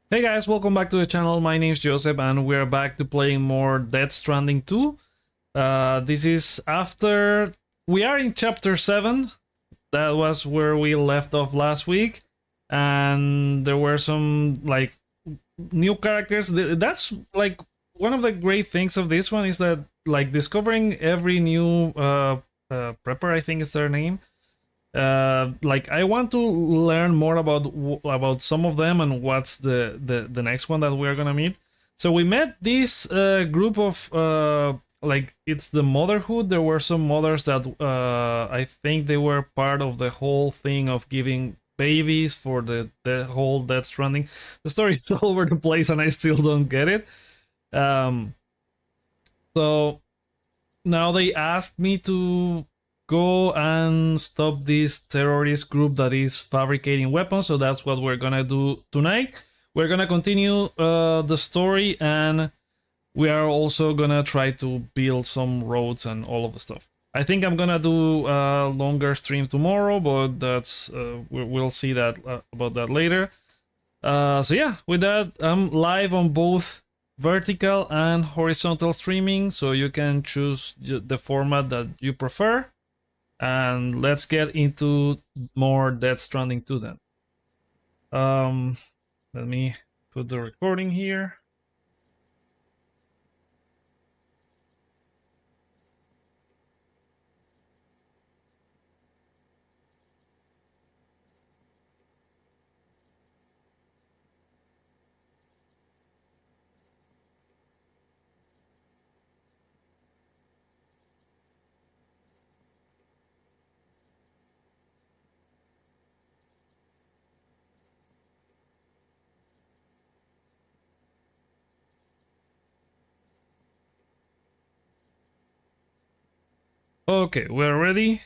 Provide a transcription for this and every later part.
Hey guys, welcome back to the channel. My name is Joseph and we're back to playing more Death Stranding 2. This is after... We are in chapter 7. That was where we left off last week. And there were some, like, new characters. That's, like, one of the great things of this one is that, like, discovering every new prepper, I think is their name. Like I want to learn more about some of them and what's the next one that we're gonna meet. So we met this group of like it's the motherhood. There were some mothers that I think they were part of the whole thing of giving babies for the whole Death Stranding. The story is all over the place and I still don't get it. So now they asked me to go and stop this terrorist group that is fabricating weapons. So that's what we're gonna do tonight. We're gonna continue the story, and we are also gonna try to build some roads and all of the stuff. I think I'm gonna do a longer stream tomorrow, but that's we'll see that about that later. So yeah, with that, I'm live on both vertical and horizontal streaming, so you can choose the format that you prefer. And let's get into more Death Stranding 2 then. Let me put the recording here. Okay, we're ready.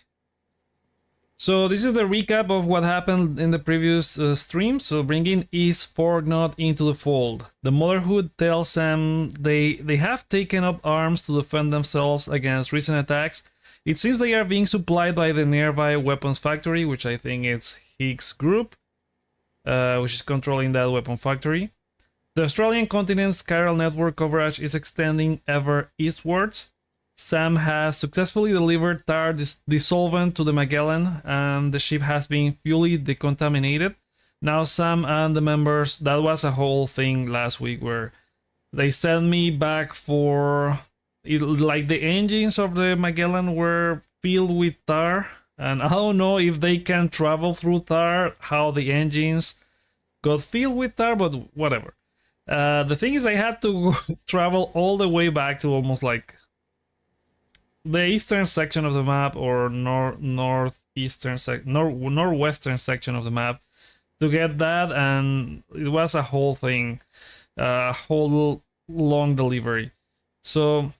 So this is the recap of what happened in the previous stream. So bringing East Forgnot into the fold. The Motherhood tells them they have taken up arms to defend themselves against recent attacks. It seems they are being supplied by the nearby weapons factory, which I think it's Higgs Group, which is controlling that weapon factory. The Australian continent's chiral network coverage is extending ever eastwards. Sam has successfully delivered tar dissolvent to the Magellan, and the ship has been fully decontaminated. Now Sam and the members, that was a whole thing last week where they sent me back for it, like the engines of the Magellan were filled with tar, and I don't know if they can travel through tar, how the engines got filled with tar, but whatever. The thing is I had to travel all the way back to almost like the eastern section of the map, or northwestern section of the map, to get that, and it was a whole thing, a whole long delivery. So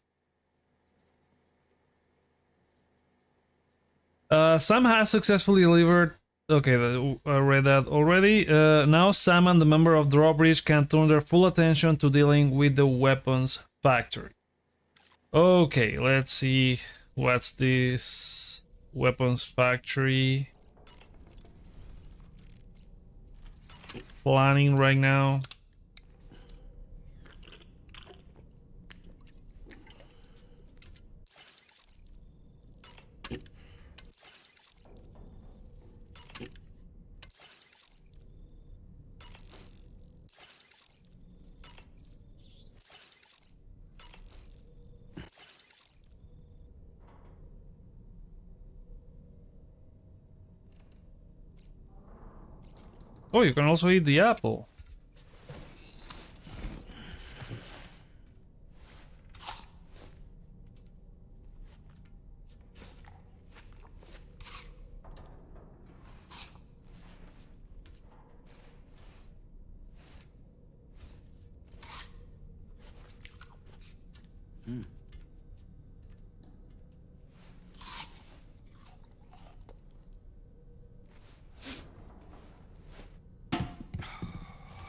Sam has successfully delivered. Okay, I read that already. Now Sam and the member of Drawbridge can turn their full attention to dealing with the weapons factory. Okay, let's see what's this weapons factory planning right now. Oh, you can also eat the apple.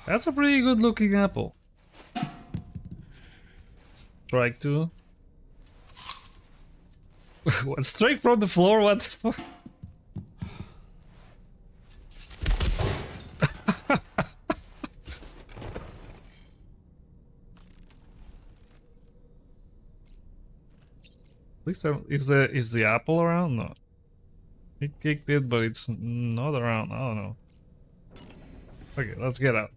That's a pretty good looking apple. Strike two. What? Strike from the floor? What the fuck? Please tell, is the apple around? No. It kicked it, but it's not around. I don't know. Okay, let's get out.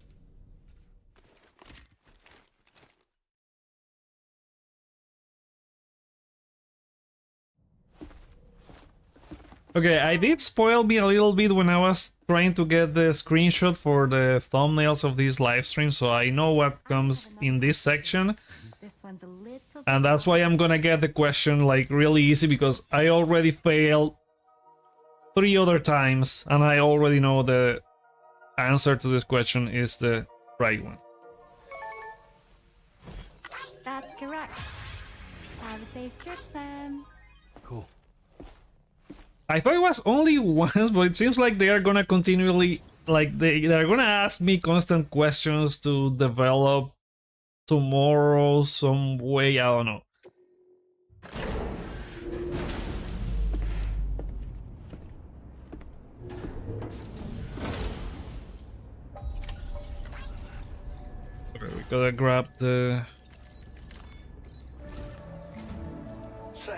Okay, I did spoil me a little bit when I was trying to get the screenshot for the thumbnails of this live stream, so I know what comes in this section. And that's why I'm gonna get the question like really easy, because I already failed 3 other times and I already know the answer to this question is the right one. That's correct. Have a safe trip, Sam. Cool. I thought it was only once, but it seems like they are gonna continually, like they're gonna ask me constant questions to develop tomorrow some way. I don't know. Okay, we gotta grab the... Sam,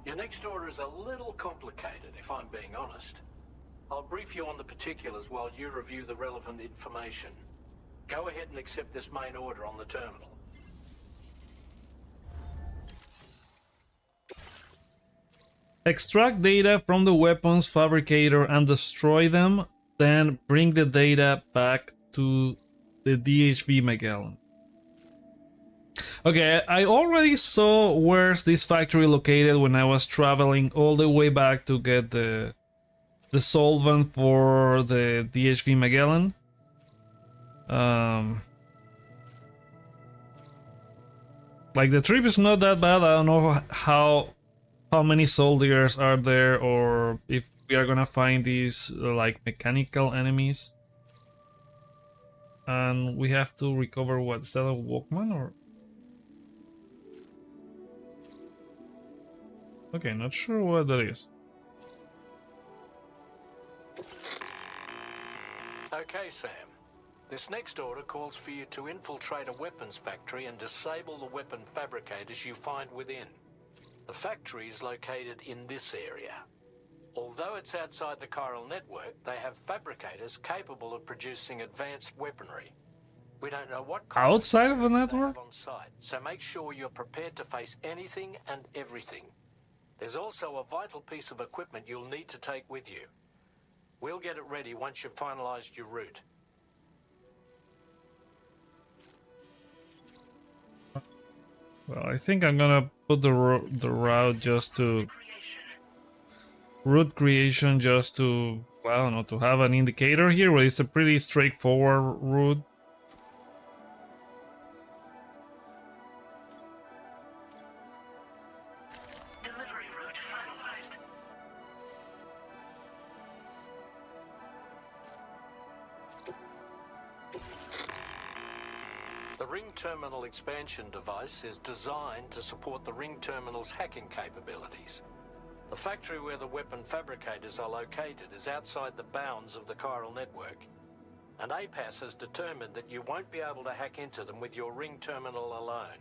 your next order is a little complicated, if I'm being honest. I'll brief you on the particulars while you review the relevant information. Go ahead and accept this main order on the terminal. Extract data from the weapons fabricator and destroy them, then bring the data back to the DHB Magellan. Okay, I already saw where's this factory located when I was traveling all the way back to get the solvent for the DHB Magellan. Like the trip is not that bad. I don't know how many soldiers are there, or if we are gonna find these like mechanical enemies. And we have to recover what, is that a Walkman or? Okay, not sure what that is. Okay, Sam. This next order calls for you to infiltrate a weapons factory and disable the weapon fabricators you find within. The factory is located in this area. Although it's outside the chiral network, they have fabricators capable of producing advanced weaponry. We don't know what outside of the network on site, so make sure you're prepared to face anything and everything. There's also a vital piece of equipment you'll need to take with you. We'll get it ready once you've finalized your route. Well, I think I'm gonna put the route just to route creation, just to, well, I don't know, to have an indicator here. Well, it's a pretty straightforward route. Delivery route finalized. The ring terminal expansion device is designed to support the ring terminal's hacking capabilities. The factory where the weapon fabricators are located is outside the bounds of the chiral network, and APAS has determined that you won't be able to hack into them with your ring terminal alone.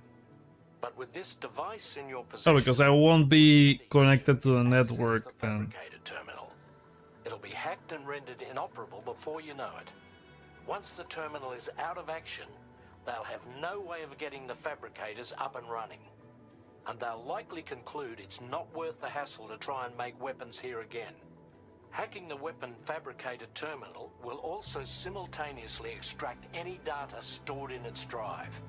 But with this device in your possession... Oh, because I won't be connected to the network then. Terminal. It'll be hacked and rendered inoperable before you know it. Once the terminal is out of action, they'll have no way of getting the fabricators up and running. And they'll likely conclude it's not worth the hassle to try and make weapons here again. Hacking the weapon fabricator terminal will also simultaneously extract any data stored in its drive.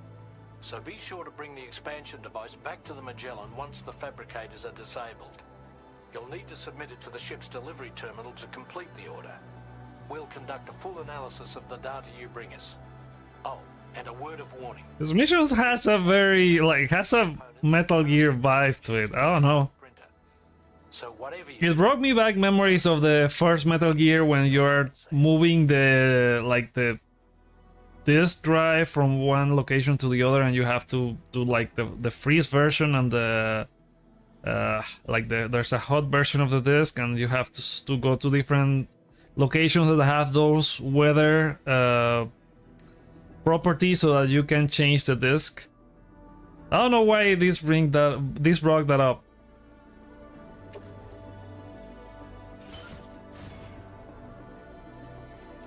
So be sure to bring the expansion device back to the Magellan once the fabricators are disabled. You'll need to submit it to the ship's delivery terminal to complete the order. We'll conduct a full analysis of the data you bring us. Oh, and a word of warning. This mission has a very, like, has a Metal Gear vibe to it. I don't know. So whatever you It brought me back memories of the first Metal Gear when you're moving the, like, the disk drive from one location to the other, and you have to do like the freeze version and the like there's a hot version of the disk, and you have to go to different locations that have those weather properties so that you can change the disk. I don't know why this brought that up.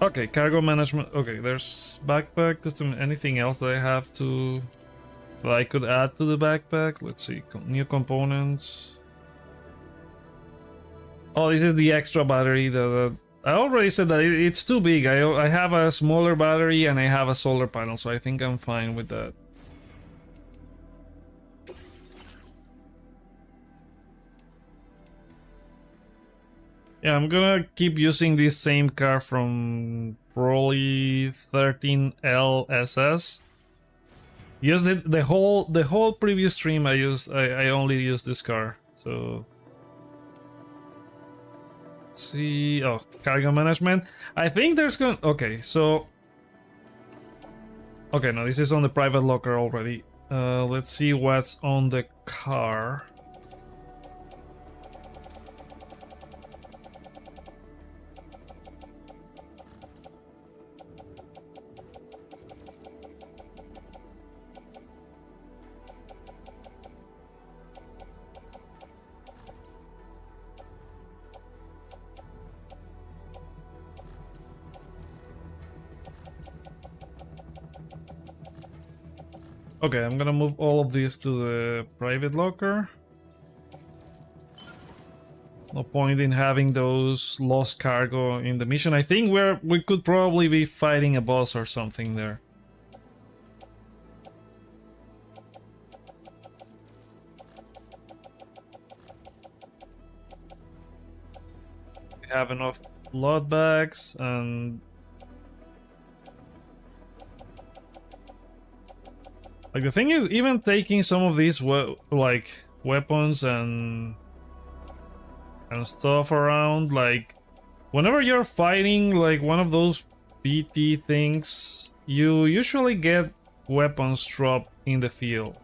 Okay, cargo management. Okay, there's backpack custom. Anything else that I have to that I could add to the backpack? Let's see. New components. Oh, this is the extra battery. I already said that it's too big. I have a smaller battery and I have a solar panel, so I think I'm fine with that. Yeah, I'm gonna keep using this same car from probably 13LSS. Used it the whole previous stream. I only used this car. So let's see. Oh, cargo management. I think there's gonna. Okay, so okay, no, this is on the private locker already. Let's see what's on the car. Okay, I'm gonna move all of these to the private locker. No point in having those lost cargo in the mission. I think we could probably be fighting a boss or something there. We have enough blood bags and like the thing is, even taking some of these like weapons and stuff around, like whenever you're fighting like one of those BT things, you usually get weapons dropped in the field.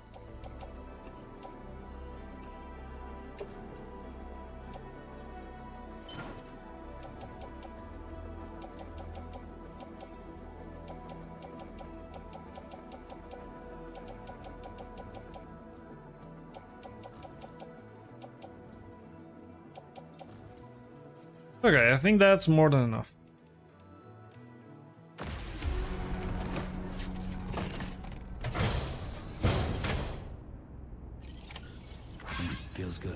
Okay, I think that's more than enough. Feels good.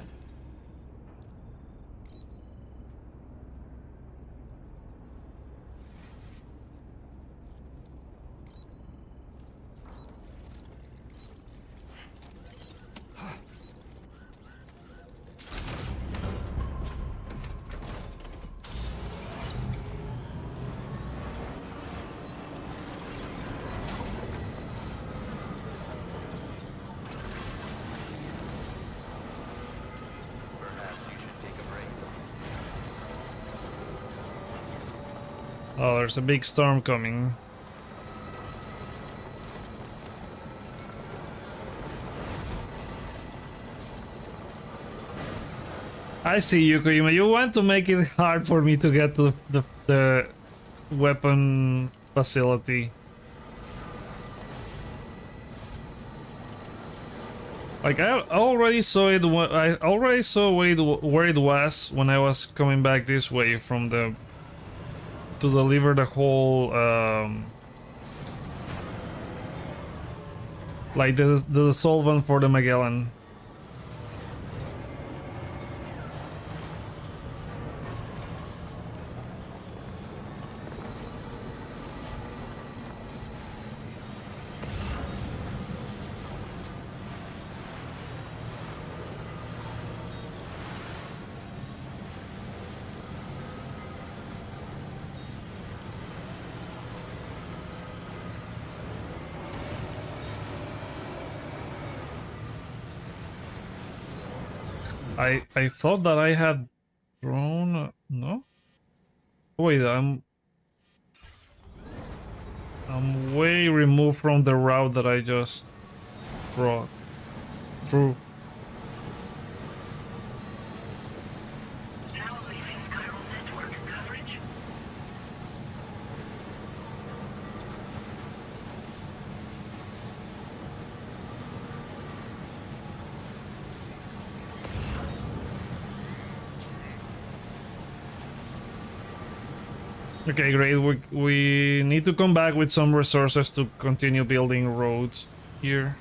Oh, there's a big storm coming. I see you, Kojima. You want to make it hard for me to get to the weapon facility. Like I already saw it. I already saw where it was when I was coming back this way from the to deliver the whole like the solvent for the Magellan. I thought that I had thrown no. Wait, I'm way removed from the route that I just drew. Now leaving chiral network coverage. Okay, great. We need to come back with some resources to continue building roads here.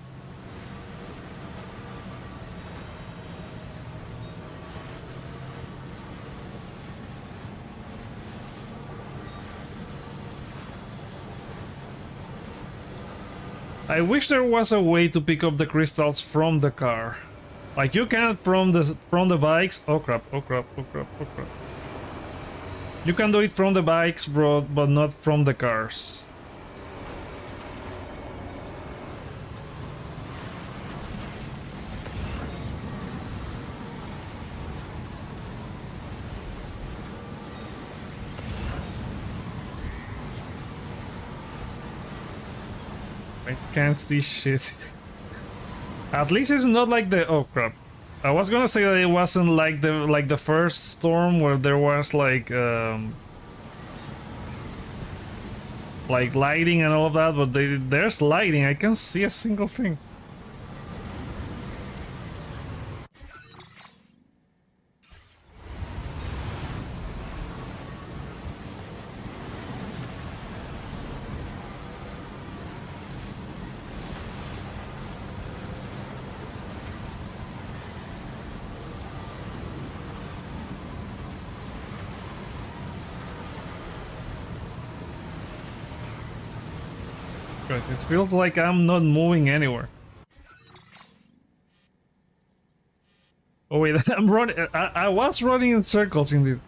I wish there was a way to pick up the crystals from the car. Like you can from the bikes. Oh crap, oh crap, oh crap, oh crap. You can do it from the bikes, bro, but not from the cars. I can't see shit. At least it's not like the... Oh crap. I was gonna say that it wasn't like the first storm where there was like lighting and all of that, but there's lighting. I can't see a single thing. Because it feels like I'm not moving anywhere. Oh wait, I'm running. I was running in circles indeed.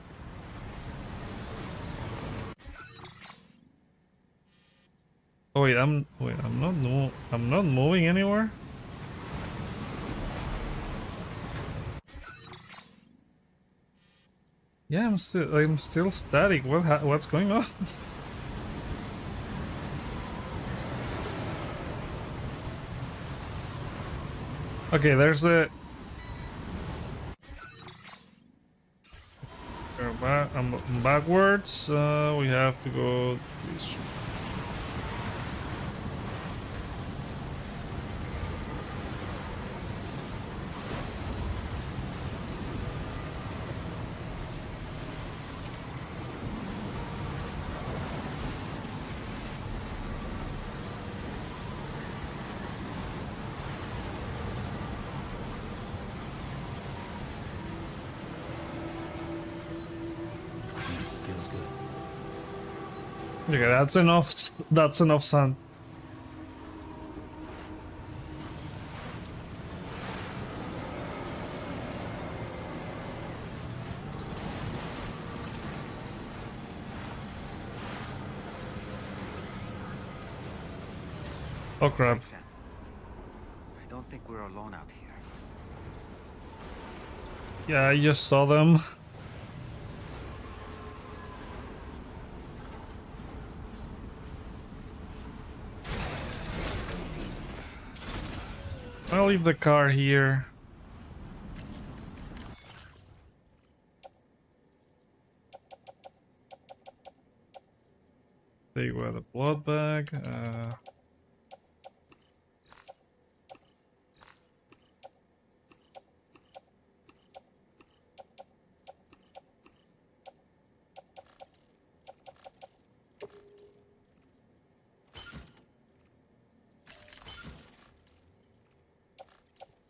Oh wait, I'm not moving anywhere. Yeah, I'm still static. What's going on? Okay, there's a... I'm backwards. We have to go this way. Okay, that's enough. That's enough sun. Oh crap. I don't think we're alone out here. Yeah, I just saw them. I'll leave the car here. Take away the blood bag.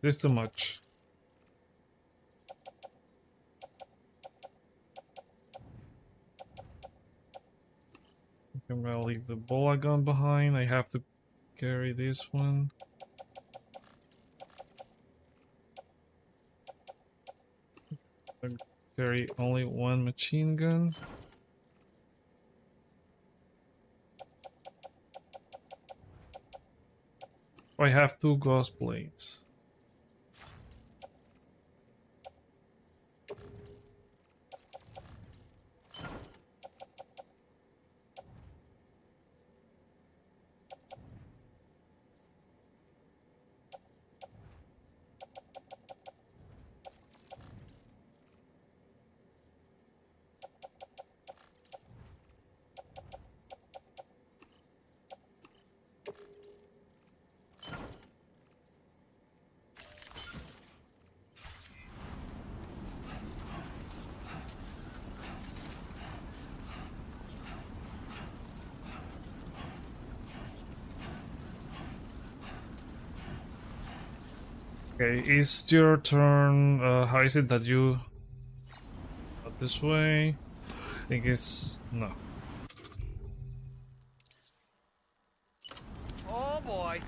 This too much. I'm gonna leave the bola gun behind. I have to carry this one. I carry only one machine gun. I have 2 ghost blades. Okay, it's your turn. How is it that you... Not this way? I think it's... no. Oh boy.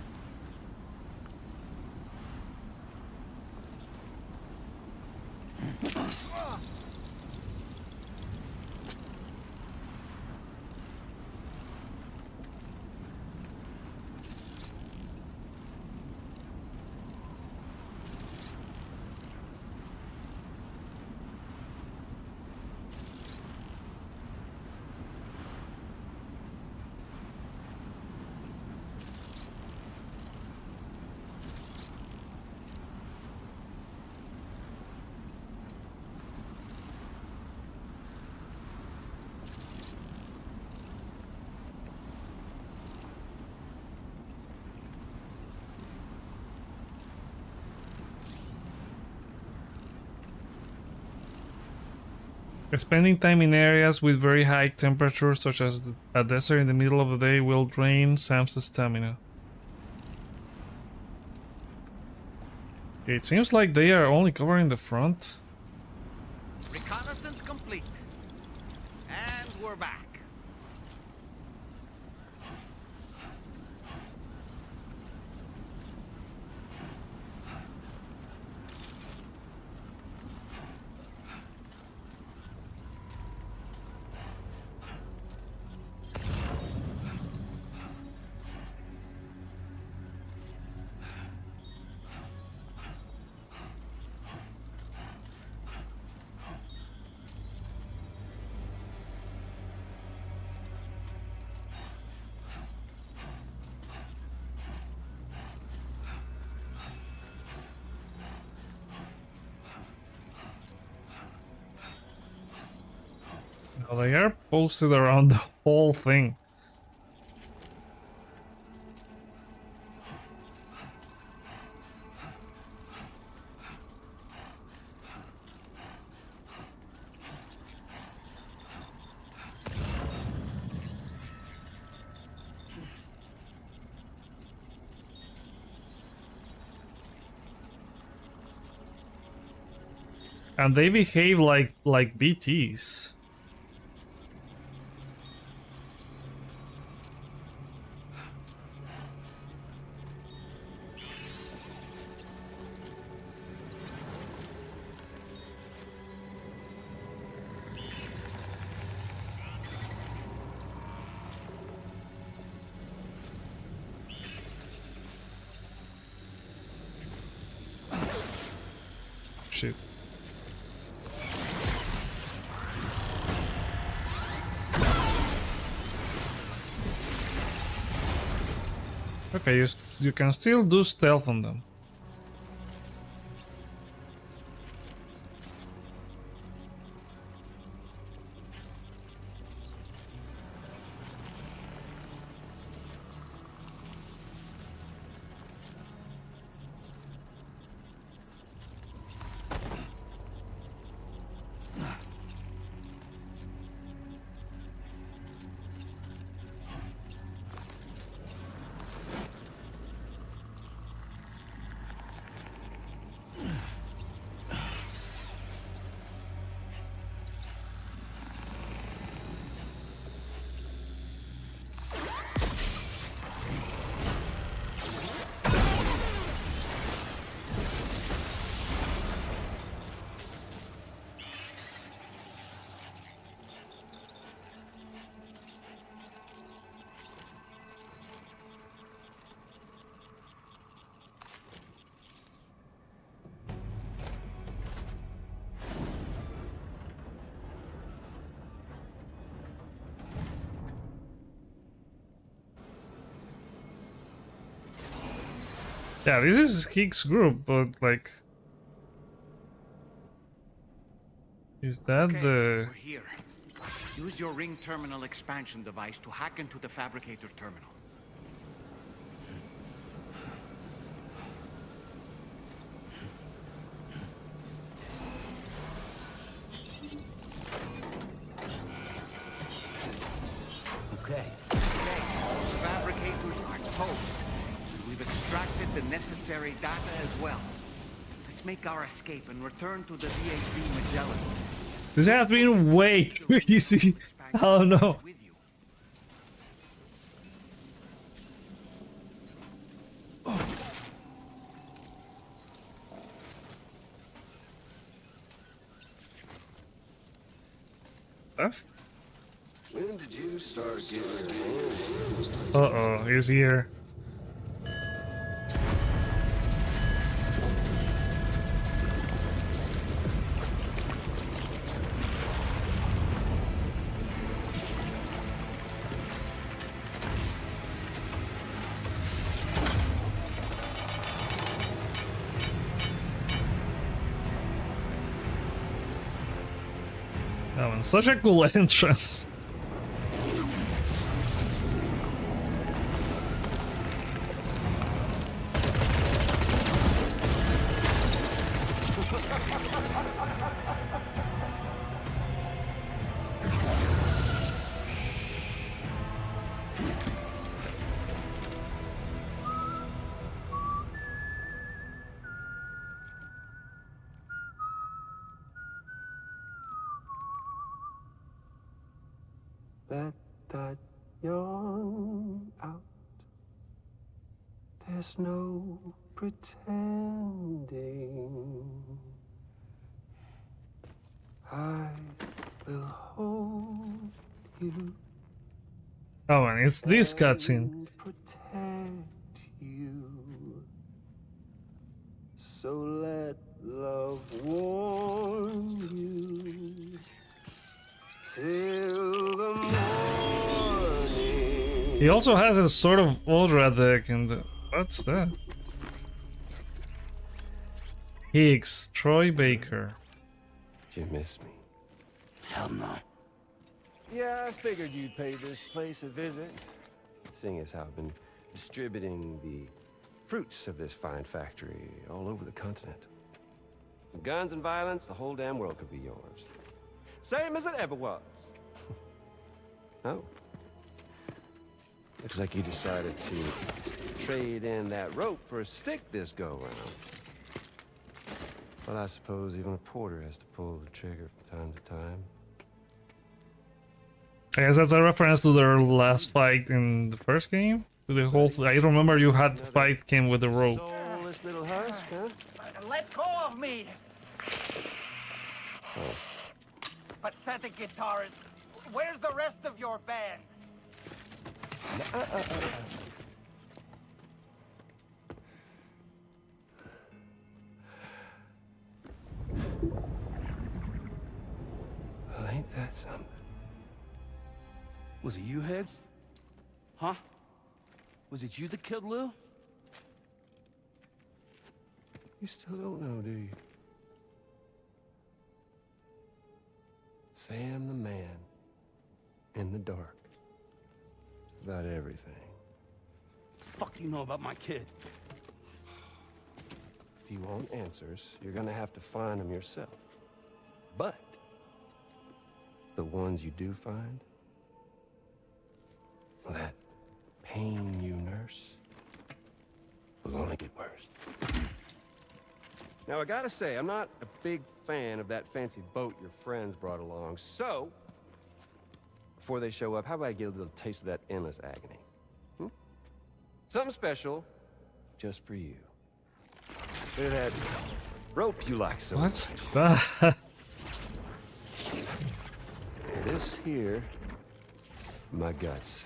Spending time in areas with very high temperatures, such as a desert in the middle of the day, will drain Sam's stamina. Okay, it seems like they are only covering the front. Reconnaissance complete. And we're back. Now they are posted around the whole thing. And they behave like BTs. Shit. Okay, you can still do stealth on them. Yeah, this is Geek's group, but like... Is that Okay, the... we're here. Use your ring terminal expansion device to hack into the fabricator terminal. Okay. Okay, those fabricators are toast. We've extracted the necessary data as well. Let's make our escape and return to the VHB Magellan. This has been way too easy. I don't know. With you. When did you start getting your hands? Uh-oh, he's here. Oh, and such a cool entrance. Let that yawn out. There's no pretending. I will hold you. Oh, and it's this cutscene. And protect you. So let love warm you till the morning. He also has a sort of Ultra deck in the... What's that? Higgs, Troy Baker. Did you miss me? Hell no. Yeah, I figured you'd pay this place a visit, seeing as how I've been distributing the fruits of this fine factory all over the continent. With guns and violence, the whole damn world could be yours. Same as it ever was. Oh. Looks like you decided to trade in that rope for a stick this go-round. Well, I suppose even a porter has to pull the trigger from time to time. I guess that's a reference to their last fight in the first game. To the whole... I remember you had the fight came with the rope. Soulless little husk, huh? Let go of me! Oh. Pathetic guitarist. Where's the rest of your band? Well, ain't that something? Was it you, Higgs? Huh? Was it you that killed Lou? You still don't know, do you? Sam the man in the dark about everything. Fuck you know about my kid? If you want answers, you're gonna have to find them yourself. But the ones you do find, well, that pain you nurse will only get worse. Now, I gotta say, I'm not a big fan of that fancy boat your friends brought along, so before they show up, how about I get a little taste of that endless agony? Hmm? Something special just for you. Bit of that rope you like so What's much. that? This here, my guts.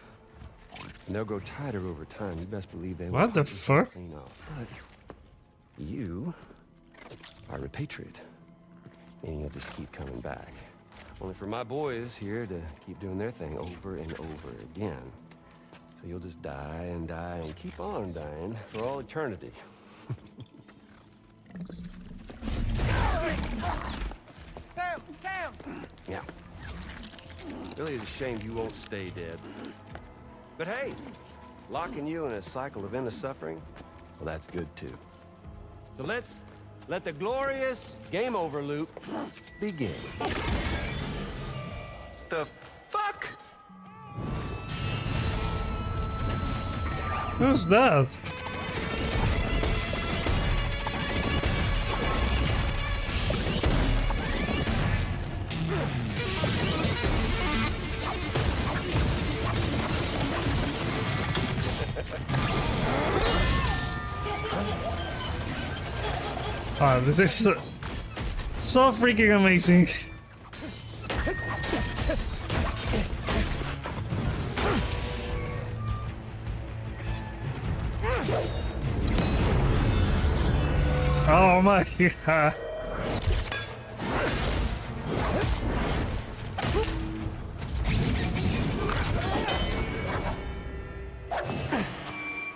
And they'll grow tighter over time. You best believe they will. What the cut this fuck? clean off. But you are a patriot. And you'll just keep coming back. Only for my boys here to keep doing their thing over and over again. So you'll just die and die and keep on dying for all eternity. Sam! Sam! Yeah. Really, it's a shame you won't stay dead. But hey, locking you in a cycle of endless suffering, well, that's good too. So let's let the glorious game over loop begin. The fuck? Who's that? Oh, this is so freaking amazing. Oh my god.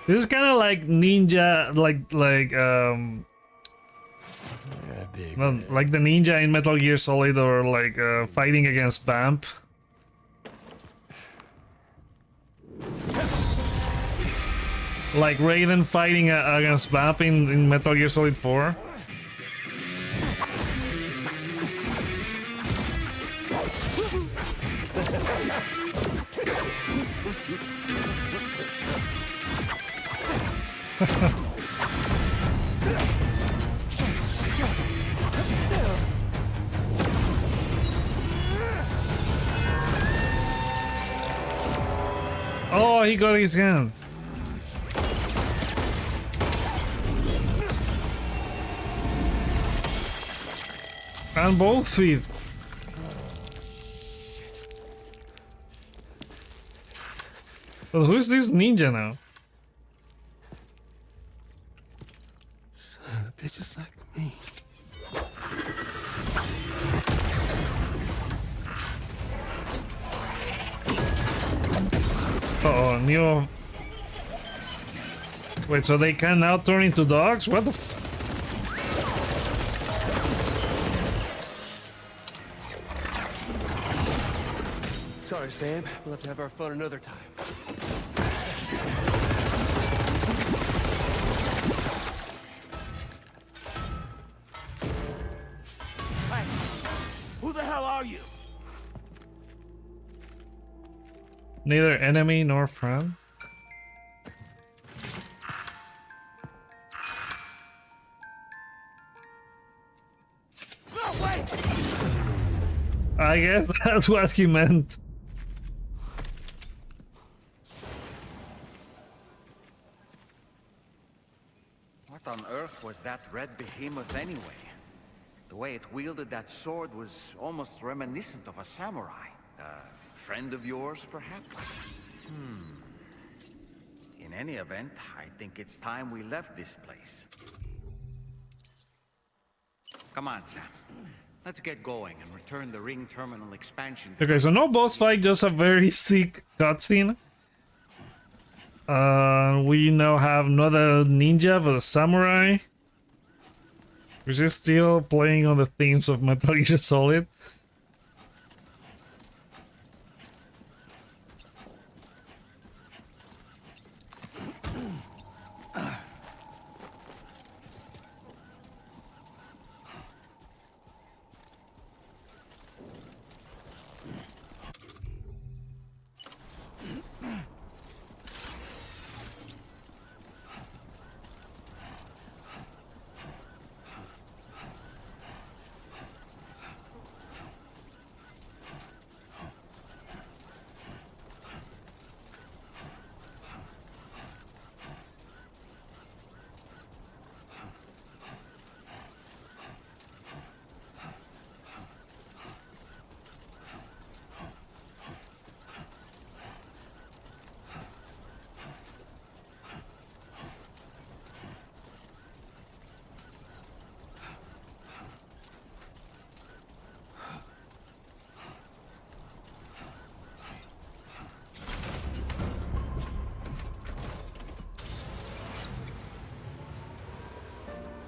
This is kind of like ninja, like the ninja in Metal Gear Solid, or like fighting against Vamp. Like Raiden fighting against Vamp in Metal Gear Solid 4. Oh, he got his hand. And both feet. Well, who's this ninja now? Son of bitches like me. Uh-oh, Neo. Wait, so they can now turn into dogs? What the f- Sorry, Sam. We'll have to have our fun another time. Hey, who the hell are you? Neither enemy nor friend? No, wait! I guess that's what he meant. What on earth was that red behemoth anyway? The way it wielded that sword was almost reminiscent of a samurai. A friend of yours, perhaps? In any event, I think it's time we left this place. Come on, Sam. Let's get going and return the ring terminal expansion. Okay, so no boss fight, just a very sick cutscene. We now have not a ninja, but a samurai. Which is still playing on the themes of Metal Gear Solid.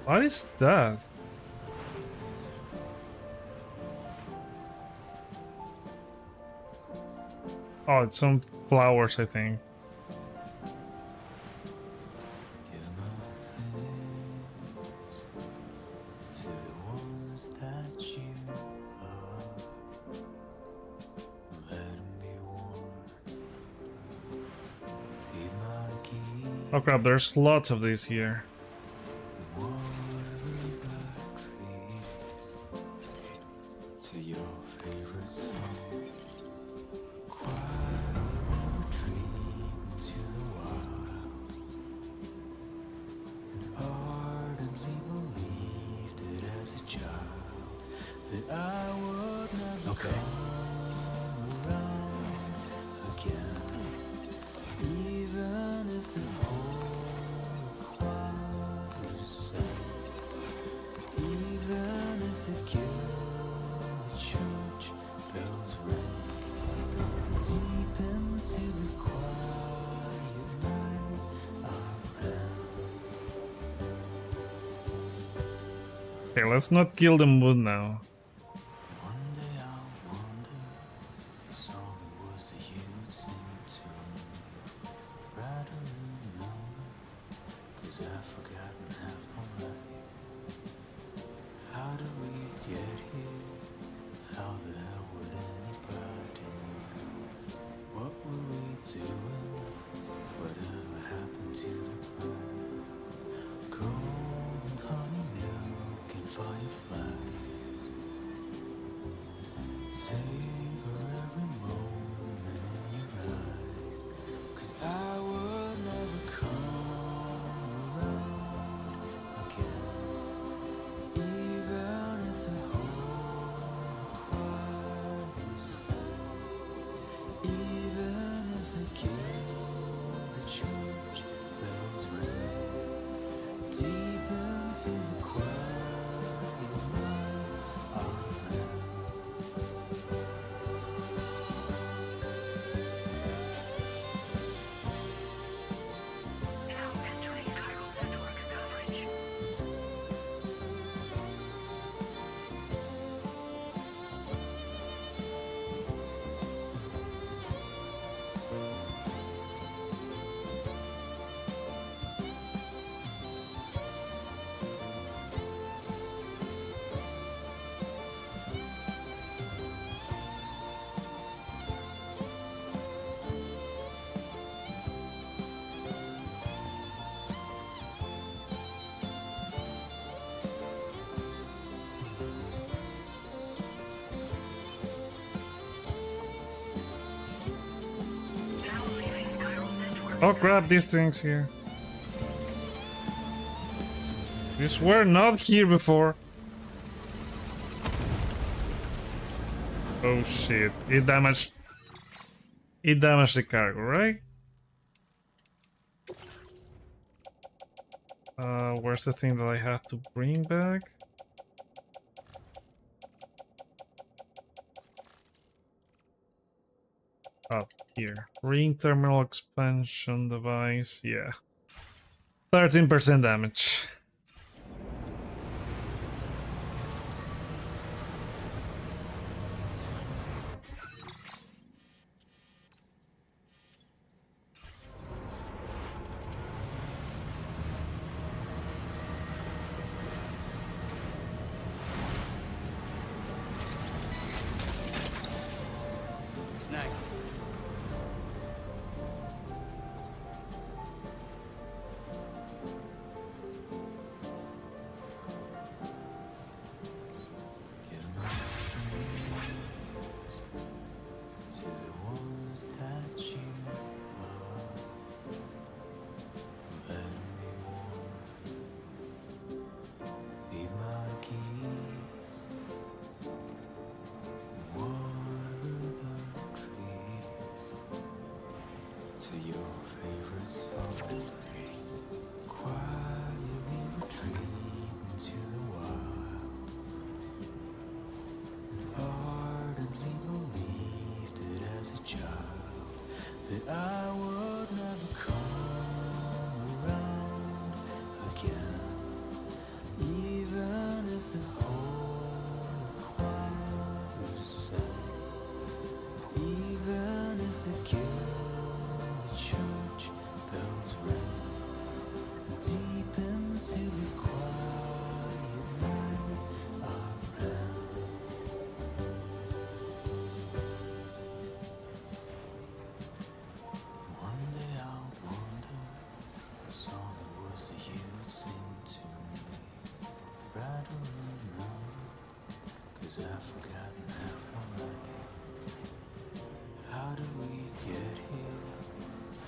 What is that? Oh, it's some flowers, I think. Oh crap, there's lots of these here. Okay. Okay, let's not kill the mood now. Now entering chiral network coverage. Now leaving chiral network. Oh crap, these things here. These were not here before. Oh shit, it damaged the cargo, right? Where's the thing that I have to bring back? Up here. Ring terminal expansion device, yeah. 13% damage. Snag. To your favorite song, quietly retreat into the wild. Ardently believed it as a child that I would never come around again, even if the whole choir was sad, even if the guilt church bells ring deep into the quiet night I ran. One day I'll wonder the song it was that you'd sing to me. Try to remember, 'cause I've forgotten half my life. How did we get here?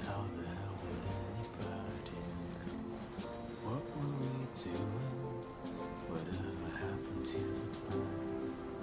How the hell would anybody know? What were we doing? Whatever happened to the plan?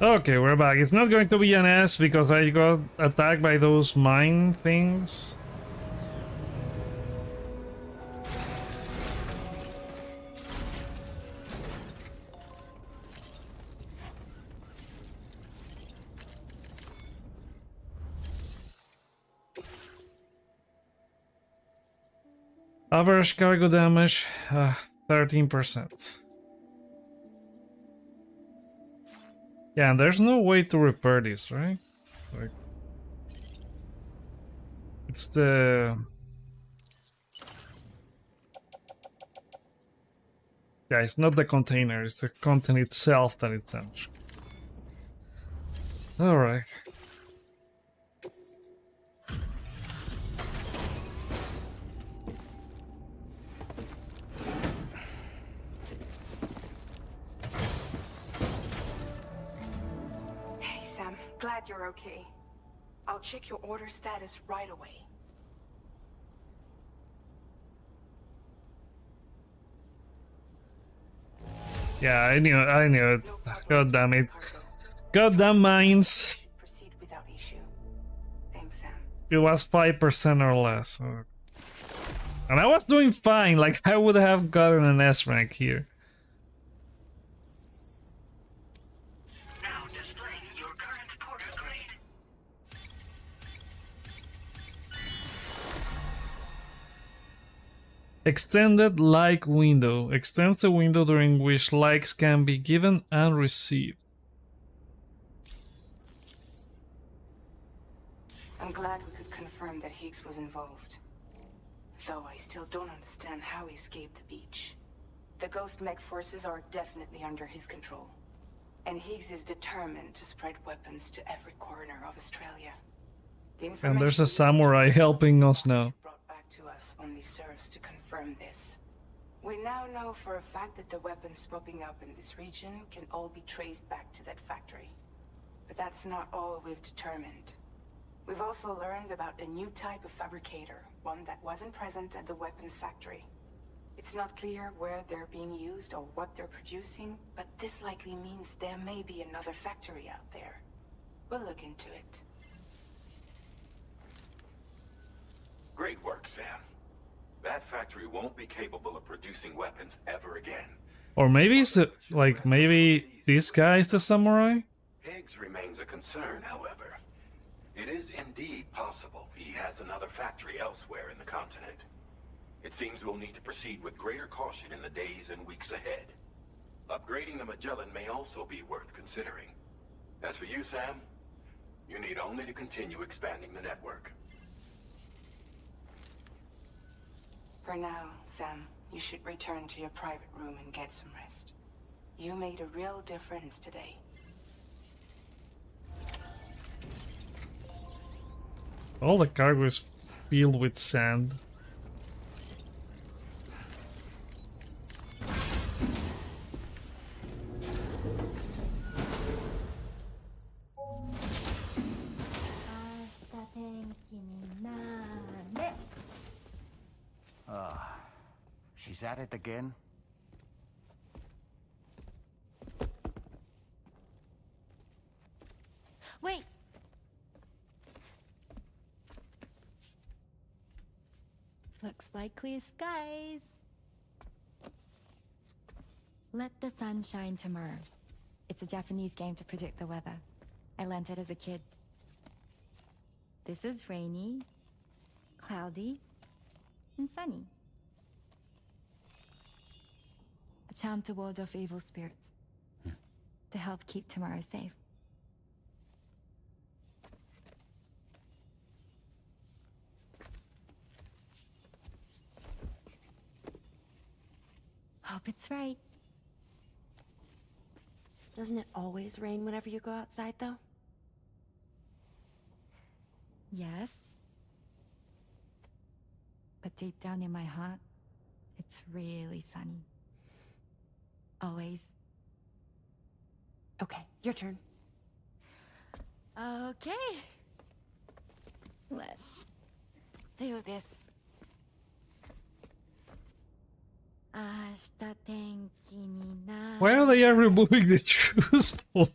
Okay, we're back. It's not going to be an S because I got attacked by those mine things. Average cargo damage, 13%. Yeah, and there's no way to repair this, right? Like, it's the... Yeah, it's not the container, it's the content itself that it's damaged. Alright. Hey, Sam. Glad you're okay. I'll check your order status right away. Yeah, I knew it. No problems God damn with it. this cargo. Goddamn mines. Proceed without issue. Thanks, Sam. It was 5% or less. And I was doing fine, like I would have gotten an S rank here. Now displaying your current porter grade. Extended like window. Extends the window during which likes can be given and received. I'm glad we could confirm that Higgs was involved. Though I still don't understand how he escaped the beach. The Ghost Mech forces are definitely under his control. And Higgs is determined to spread weapons to every corner of Australia. The And there's a information samurai helping us now. brought back to us only serves to confirm this. We now know for a fact that the weapons popping up in this region can all be traced back to that factory. But that's not all we've determined. We've also learned about a new type of fabricator, one that wasn't present at the weapons factory. It's not clear where they're being used or what they're producing, but this likely means there may be another factory out there. We'll look into it. Great work, Sam. That factory won't be capable of producing weapons ever again. Or maybe it's the, like, maybe this guy is the samurai? Higgs remains a concern, however. It is indeed possible he has another factory elsewhere in the continent. It seems we'll need to proceed with greater caution in the days and weeks ahead. Upgrading the Magellan may also be worth considering. As for you, Sam, you need only to continue expanding the network. For now, Sam, you should return to your private room and get some rest. You made a real difference today. All the cargo is filled with sand. She's at it again? Wait! Looks like clear skies. Let the sun shine tomorrow. It's a Japanese game to predict the weather. I learned it as a kid. This is rainy, cloudy, and sunny. A charm to ward off evil spirits. To help keep tomorrow safe. Hope it's right. Doesn't it always rain whenever you go outside, though? Yes. But deep down in my heart, it's really sunny. Always. Okay, your turn. Okay. Let's do this. Why are they removing the truce for?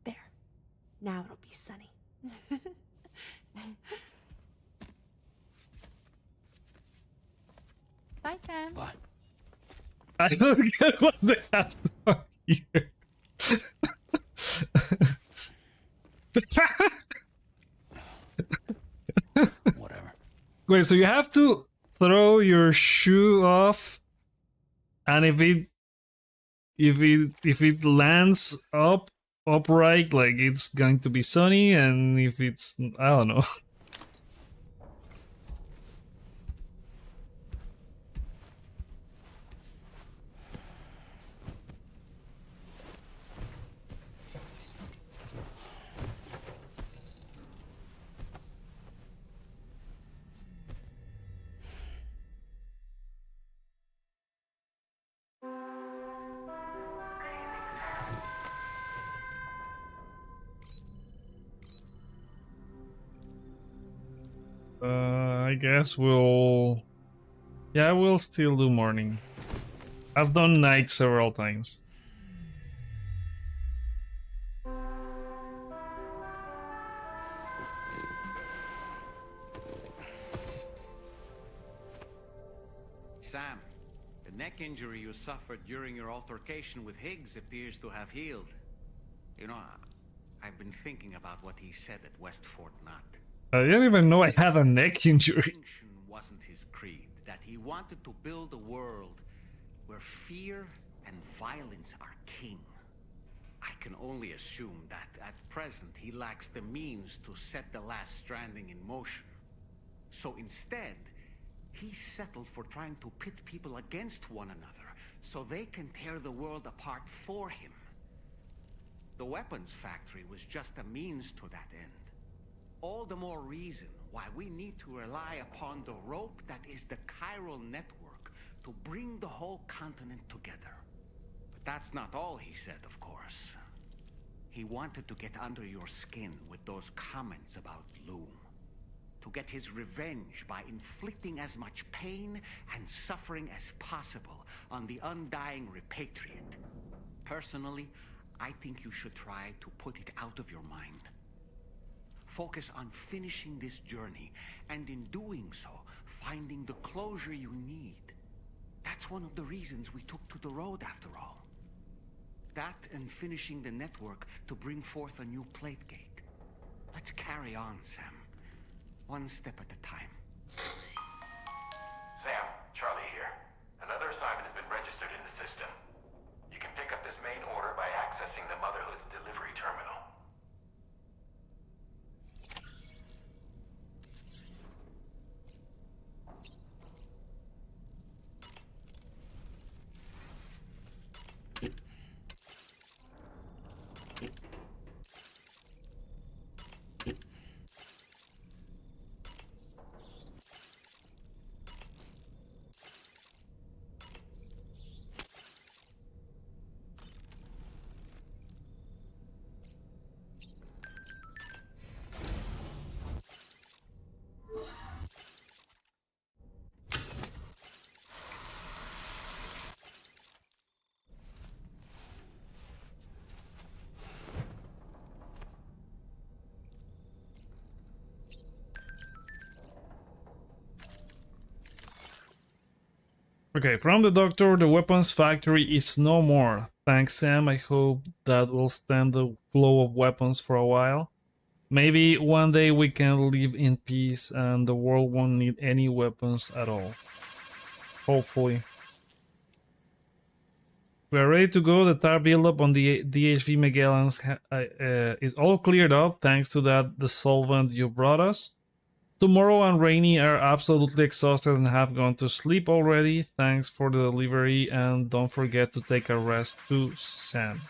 There. Now it'll be sunny. Bye, Sam. Bye. I don't get what they have done here. Whatever. Wait, so you have to throw your shoe off, and if it lands upright, like it's going to be sunny, and if it's, I don't know. I guess we'll still do morning. I've done night several times. Sam, the neck injury you suffered during your altercation with Higgs appears to have healed. You know, I've been thinking about what he said at West Fort Knot. I didn't even know I had a neck injury. Distinction wasn't his creed, that he wanted to build a world where fear and violence are king. I can only assume that at present he lacks the means to set the last Stranding in motion. So instead, he settled for trying to pit people against one another so they can tear the world apart for him. The weapons factory was just a means to that end. All the more reason why we need to rely upon the rope that is the chiral network to bring the whole continent together. But that's not all he said, of course. He wanted to get under your skin with those comments about Loom. To get his revenge by inflicting as much pain and suffering as possible on the undying repatriate. Personally, I think you should try to put it out of your mind. Focus on finishing this journey, and in doing so, finding the closure you need. That's one of the reasons we took to the road, after all. That and finishing the network to bring forth a new plate gate. Let's carry on, Sam. One step at a time. Sam, Charlie here. Another assignment has been registered in the system. You can pick up this main order by accessing the Motherhood's delivery terminal. Okay, from the doctor, the weapons factory is no more. Thanks, Sam. I hope that will stem the flow of weapons for a while. Maybe one day we can live in peace and the world won't need any weapons at all. Hopefully. We are ready to go. The tar buildup on the DHV Magellans is all cleared up thanks to the solvent you brought us. Tomorrow and Rainy are absolutely exhausted and have gone to sleep already. Thanks for the delivery, and don't forget to take a rest too, Sam.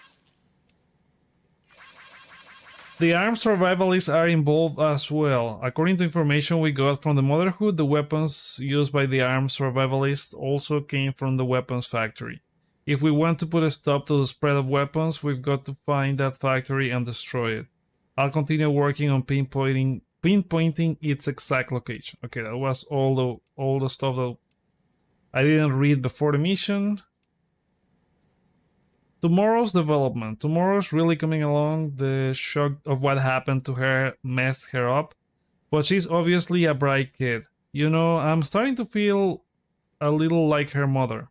The armed survivalists are involved as well. According to information we got from the Motherhood, the weapons used by the armed survivalists also came from the weapons factory. If we want to put a stop to the spread of weapons, we've got to find that factory and destroy it. I'll continue working on pinpointing its exact location. Okay, that was all the stuff that I didn't read before the mission. Tomorrow's development. Tomorrow's really coming along. The shock of what happened to her messed her up. But she's obviously a bright kid. You know, I'm starting to feel a little like her mother.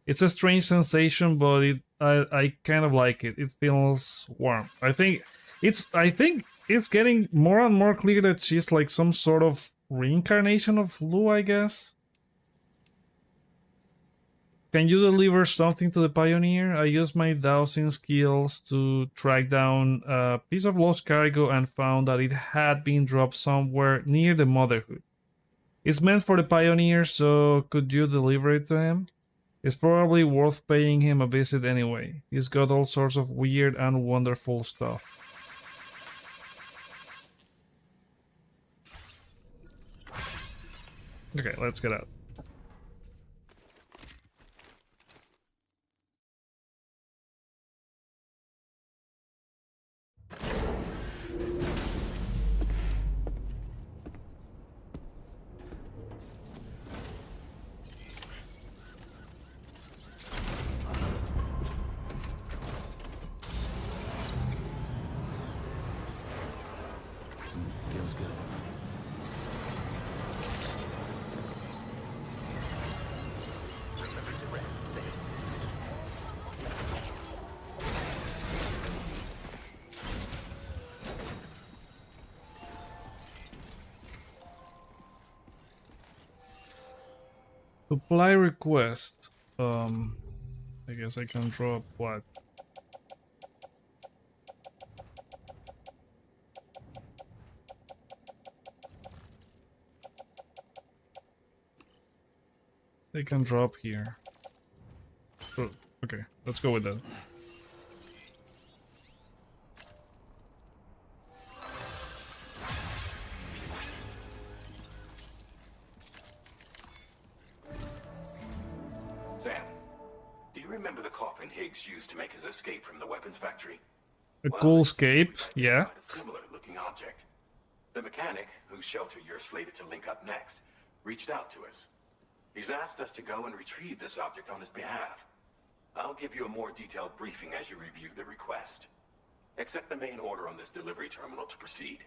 It's a strange sensation, but I kind of like it. It feels warm. I think it's getting more and more clear that she's like some sort of reincarnation of Lou, I guess. Can you deliver something to the Pioneer? I used my dowsing skills to track down a piece of lost cargo and found that it had been dropped somewhere near the Motherhood. It's meant for the Pioneer, so could you deliver it to him? It's probably worth paying him a visit anyway. He's got all sorts of weird and wonderful stuff. Okay, let's get out. Feels good. Supply request. I guess I can drop what? They can drop here. Oh, okay, let's go with that. Sam, do you remember the coffin Higgs used to make his escape from the weapons factory? A cool escape, yeah. A similar looking object. The mechanic, whose shelter you're slated to link up next, reached out to us. He's asked us to go and retrieve this object on his behalf. I'll give you a more detailed briefing as you review the request. Accept the main order on this delivery terminal to proceed.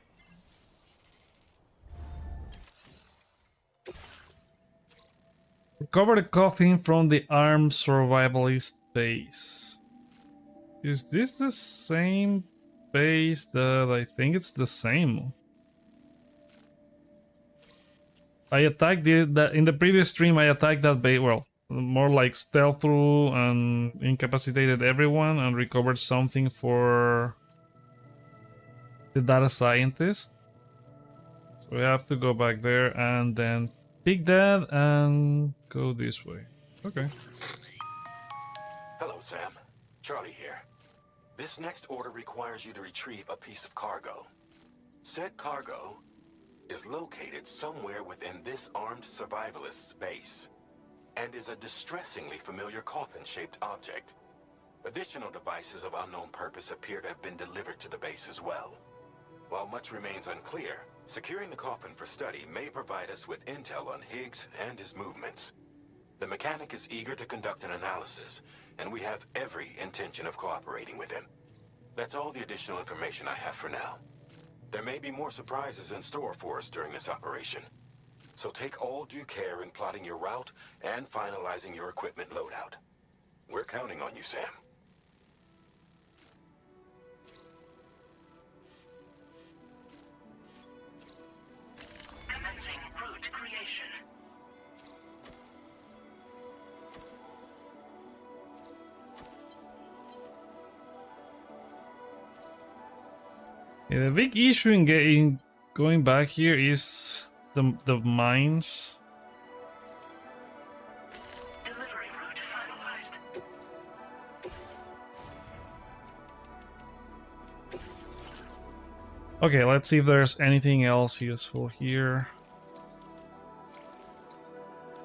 Recover the coffin from the armed survivalist base. Is this the same base that I think it's the same? I attacked that in the previous stream. I attacked that base. Well, more like stealth through and incapacitated everyone and recovered something for the data scientist. So we have to go back there and then pick that and go this way. Okay. Hello, Sam. Charlie here. This next order requires you to retrieve a piece of cargo. Said cargo is located somewhere within this armed survivalist's base and is a distressingly familiar coffin-shaped object. Additional devices of unknown purpose appear to have been delivered to the base as well. While much remains unclear, securing the coffin for study may provide us with intel on Higgs and his movements. The mechanic is eager to conduct an analysis, and we have every intention of cooperating with him. That's all the additional information I have for now. There may be more surprises in store for us during this operation. So take all due care in plotting your route and finalizing your equipment loadout. We're counting on you, Sam. Commencing route creation. Yeah, the big issue in going back here is the mines. Delivery route finalized. Okay, let's see if there's anything else useful here.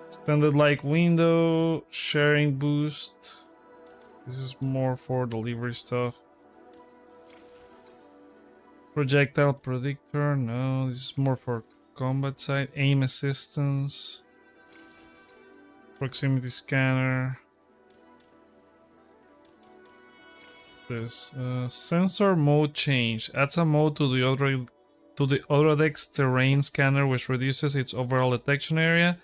Extended light window, sharing boost. This is more for delivery stuff. Projectile predictor, no, this is more for combat side. Aim assistance. Proximity scanner. This sensor mode change adds a mode to the Autodex terrain scanner, which reduces its overall detection area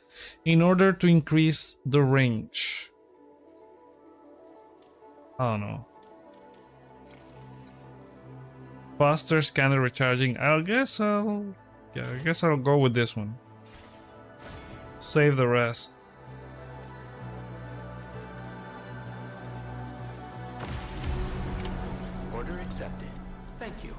in order to increase the range. I don't know. Faster scanner recharging. I guess I'll go with this one. Save the rest. Order accepted. Thank you.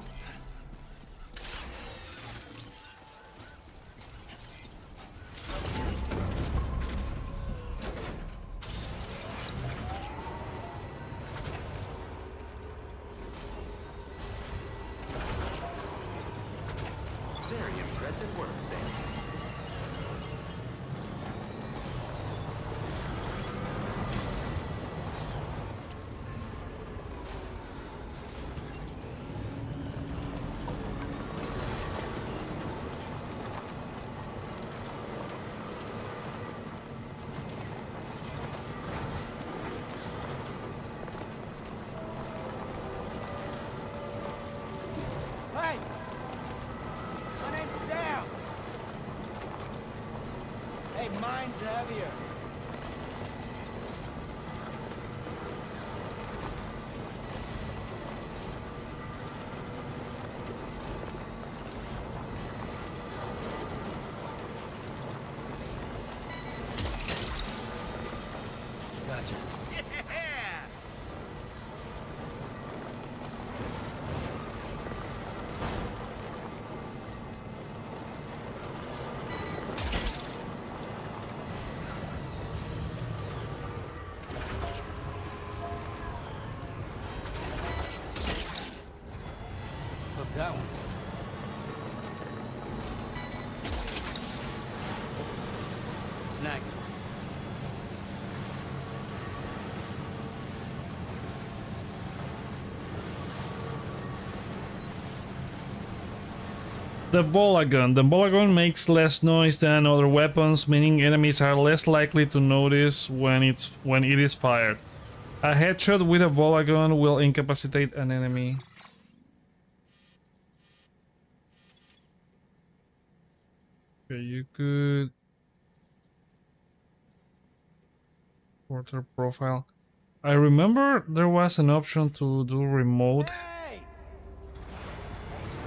Very impressive work, Sam. Hey! My name's Sam! Hey, mine's heavier. Gotcha. Yeah! Look, that one. Snag it. The bola gun. The bola gun makes less noise than other weapons, meaning enemies are less likely to notice when it is fired. A headshot with a bola gun will incapacitate an enemy. Okay, you could portrait profile. I remember there was an option to do remote.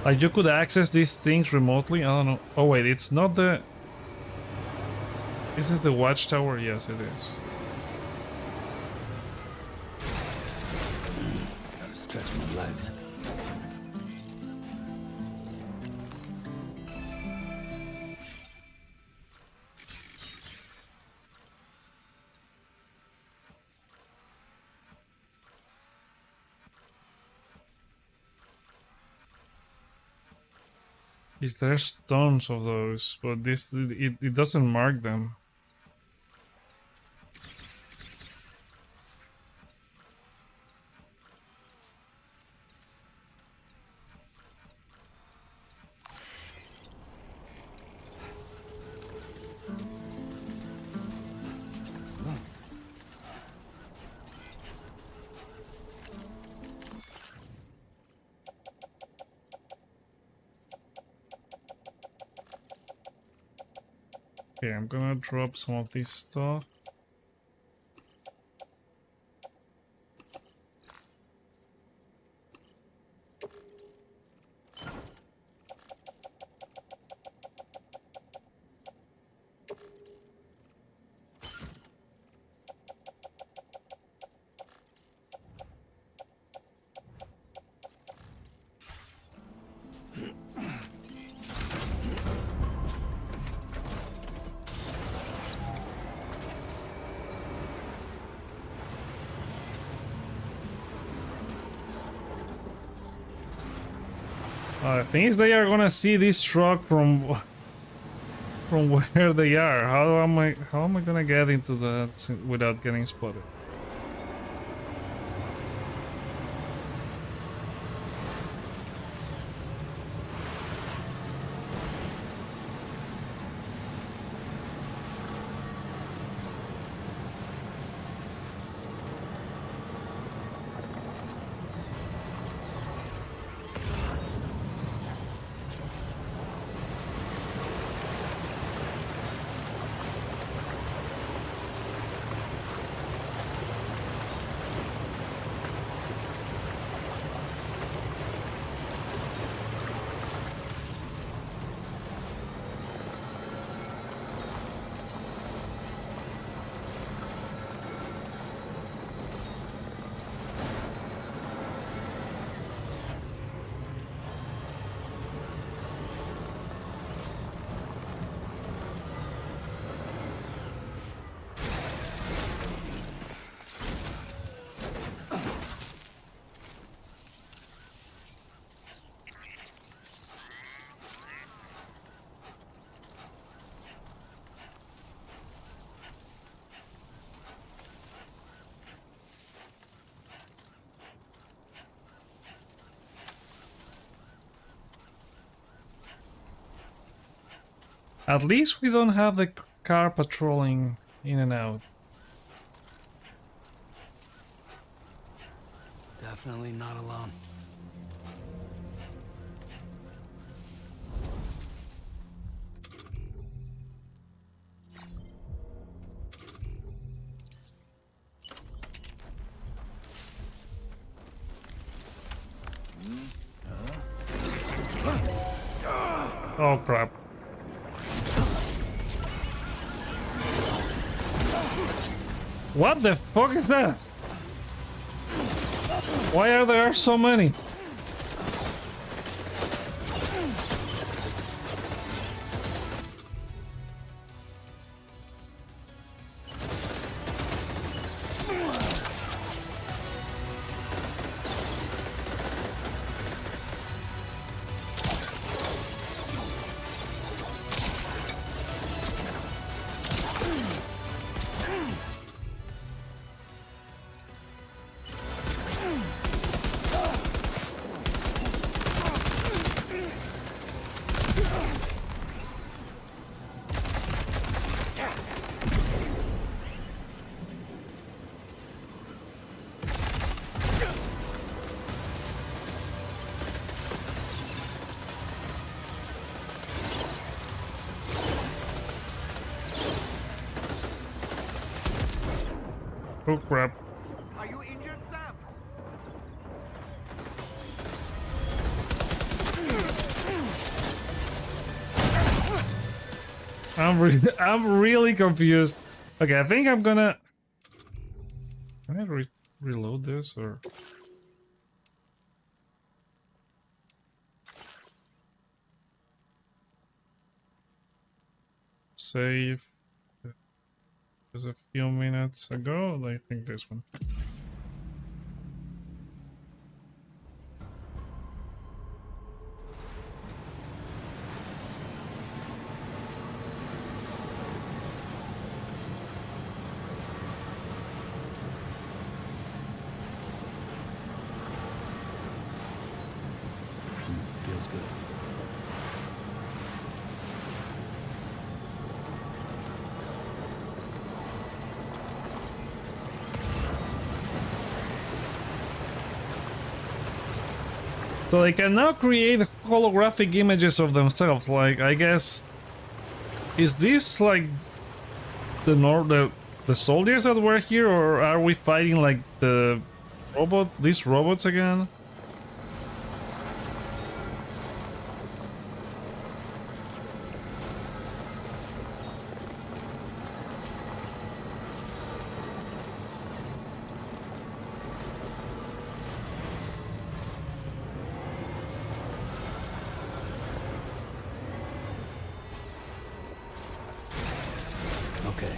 Like you could access these things remotely. I don't know. Oh wait, it's not the. This is the watchtower. Yes, it is. Gotta stretch my legs. There's tons of those, but it doesn't mark them. Okay, I'm gonna drop some of this stuff. The thing is, they are gonna see this truck from where they are. How am I gonna get into that without getting spotted? At least we don't have the car patrolling in and out. Definitely not alone. Oh crap. What the fuck is that? Why are there so many? Oh crap. Are you injured, Sam? I'm really confused. Okay, I think I'm gonna. Can I reload this or? Save. Just a few minutes ago. I think this one. Feels good. So they can now create holographic images of themselves. Like, I guess, is this like the soldiers that were here, or are we fighting like these robots again? Okay.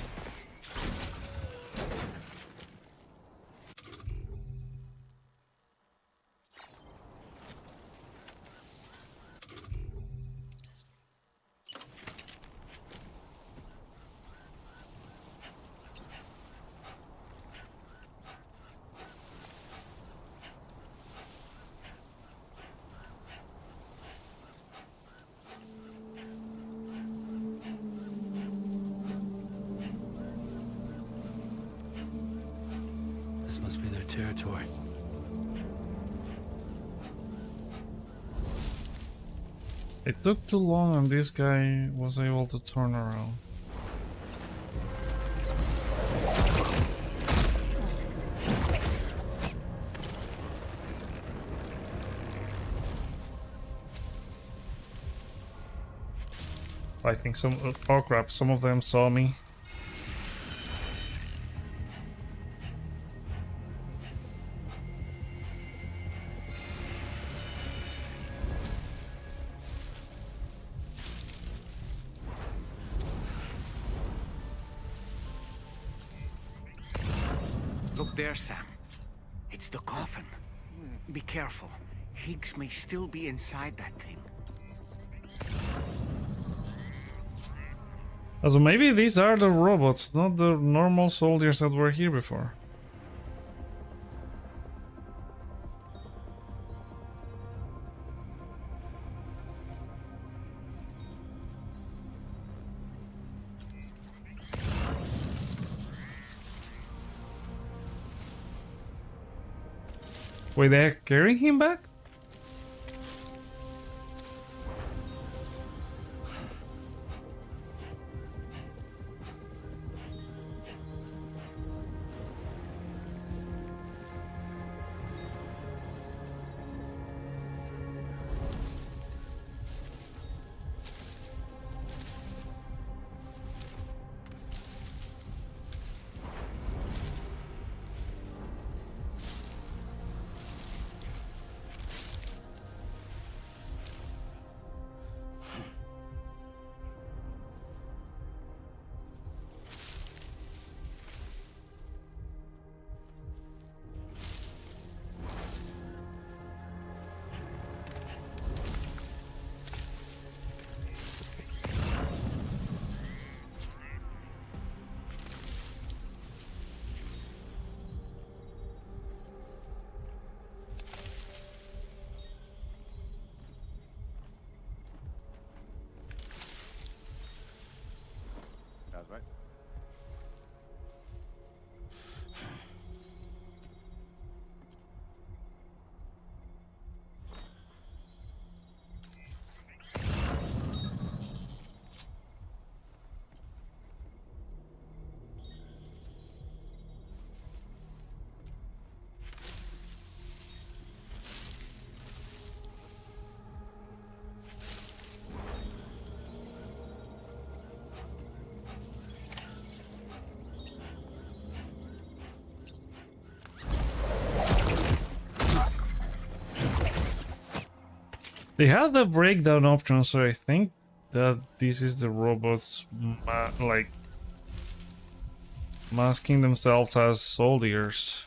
This must be their territory. It took too long and this guy was able to turn around. I think oh crap, some of them saw me. Look there, Sam. It's the coffin. Be careful. Higgs may still be inside that thing. So maybe these are the robots, not the normal soldiers that were here before. Wait, they're carrying him back? That's right. They have the breakdown option, so I think that this is the robots like masking themselves as soldiers.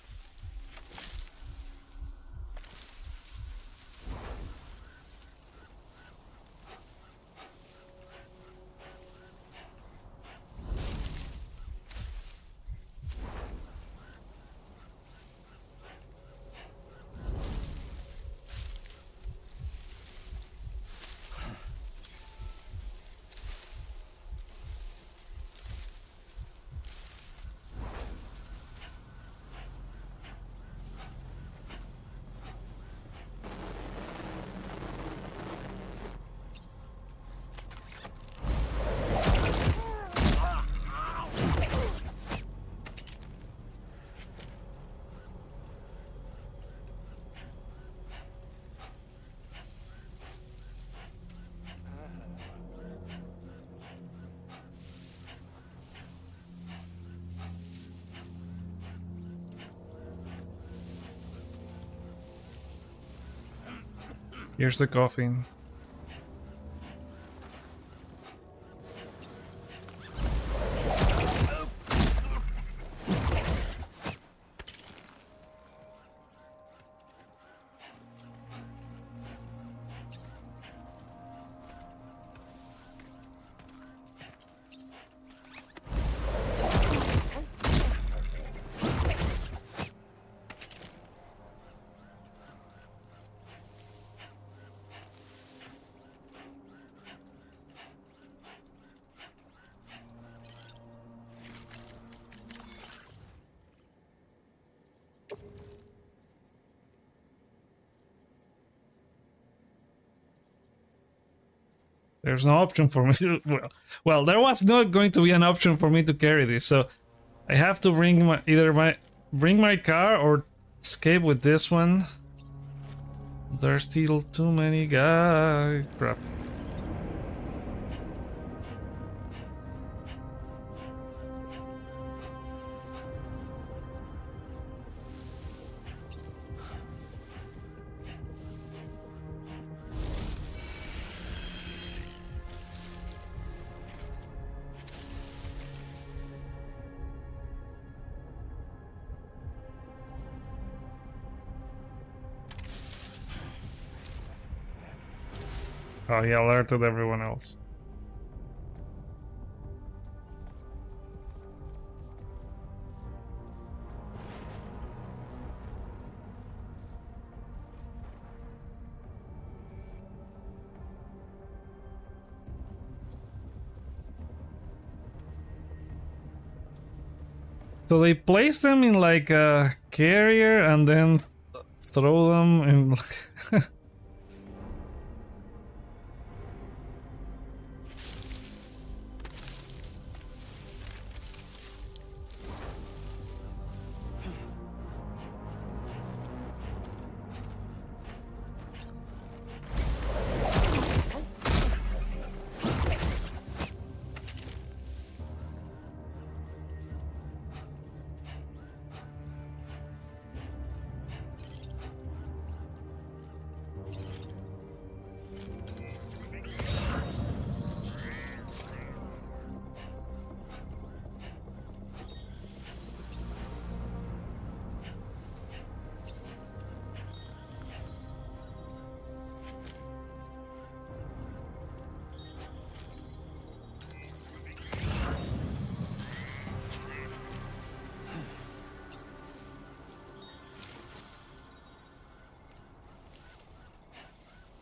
Here's the coffin. There's no option for me to, well, there was not going to be an option for me to carry this, so I have to bring bring my car or escape with this one. There's still too many guys. Crap. Oh, he alerted everyone else. So they place them in like a carrier and then throw them in.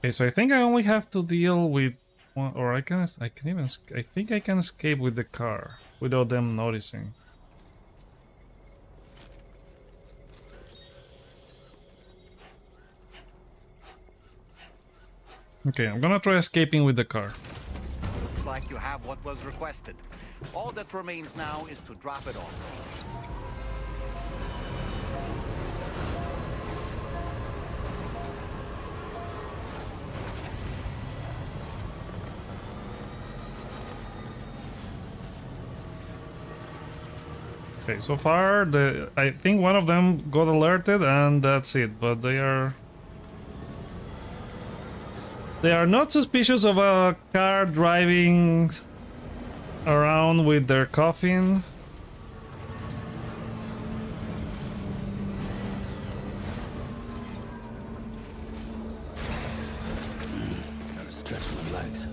Okay, so I think I only have to deal with one, or I can even, I think I can escape with the car without them noticing. Okay, I'm gonna try escaping with the car. Looks like you have what was requested. All that remains now is to drop it off. Okay, so far, I think one of them got alerted and that's it, but they are not suspicious of a car driving around with their coffin. Gotta stretch my legs.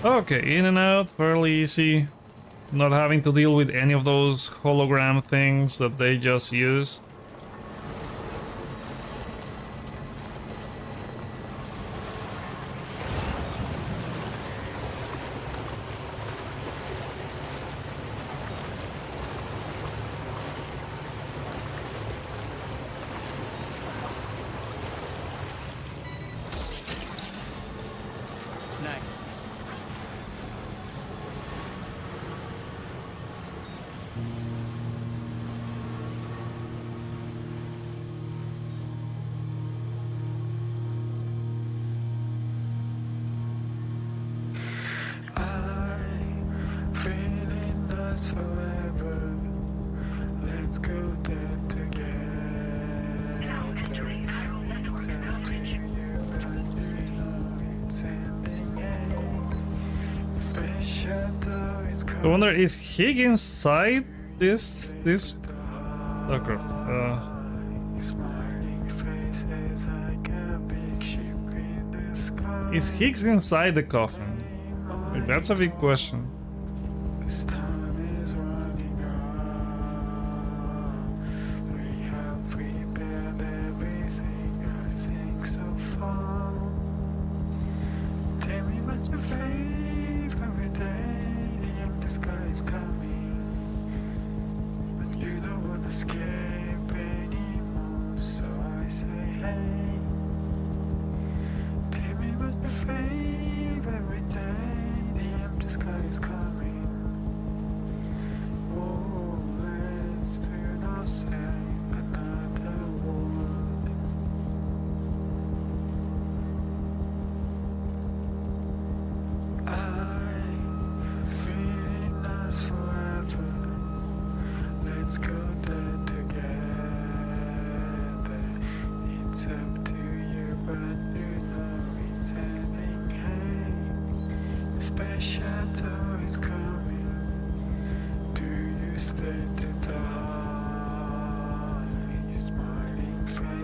Okay, in and out, fairly easy. Not having to deal with any of those hologram things that they just used. I wonder, is Hig inside this okay. Is Higgs inside the coffin? Like, that's a big question.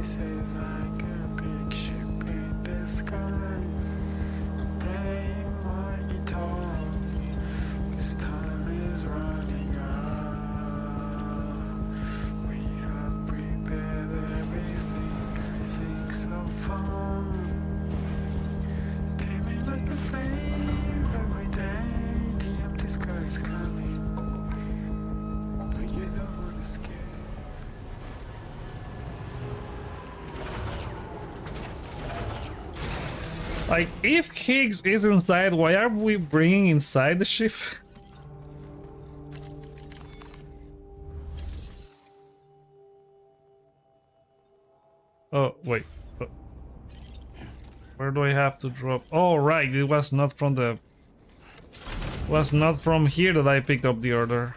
Pieces like a big ship in the sky. Playing my guitar, 'cause time is running out. We have prepared everything, everything so far. Taming like a flame every day. The empty sky is coming, but you don't wanna escape. Like, if Higgs is inside, why are we bringing inside the ship? Oh, wait. Where do I have to drop? Oh, right, it was not from the... Was not from here that I picked up the order.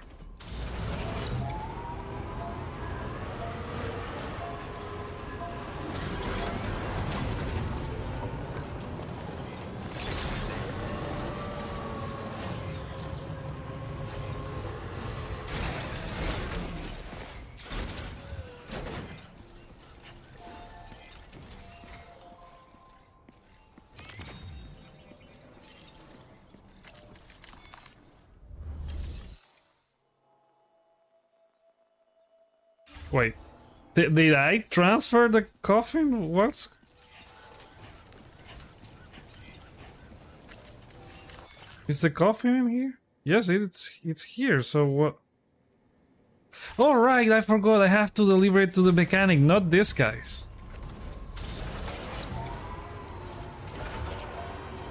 Wait, did I transfer the coffin? What's... Is the coffin in here? Yes, it's here, so what? Oh right, I forgot, I have to deliver it to the mechanic, not these guys.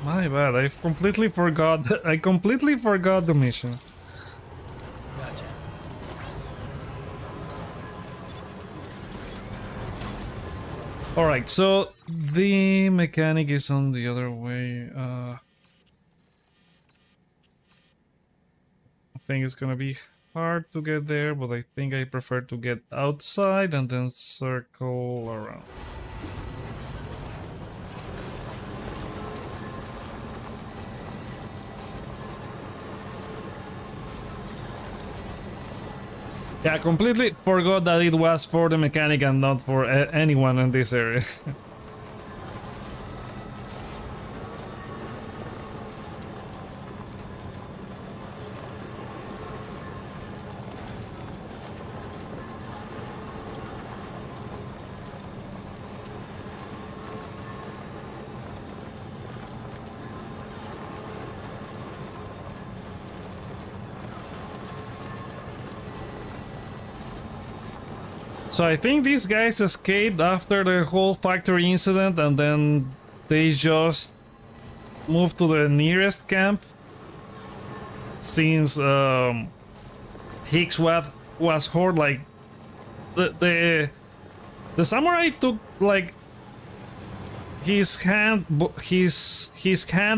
My bad, I completely forgot, I completely forgot the mission. Gotcha. Alright, so the mechanic is on the other way. I think it's gonna be hard to get there, but I think I prefer to get outside and then circle around. Yeah, I completely forgot that it was for the mechanic and not for anyone in this area. So I think these guys escaped after the whole factory incident and then they just moved to the nearest camp since Higgs was hurt. Like the samurai took like his hand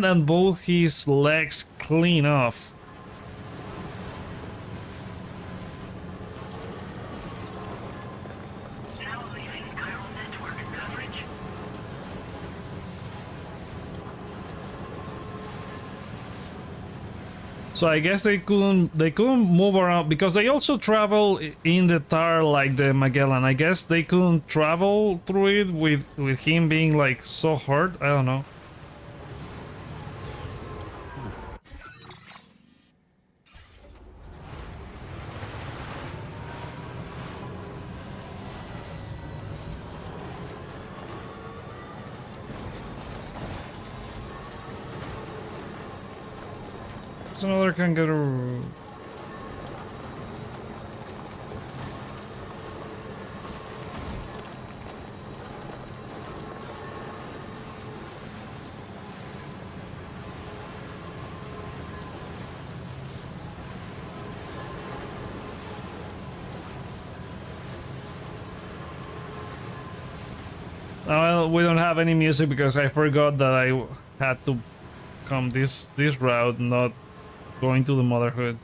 and both his legs clean off. So I guess they couldn't move around because they also travel in the tar like the Magellan. I guess they couldn't travel through it with him being like so hurt. I don't know. Another kangaroo. Well, we don't have any music because I forgot that I had to come this route, not going to the motherhood.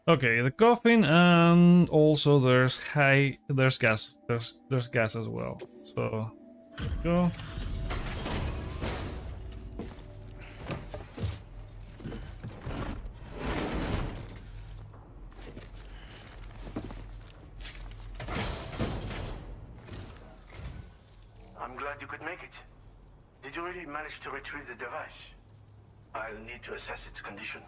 Okay, the coffin, and also there's gas. There's gas as well. So let's go. I'm glad you could make it. Did you really manage to retrieve the device? I'll need to assess its condition.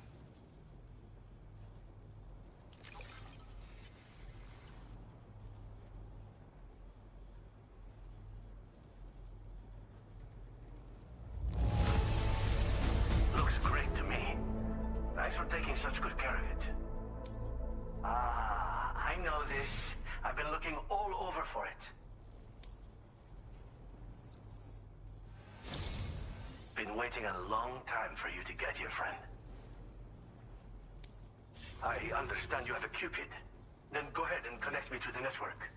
Looks great to me. Thanks for taking such good care of it. Ah, I know this. I've been looking all over for it. Been waiting a long time for you to get here, friend. I understand you have a Cupid. Then go ahead and connect me to the network.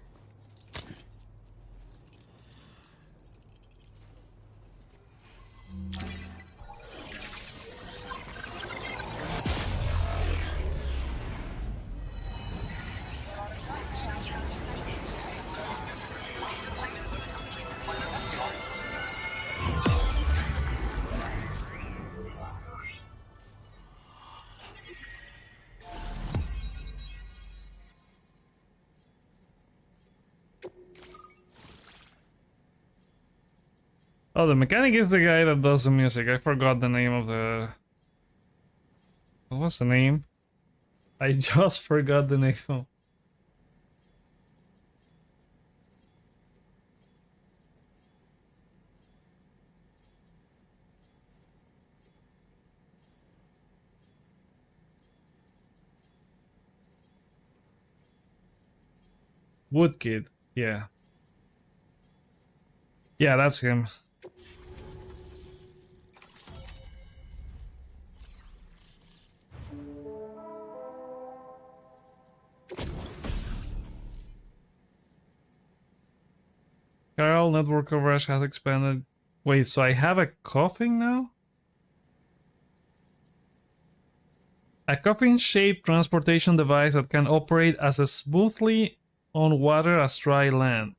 Oh, the mechanic is the guy that does the music. I forgot the name of the... What was the name? I just forgot the name. Woodkid, yeah. Yeah, that's him. Carl, network coverage has expanded. Wait, so I have a coffin now? A coffin-shaped transportation device that can operate as smoothly on water as dry land.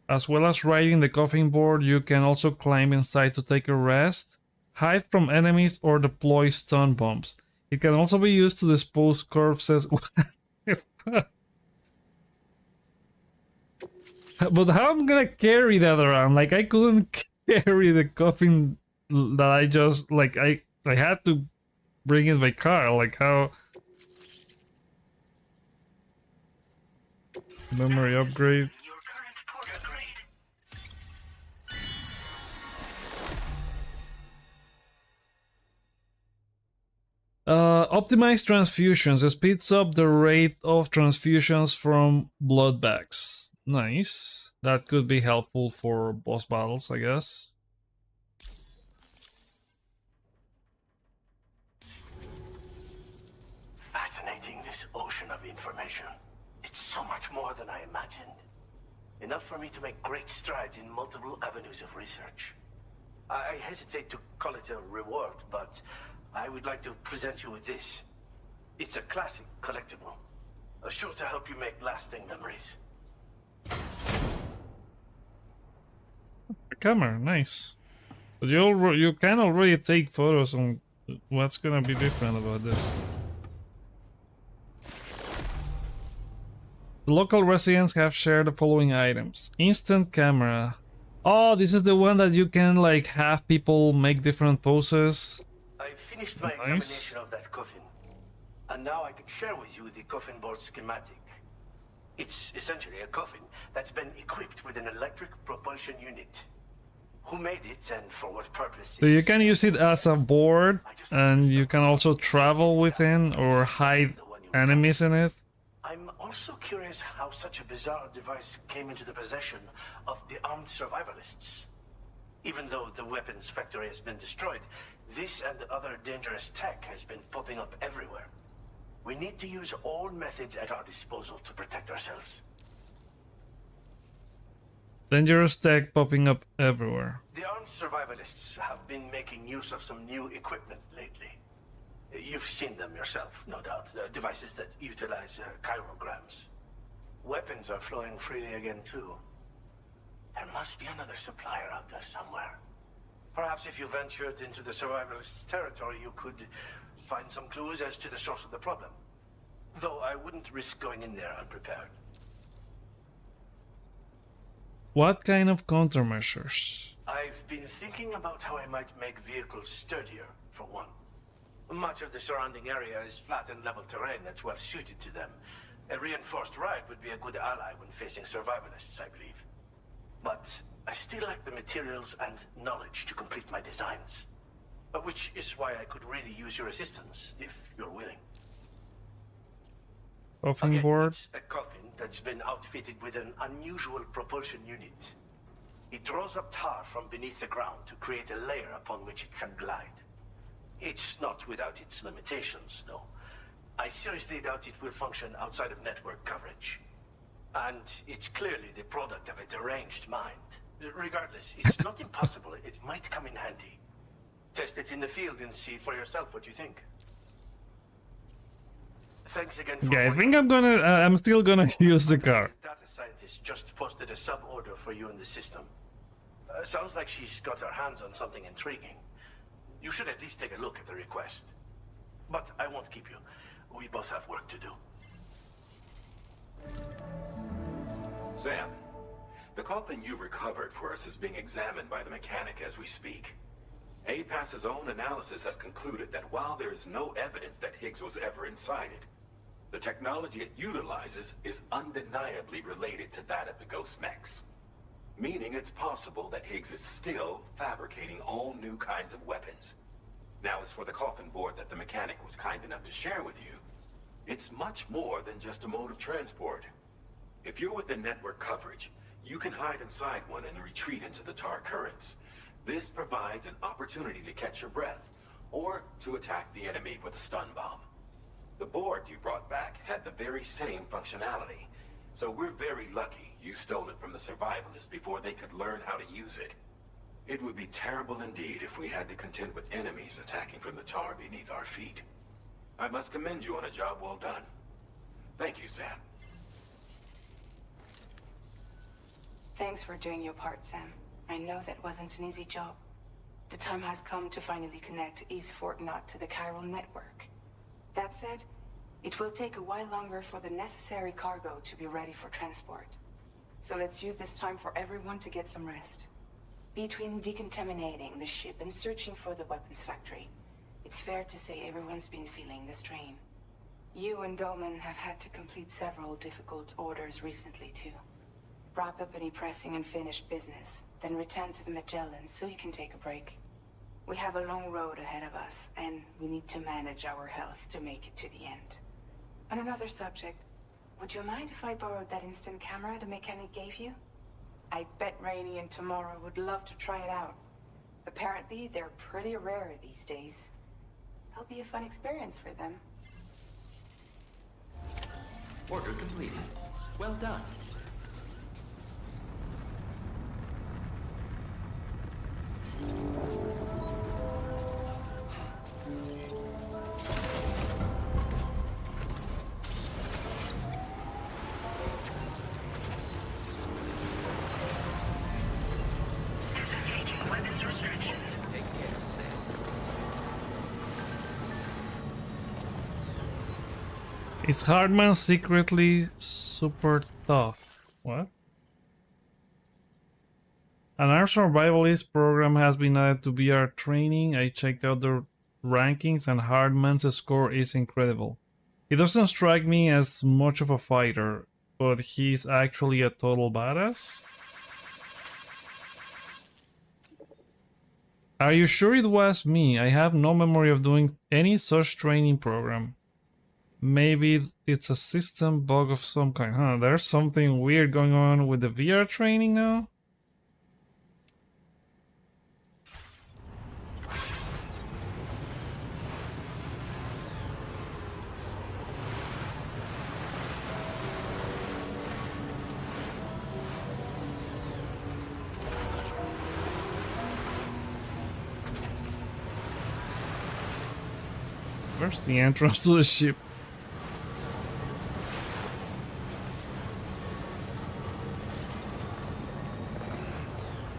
As well as riding the coffin board, you can also climb inside to take a rest, hide from enemies, or deploy stun bombs. It can also be used to dispose corpses. But how am I gonna carry that around? Like, I couldn't carry the coffin that I just, like, I had to bring it by car. Like, how? Memory upgrade. Optimized transfusions. It speeds up the rate of transfusions from blood bags. Nice. That could be helpful for boss battles, I guess. Fascinating, this ocean of information. It's so much more than I imagined. Enough for me to make great strides in multiple avenues of research. I hesitate to call it a reward, but I would like to present you with this. It's a classic collectible, sure to help you make lasting memories. A camera, nice. But you can already take photos on what's gonna be different about this. The local residents have shared the following items. Instant camera. Oh, this is the one that you can like have people make different poses. I finished my examination of that coffin, and now I can share with you the coffin board schematic. It's essentially a coffin that's been equipped with an electric propulsion unit. Who made it and for what purpose? So you can use it as a board, and you can also travel within or hide enemies in it. I'm also curious how such a bizarre device came into the possession of the armed survivalists. Even though the weapons factory has been destroyed, this and other dangerous tech has been popping up everywhere. We need to use all methods at our disposal to protect ourselves. Dangerous tech popping up everywhere. The armed ground survivalists have been making use of some new equipment lately. You've seen them yourself, no doubt. Devices that utilize chirograms. Weapons are flowing freely again, too. There must be another supplier out there somewhere. Perhaps if you ventured into the survivalists' territory, you could find some clues as to the source of the problem. Though I wouldn't risk going in there unprepared. What kind of countermeasures? I've been thinking about how I might make vehicles sturdier, for one. Much of the surrounding area is flat and level terrain that's well suited to them. A reinforced ride would be a good ally when facing survivalists, I believe. But I still lack the materials and knowledge to complete my designs. Which is why I could really use your assistance, if you're willing. Coffin board? It's a coffin that's been outfitted with an unusual propulsion unit. It draws up tar from beneath the ground to create a layer upon which it can glide. It's not without its limitations, though. I seriously doubt it will function outside of network coverage. And it's clearly the product of a deranged mind. Regardless, it's not impossible. It might come in handy. Test it in the field and see for yourself what you think. Thanks again for Yeah, I think I'm still gonna use the car. Data scientist just posted a sub-order for you in the system. Sounds like she's got her hands on something intriguing. You should at least take a look at the request. But I won't keep you. We both have work to do. Sam, the coffin you recovered for us is being examined by the mechanic as we speak. APAS's own analysis has concluded that while there is no evidence that Higgs was ever inside it, the technology it utilizes is undeniably related to that of the Ghost Mechs. Meaning it's possible that Higgs is still fabricating all new kinds of weapons. Now, as for the coffin board that the mechanic was kind enough to share with you, it's much more than just a mode of transport. If you're within network coverage, you can hide inside one and retreat into the tar currents. This provides an opportunity to catch your breath, or to attack the enemy with a stun bomb. The board you brought back had the very same functionality, so we're very lucky you stole it from the survivalists before they could learn how to use it. It would be terrible indeed if we had to contend with enemies attacking from the tar beneath our feet. I must commend you on a job well done. Thank you, Sam. Thanks for doing your part, Sam. I know that wasn't an easy job. The time has come to finally connect East Fort Knot to the chiral network. That said, it will take a while longer for the necessary cargo to be ready for transport. So let's use this time for everyone to get some rest. Between decontaminating the ship and searching for the weapons factory, it's fair to say everyone's been feeling the strain. You and Dolman have had to complete several difficult orders recently, too. Wrap up any pressing and finished business, then return to the Magellan so you can take a break. We have a long road ahead of us, and we need to manage our health to make it to the end. On another subject, would you mind if I borrowed that instant camera the mechanic gave you? I bet Rainey and Tomorrow would love to try it out. Apparently, they're pretty rare these days. It'll be a fun experience for them. Order completed. Well done. Disengaging weapons restrictions. Take care, Sam. Is Hardman secretly super tough? What? An armed survivalist program has been added to VR training. I checked out the rankings and Hardman's score is incredible. He doesn't strike me as much of a fighter, but he's actually a total badass. Are you sure it was me? I have no memory of doing any such training program. Maybe it's a system bug of some kind. Huh, there's something weird going on with the VR training now? Where's the entrance to the ship?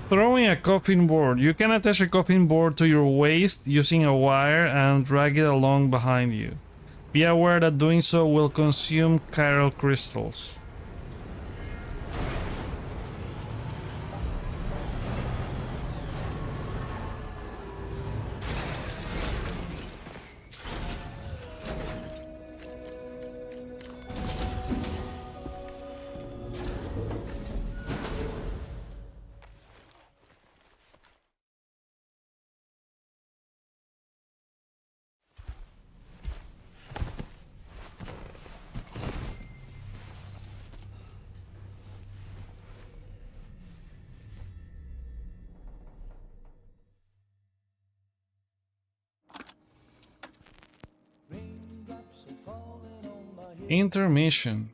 Throwing a coffin board. You can attach a coffin board to your waist using a wire and drag it along behind you. Be aware that doing so will consume chiral crystals. Intermission.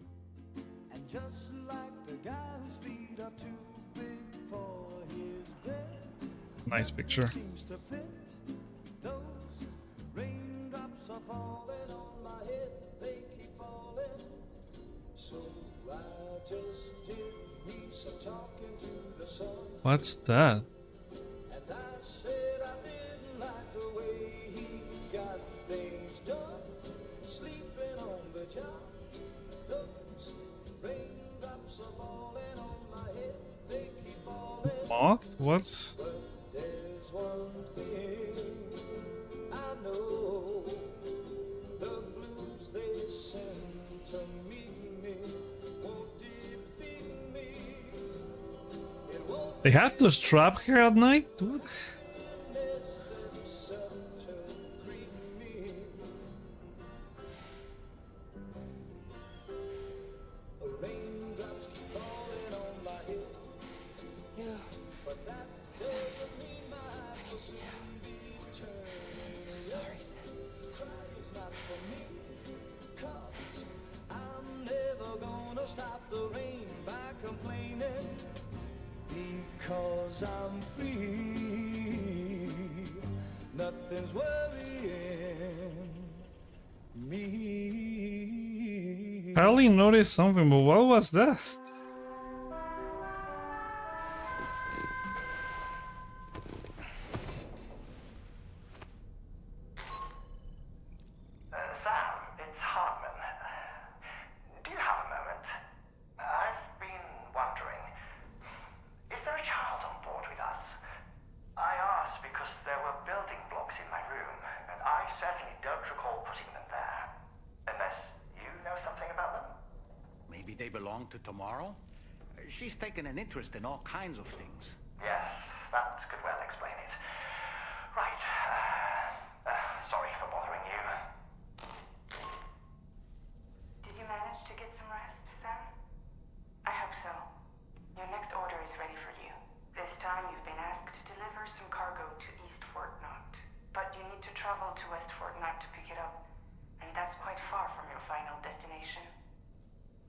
Nice picture. What's that? Moth? What's... They have to strap her at night, dude. Because I'm free, nothing's worrying me. I only noticed something, but what was that? To tomorrow? She's taken an interest in all kinds of things. Yes, that could well explain it. Right. Sorry for bothering you. Did you manage to get some rest, Sam? I hope so. Your next order is ready for you. This time you've been asked to deliver some cargo to East Fort Knot. But you need to travel to West Fort Knot to pick it up. And that's quite far from your final destination.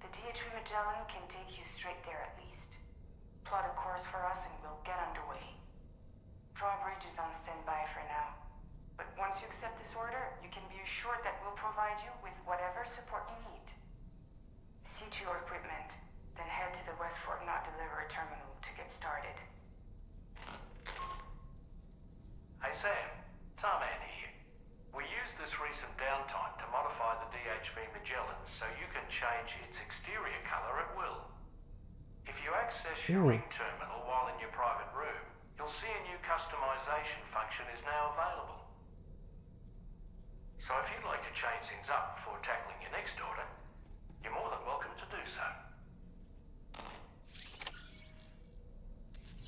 The DHV Magellan can take you straight there at least. Plot a course for us and we'll get underway. Drawbridge is on standby for now. But once you accept this order, you can be assured that we'll provide you with whatever support you need. See to your equipment, then head to the West Fort Knot delivery terminal to get started. Hey Sam, Tarman here. We used this recent downtime to modify the DHV Magellan so you can change its exterior color at will. If you access your ring terminal while in your private room, you'll see a new customization function is now available. So if you'd like to change things up before tackling your next order, you're more than welcome to do so.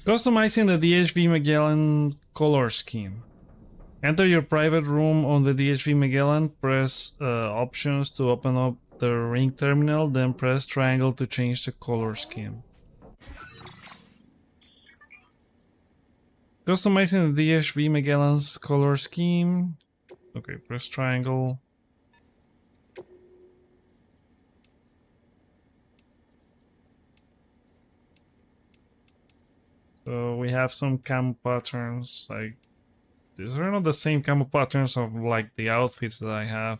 Customizing the DHV Magellan color scheme. Enter your private room on the DHV Magellan, press options to open up the ring terminal, then press triangle to change the color scheme. Customizing the DHV Magellan's color scheme. Okay, press triangle. So we have some camo patterns like these are not the same camo patterns of like the outfits that I have.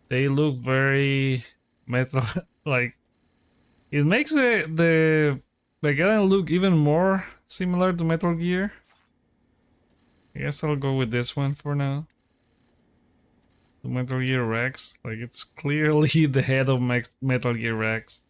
They look very metal. Like it makes the Garden look even more similar to Metal Gear. I guess I'll go with this one for now. The Metal Gear Rex. Like it's clearly the head of Metal Gear Rex.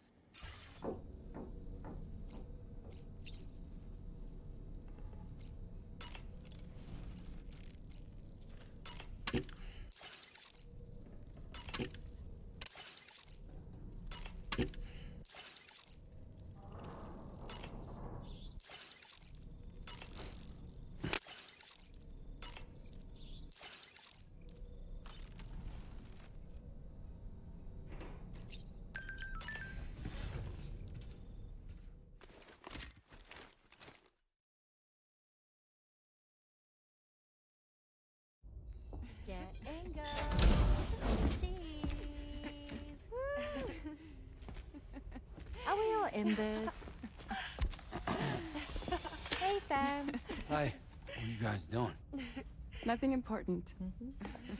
Getting go. Cheese. Woo. Are we all in this? Hey, Sam. Hi. What are you guys doing? Nothing important.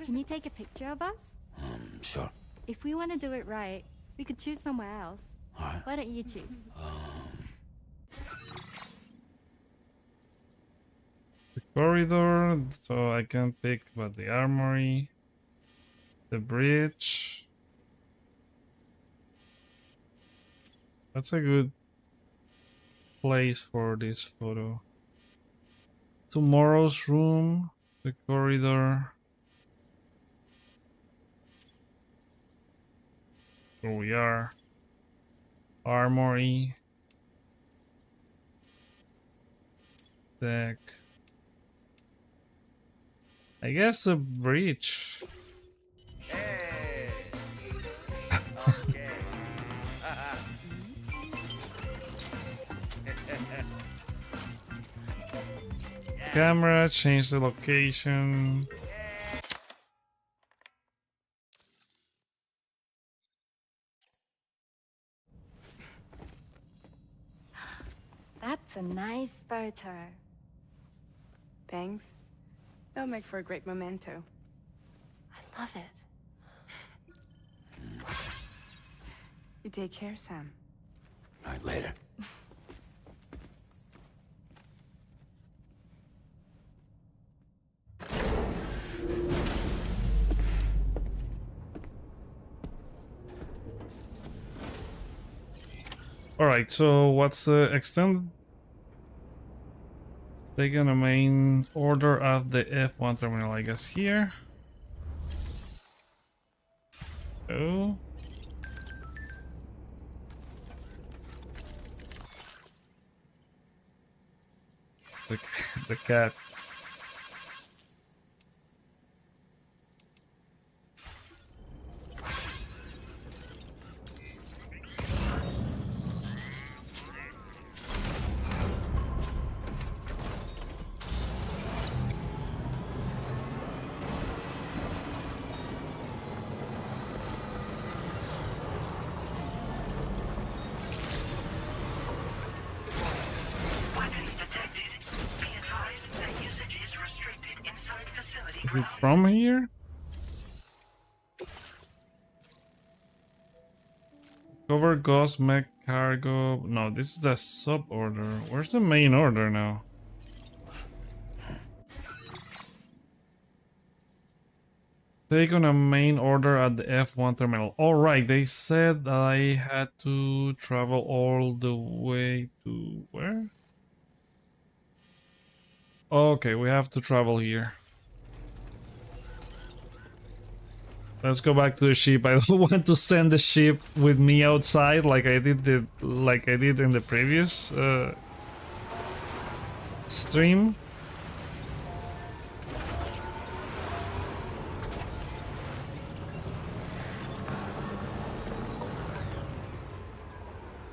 Can you take a picture of us? Sure. If we want to do it right, we could choose somewhere else. Alright. Why don't you choose? The corridor, so I can pick about the armory, the bridge. That's a good place for this photo. Tomorrow's room, the corridor. Here we are. Armory. Deck. I guess a bridge. Hey. Okay. Camera, change the location. That's a nice photo. Thanks. That'll make for a great memento. I love it. You take care, Sam. All right, later. Alright, so what's the extent? Taking a main order at the F1 terminal, I guess here. Oh. The cat. Is it from here? Cover Ghost Mech Cargo. No, this is the sub order. Where's the main order now? Take on a main order at the F1 terminal. Alright, they said that I had to travel all the way to where? Okay, we have to travel here. Let's go back to the ship. I don't want to send the ship with me outside like I did in the previous stream.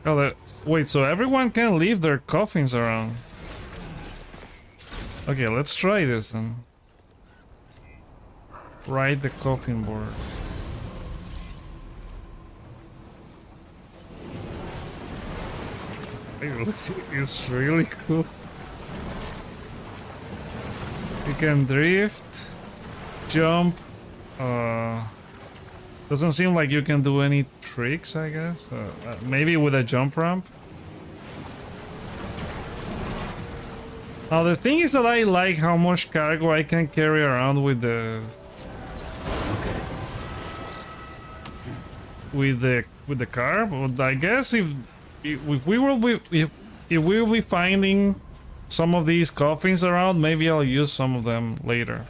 Oh, wait, so everyone can leave their coffins around. Okay, let's try this then. Ride the coffin board. It's really cool. You can drift, jump. Doesn't seem like you can do any tricks, I guess. Maybe with a jump ramp. Now the thing is that I like how much cargo I can carry around with the car. But I guess if we will be finding some of these coffins around, maybe I'll use some of them later.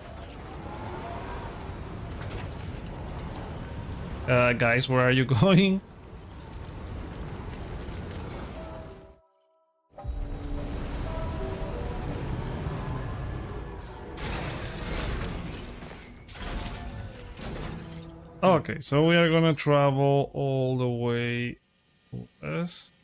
Guys, where are you going? Okay, so we are gonna travel all the way west.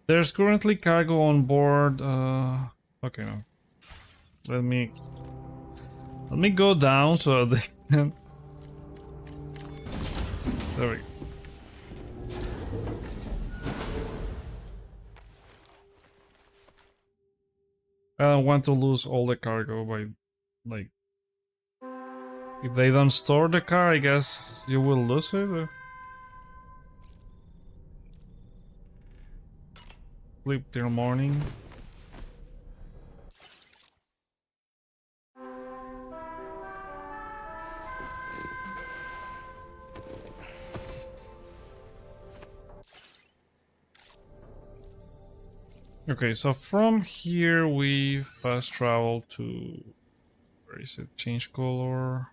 There's currently cargo on board. Okay, no. Let me go down so they can. There we go. I don't want to lose all the cargo by, like, if they don't store the car, I guess you will lose it. Sleep till morning. Okay, so from here we fast travel to, where is it? Change color.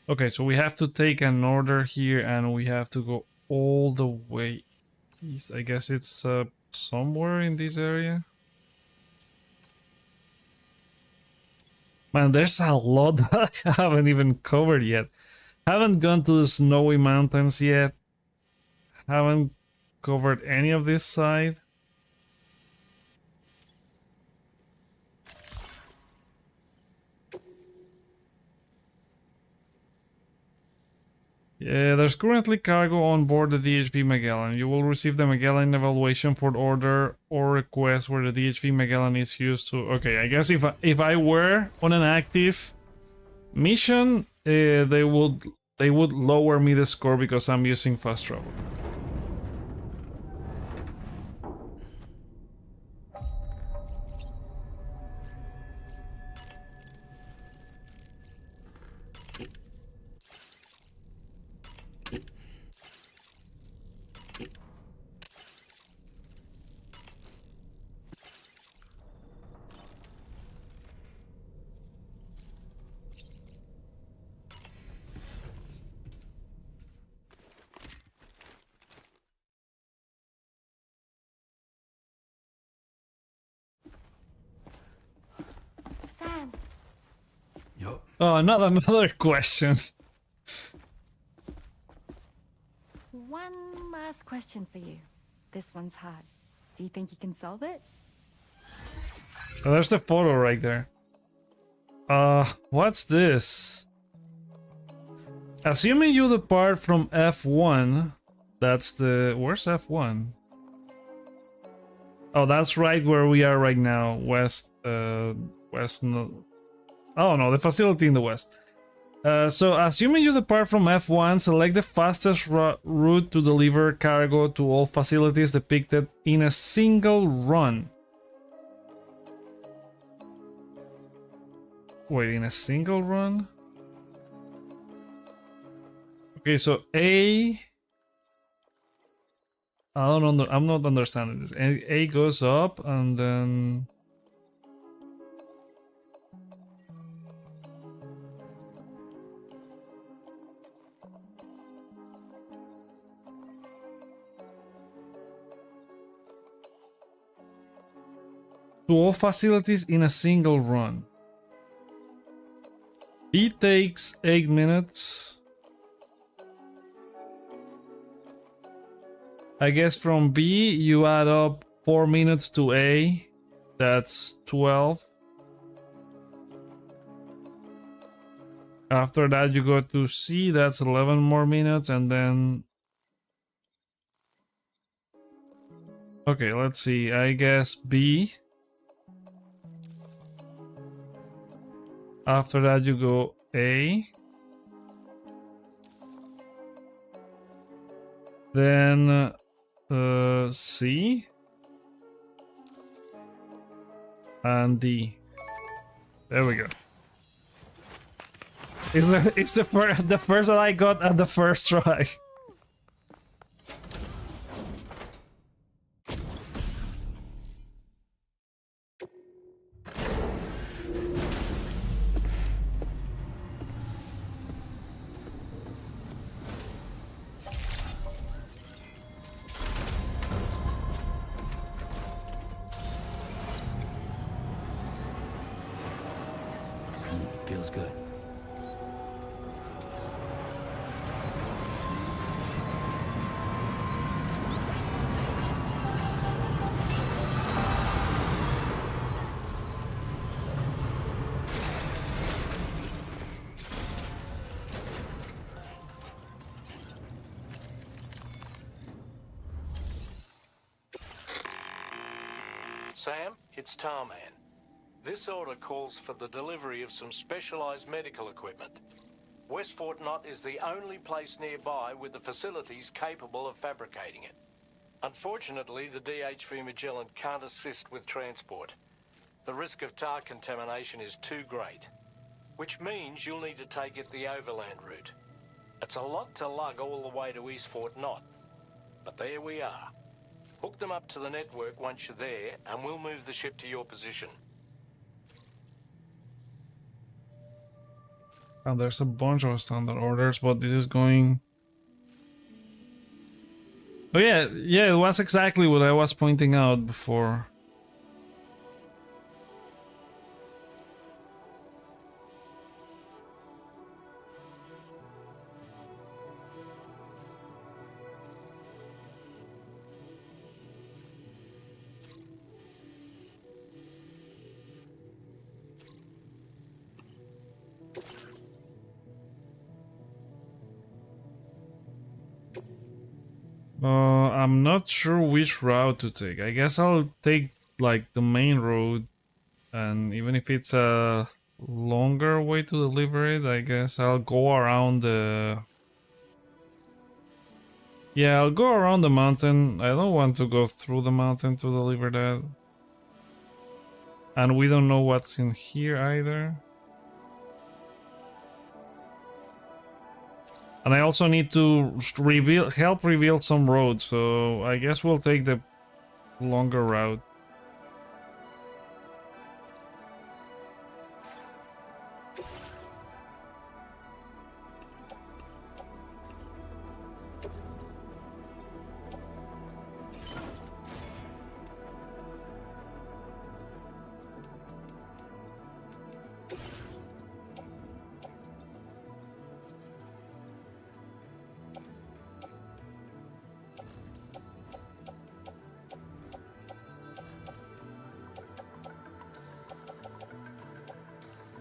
Okay, so we have to take an order here and we have to go all the way east. I guess it's somewhere in this area. Man, there's a lot that I haven't even covered yet. Haven't gone to the snowy mountains yet. Haven't covered any of this side. Yeah, there's currently cargo on board the DHV Magellan. You will receive the Magellan evaluation for order or request where the DHV Magellan is used to. Okay, I guess if I were on an active mission, they would lower me the score because I'm using fast travel. Sam, Oh, not another question. one last question for you. This one's hard. Do you think you can solve it? Oh, there's the photo right there. What's this? Assuming you depart from F1, that's the... Where's F1? Oh, that's right where we are right now. West, west... No, oh no, the facility in the west. So, assuming you depart from F1, select the fastest route to deliver cargo to all facilities depicted in a single run. Wait, in a single run? Okay, so A... I'm not understanding this. A goes up and then... to all facilities in a single run. B takes 8 minutes. I guess from B you add up 4 minutes to A. That's 12. After that you go to C, that's 11 more minutes, and then... Okay, let's see, I guess B. After that you go A. Then C. And D. There we go. It's the first that I got at the first try. Feels good. Sam, it's Tarman. This order calls for the delivery of some specialized medical equipment. West Fort Knott is the only place nearby with the facilities capable of fabricating it. Unfortunately, the DHV Magellan can't assist with transport. The risk of tar contamination is too great, which means you'll need to take it the overland route. It's a lot to lug all the way to East Fort Knott, but there we are. Hook them up to the network once you're there, and we'll move the ship to your position. And there's a bunch of standard orders, but this is going... Oh yeah, it was exactly what I was pointing out before. I'm not sure which route to take. I guess I'll take like the main road, and even if it's a longer way to deliver it, I guess I'll go around the... Yeah, I'll go around the mountain. I don't want to go through the mountain to deliver that. And we don't know what's in here either. And I also need to help reveal some roads, so I guess we'll take the longer route.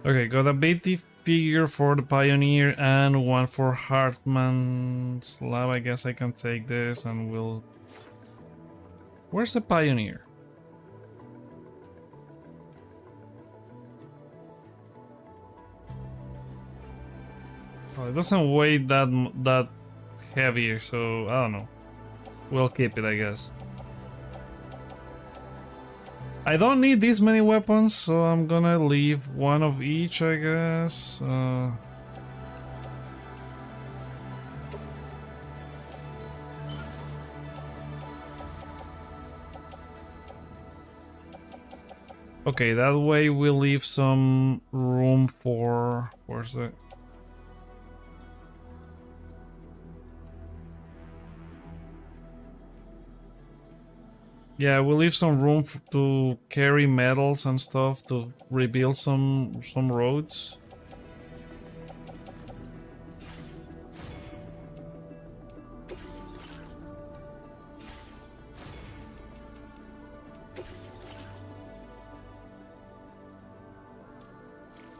Okay, got a BT figure for the Pioneer and one for Hartman's Lab. I guess I can take this and we'll... Where's the Pioneer? Oh, it doesn't weigh that heavy, so I don't know. We'll keep it, I guess. I don't need this many weapons, so I'm gonna leave one of each, I guess. Okay, that way we'll leave some room for... Where's it? Yeah, we'll leave some room to carry metals and stuff to rebuild some roads.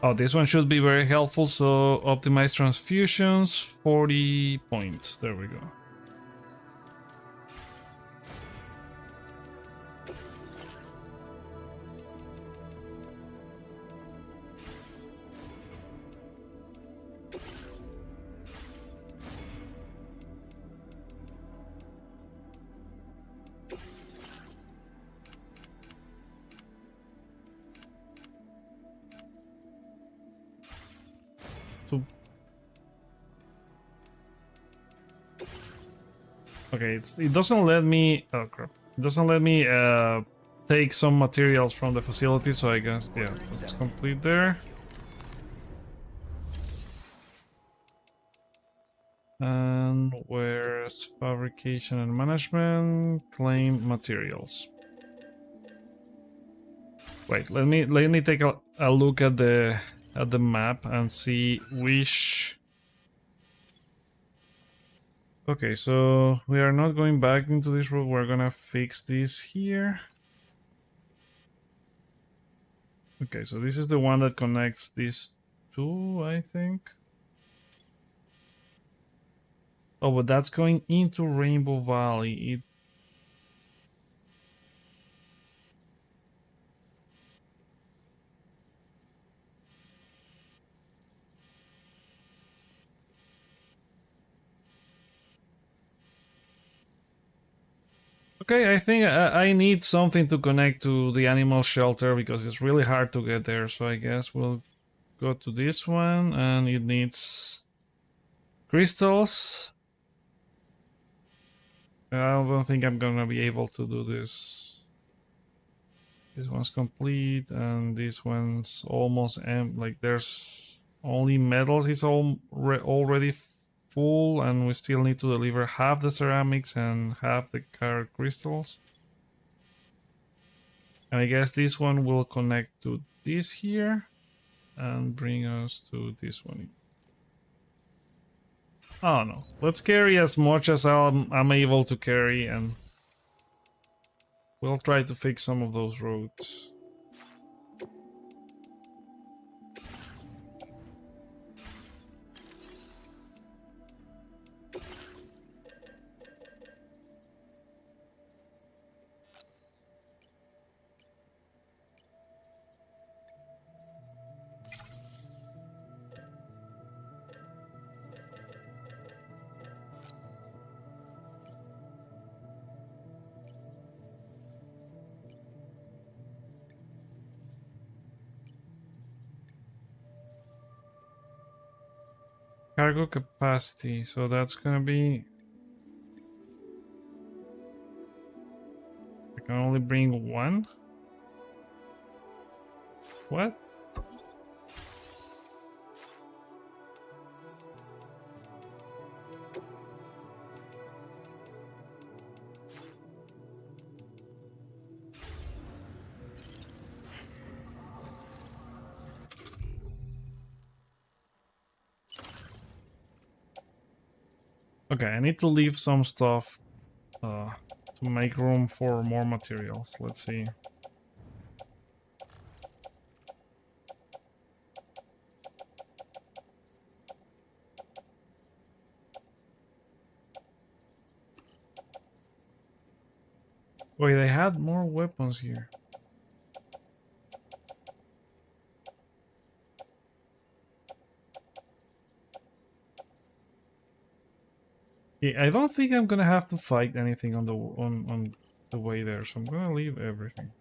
Oh, this one should be very helpful. So optimize transfusions, 40 points. There we go. Okay, it doesn't let me. Oh crap! It doesn't let me take some materials from the facility. So I guess yeah, let's complete there. And where's fabrication and management? Claim materials. Wait, let me take a look at the map and see which. Okay, so we are not going back into this road. We're gonna fix this here. Okay, so this is the one that connects these two, I think. Oh, but that's going into Rainbow Valley. Okay, I think I need something to connect to the animal shelter because it's really hard to get there. So I guess we'll go to this one, and it needs crystals. I don't think I'm gonna be able to do this. This one's complete, and this one's almost empty. Like there's only metals. It's already full, and we still need to deliver half the ceramics and half the carrot crystals. And I guess this one will connect to this here and bring us to this one. Oh no, let's carry as much as I'm able to carry, and we'll try to fix some of those roads. Cargo capacity, so that's gonna be... I can only bring one? What? Okay, I need to leave some stuff to make room for more materials. Let's see. Wait, they had more weapons here. Yeah, I don't think I'm gonna have to fight anything on the way there, so I'm gonna leave everything.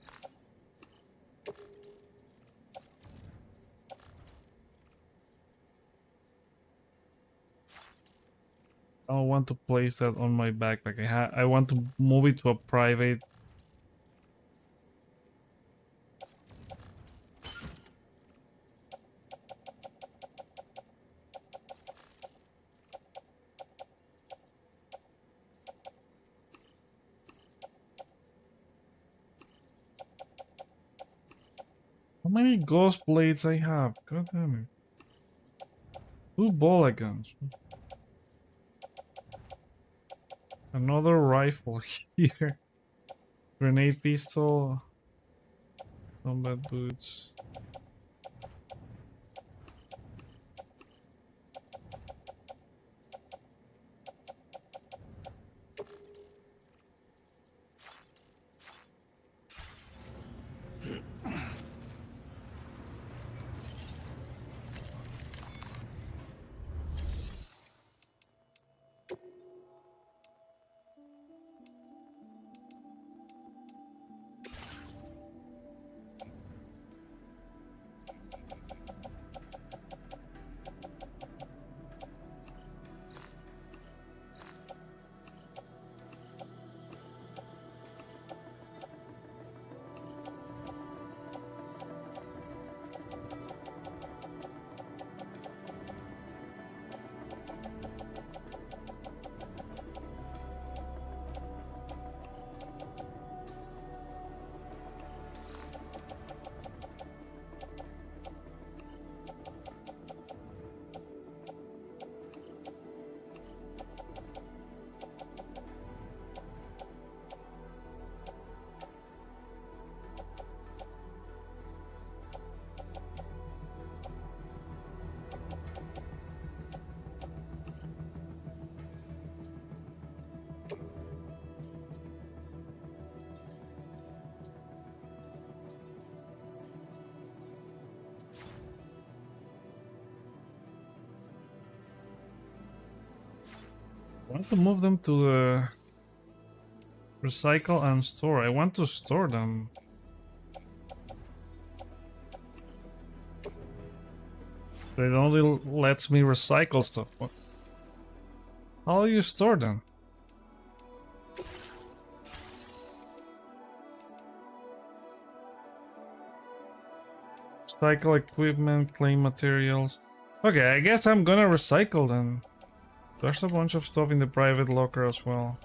I don't want to place that on my backpack. I want to move it to a private. How many ghost blades I have? God damn it. 2 bullet guns. Another rifle here. Grenade pistol. Combat boots. I want to move them to the recycle and store. I want to store them. It only lets me recycle stuff. How do you store them? Recycle equipment, claim materials. Okay, I guess I'm gonna recycle them. There's a bunch of stuff in the private locker as well.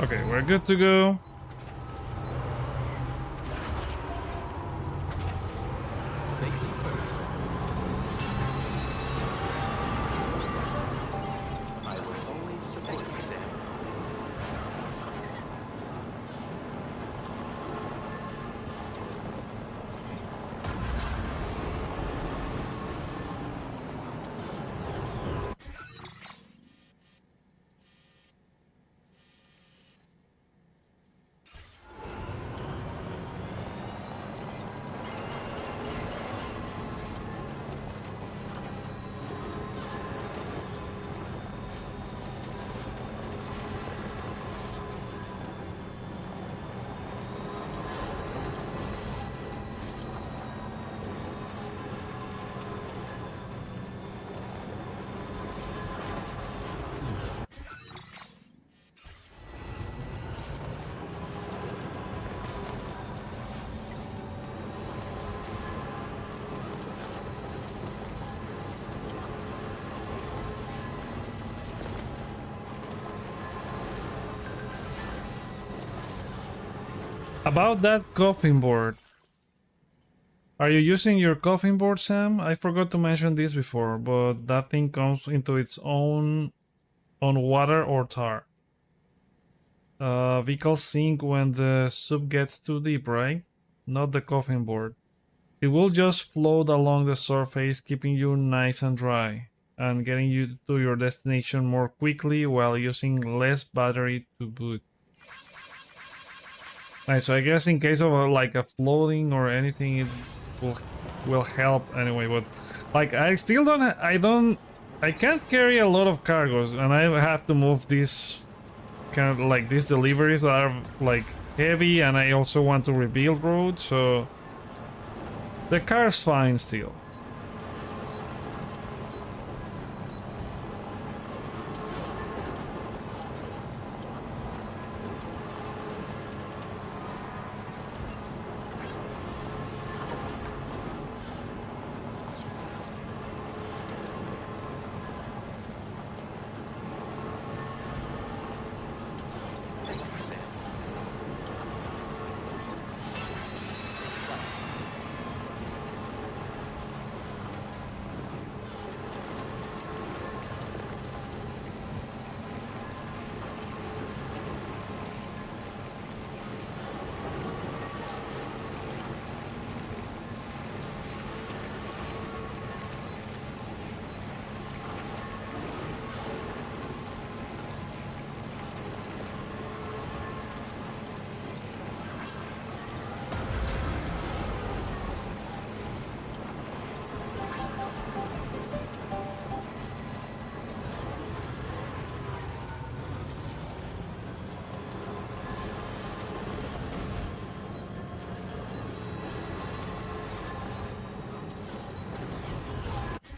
Okay, we're good to go. About that coffin board. Are you using your coffin board, Sam? I forgot to mention this before, but that thing comes into its own on water or tar. Vehicles sink when the soup gets too deep, right? Not the coffin board. It will just float along the surface, keeping you nice and dry, and getting you to your destination more quickly while using less battery to boot. Nice, so I guess in case of like a floating or anything, it will help anyway. But like, I still I can't carry a lot of cargos, and I have to move these kind of like these deliveries that are like heavy, and I also want to rebuild roads, so the car's fine still.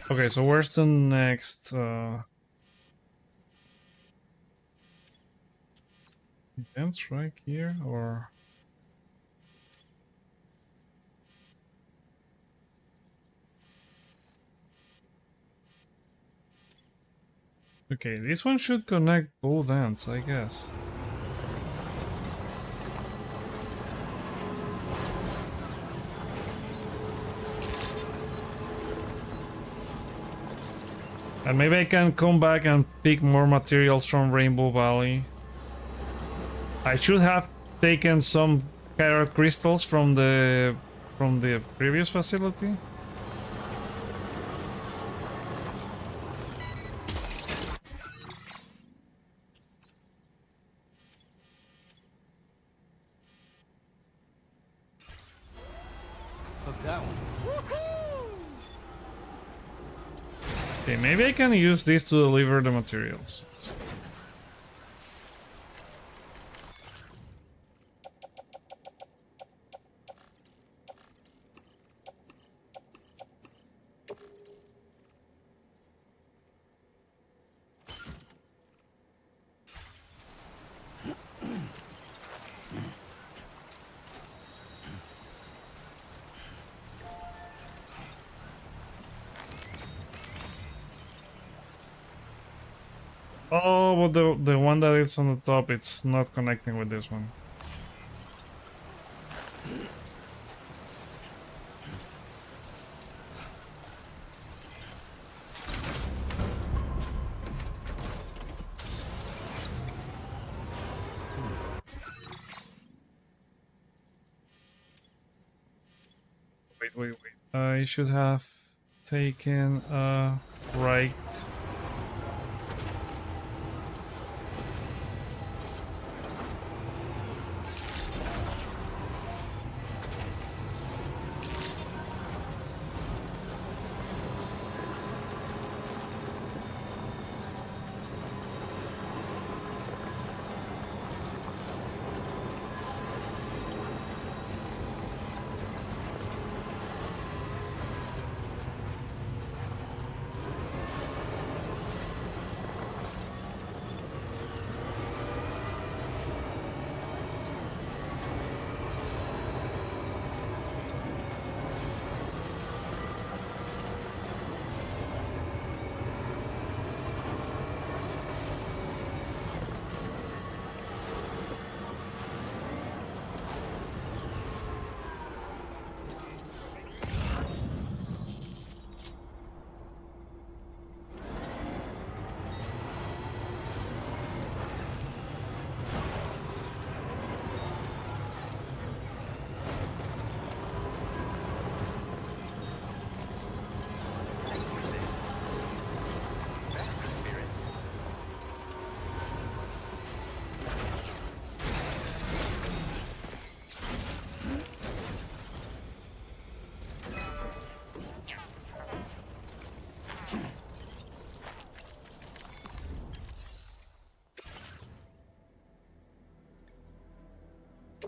Okay, so where's the next events? Right here, or okay, this one should connect both ends, I guess. And maybe I can come back and pick more materials from Rainbow Valley. I should have taken some Chiral crystals from the previous facility. Took that one. Okay, maybe I can use this to deliver the materials. Oh, but the one that is on the top, it's not connecting with this one. Wait. I should have taken right.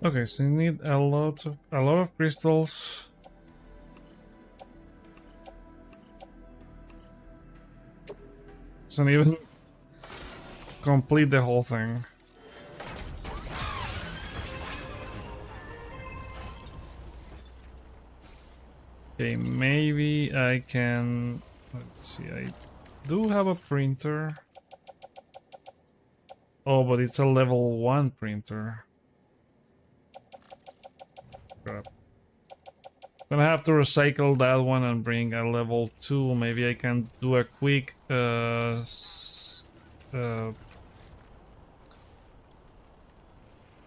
Okay, so you need a lot of crystals. Doesn't even complete the whole thing. Okay, maybe I can. Let's see. I do have a printer. Oh, but it's a level 1 printer. Crap. Gonna have to recycle that one and bring a level 2. Maybe I can do a quick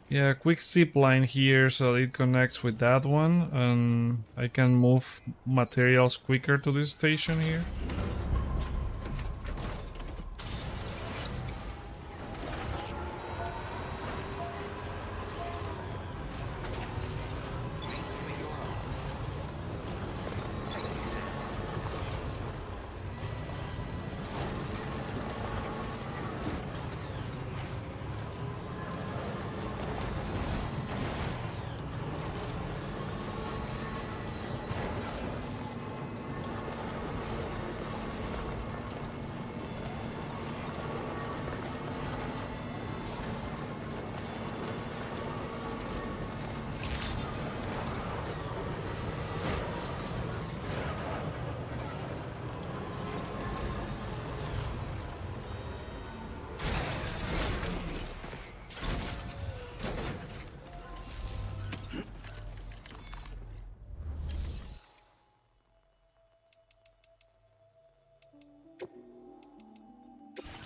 yeah, quick zip line here so it connects with that one, and I can move materials quicker to this station here.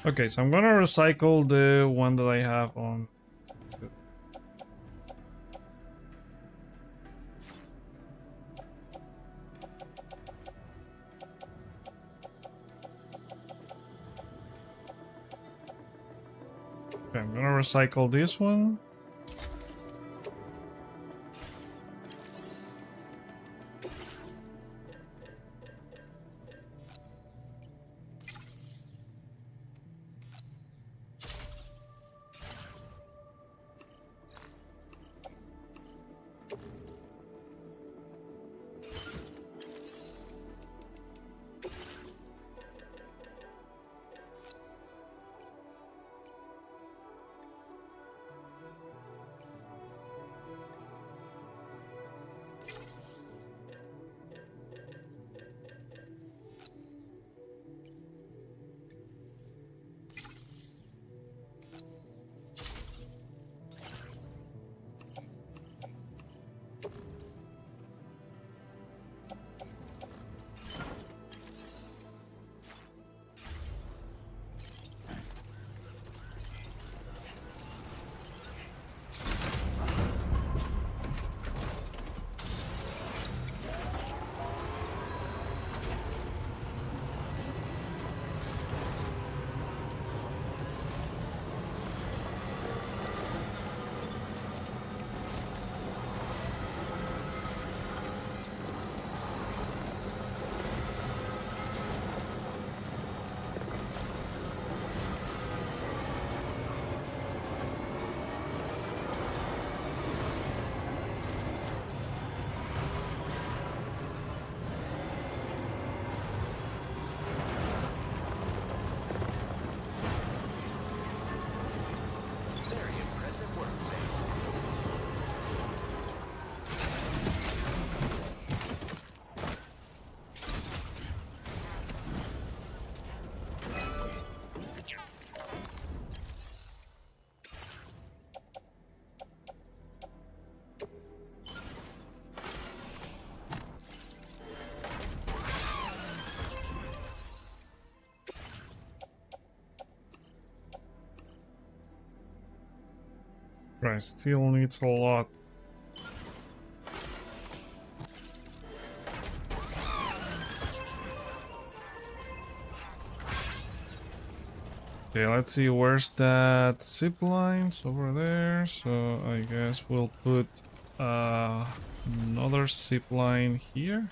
Okay, so I'm gonna recycle the one that I have on. Okay, I'm gonna recycle this one. Right, still needs a lot. Okay, let's see, where's that zip lines over there? So I guess we'll put another zip line here.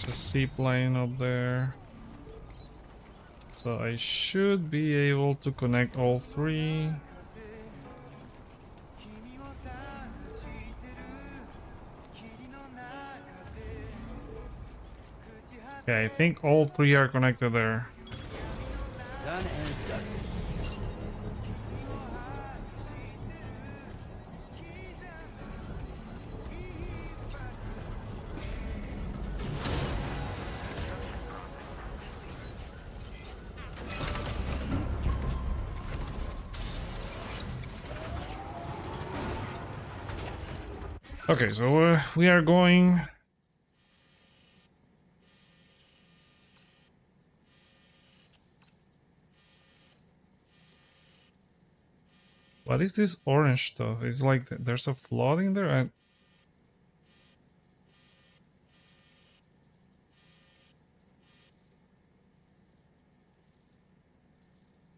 Just zip line up there. So I should be able to connect all three. Okay, I think all three are connected there. Done and dusted. Okay, so we are going. What is this orange stuff? It's like there's a flood in there.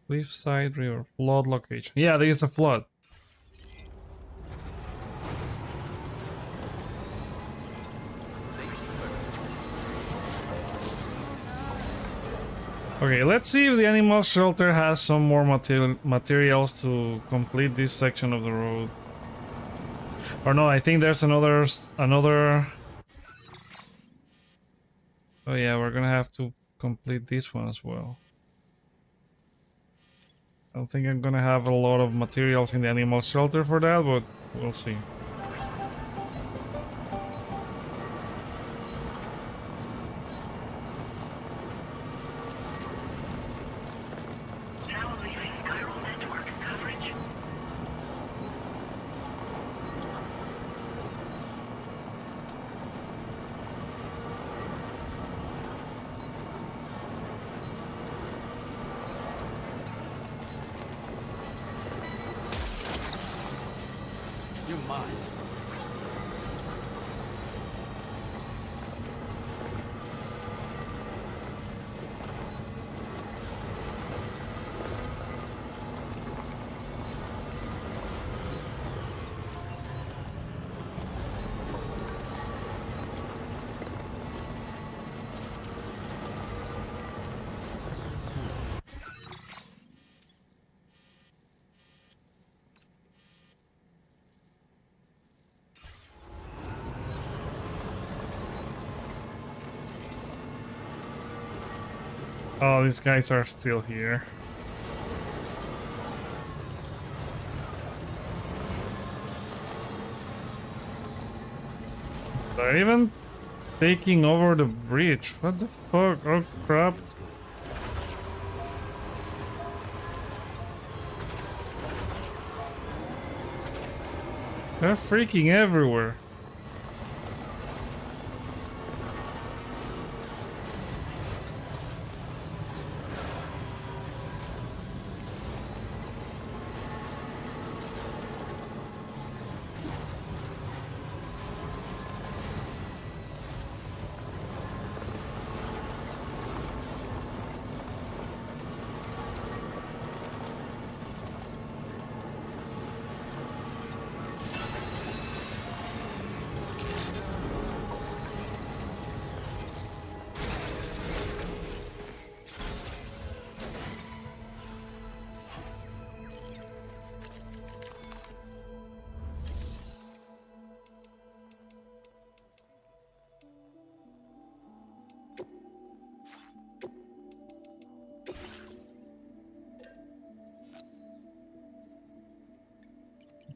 Cliffside River flood location. Yeah, there is a flood. Okay, let's see if the animal shelter has some more materials to complete this section of the road. Or no, I think there's another. Oh yeah, we're gonna have to complete this one as well. I don't think I'm gonna have a lot of materials in the animal shelter for that, but we'll see. You're mine. Oh, these guys are still here. They're even taking over the bridge. What the fuck? Oh crap. They're freaking everywhere.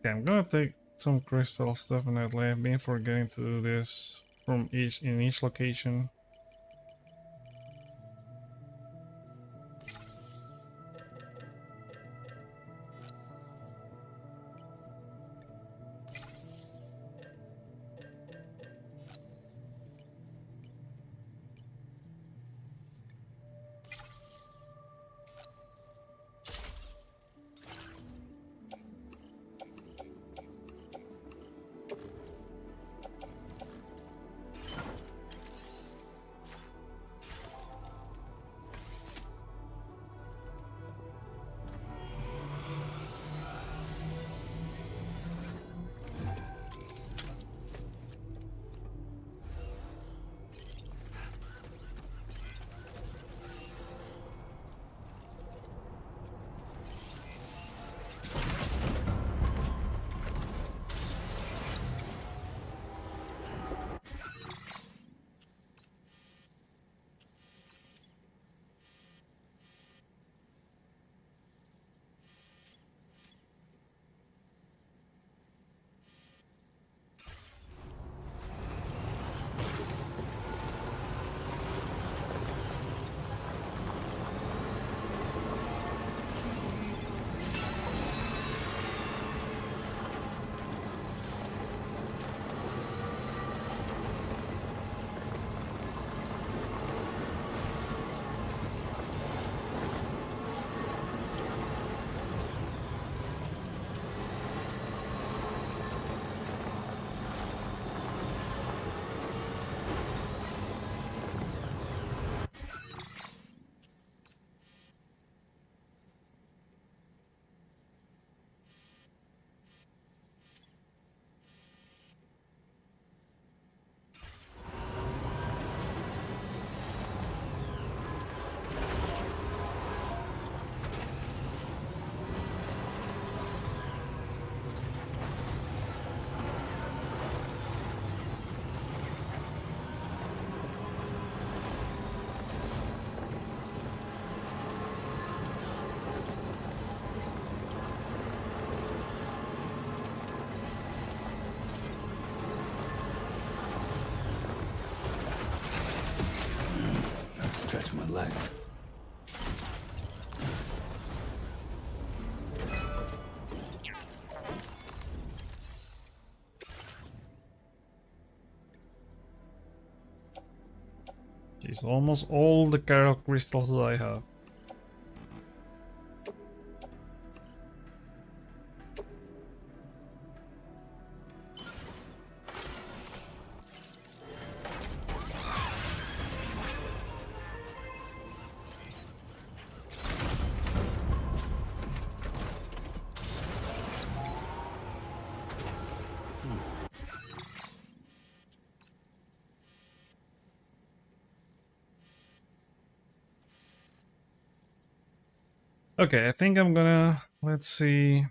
Okay, I'm gonna take some crystals definitely. I've been forgetting to do this from each location. Jeez, almost all the carol crystals that I have. Okay, I think I'm gonna, let's see.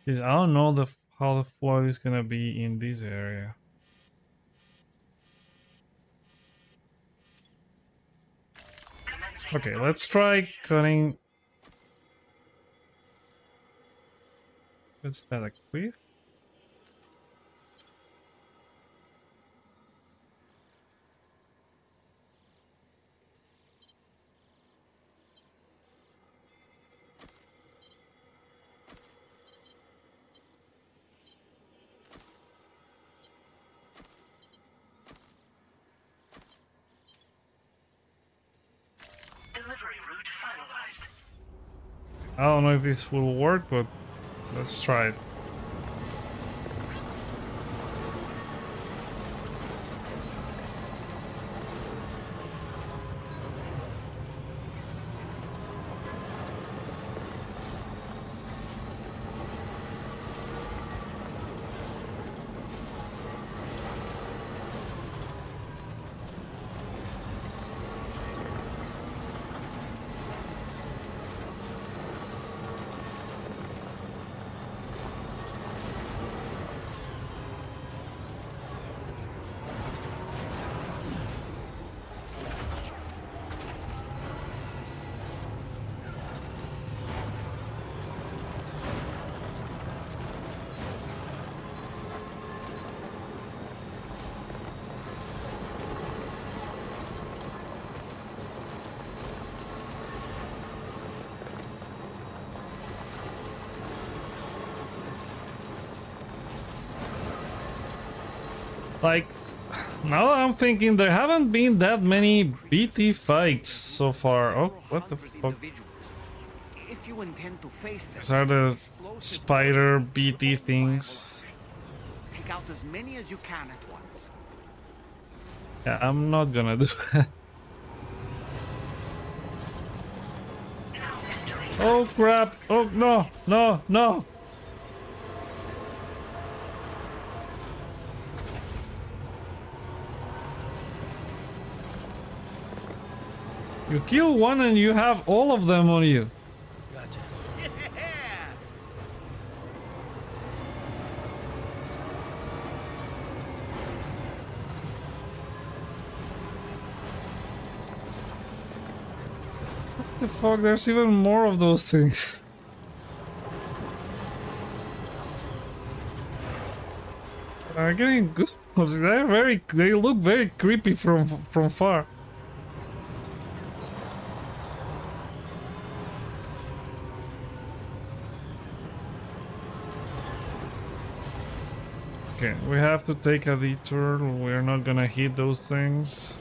I don't know how the flood is gonna be in this area. Okay, let's try cutting. What's that, a cliff? I don't know if this will work, but let's try it. Like, now that I'm thinking, there haven't been that many BT fights so far. Oh, what the fuck? If you intend to face them, These are the spider BT things. pick out as many as you can at once. Yeah, I'm not gonna do that. Oh crap! Oh no, no, no! You kill one and you have all of them on you. Gotcha. What the fuck? There's even more of those things. I'm getting goosebumps. They look very creepy from far. Okay, we have to take a detour. We're not gonna hit those things.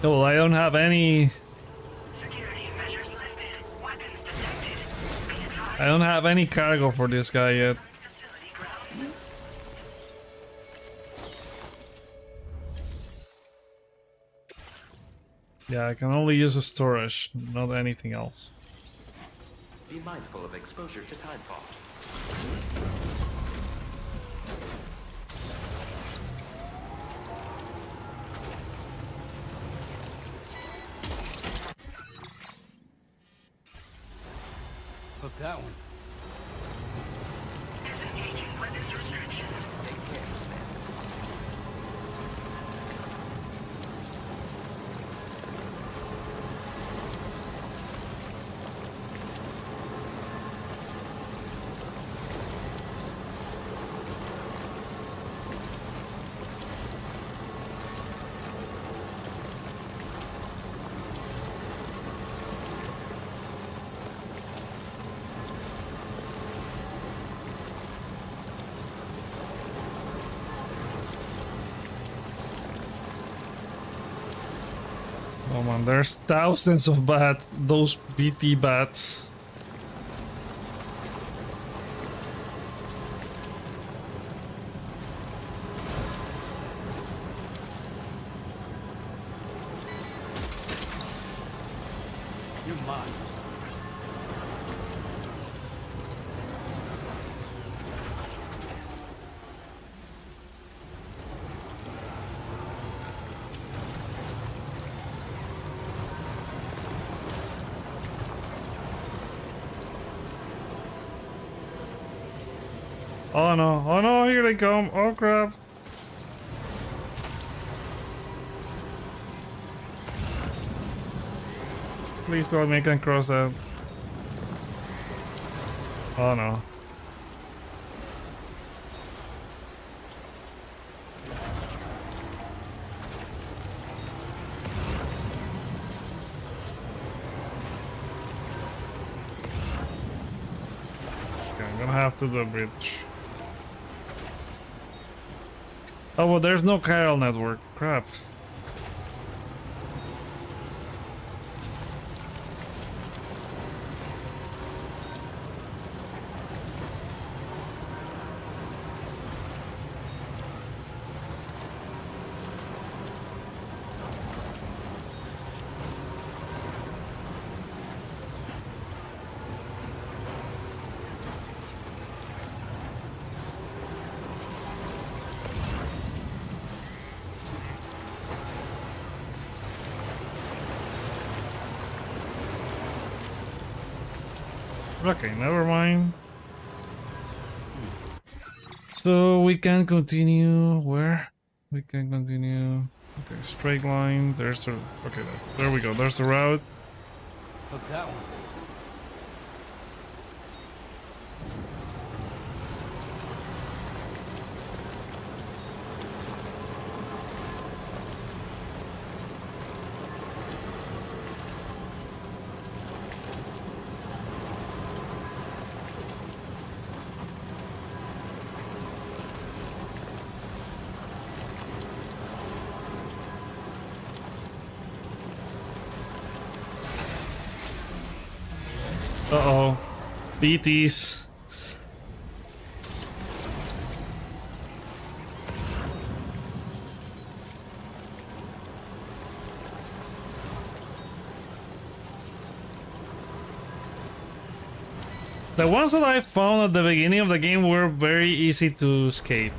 Oh, I don't have any. I don't have any cargo for this guy yet. Yeah, I can only use a storage, not anything else. Be mindful of exposure to timefall. Hook that one. Disengaging weapons restriction. Take care, man. Oh man, there's thousands of those BT bats. You're mine. Oh no, here they come. Oh crap. Please don't make them cross that. Oh no. Okay, I'm gonna have to do a bridge. Oh, well, there's no chiral network. Crap. Okay, never mind. So we can continue where? We can continue. Okay, straight line. There's the. Okay, there we go. There's the route. Hook that one. Uh-oh. BTs. The ones that I found at the beginning of the game were very easy to escape.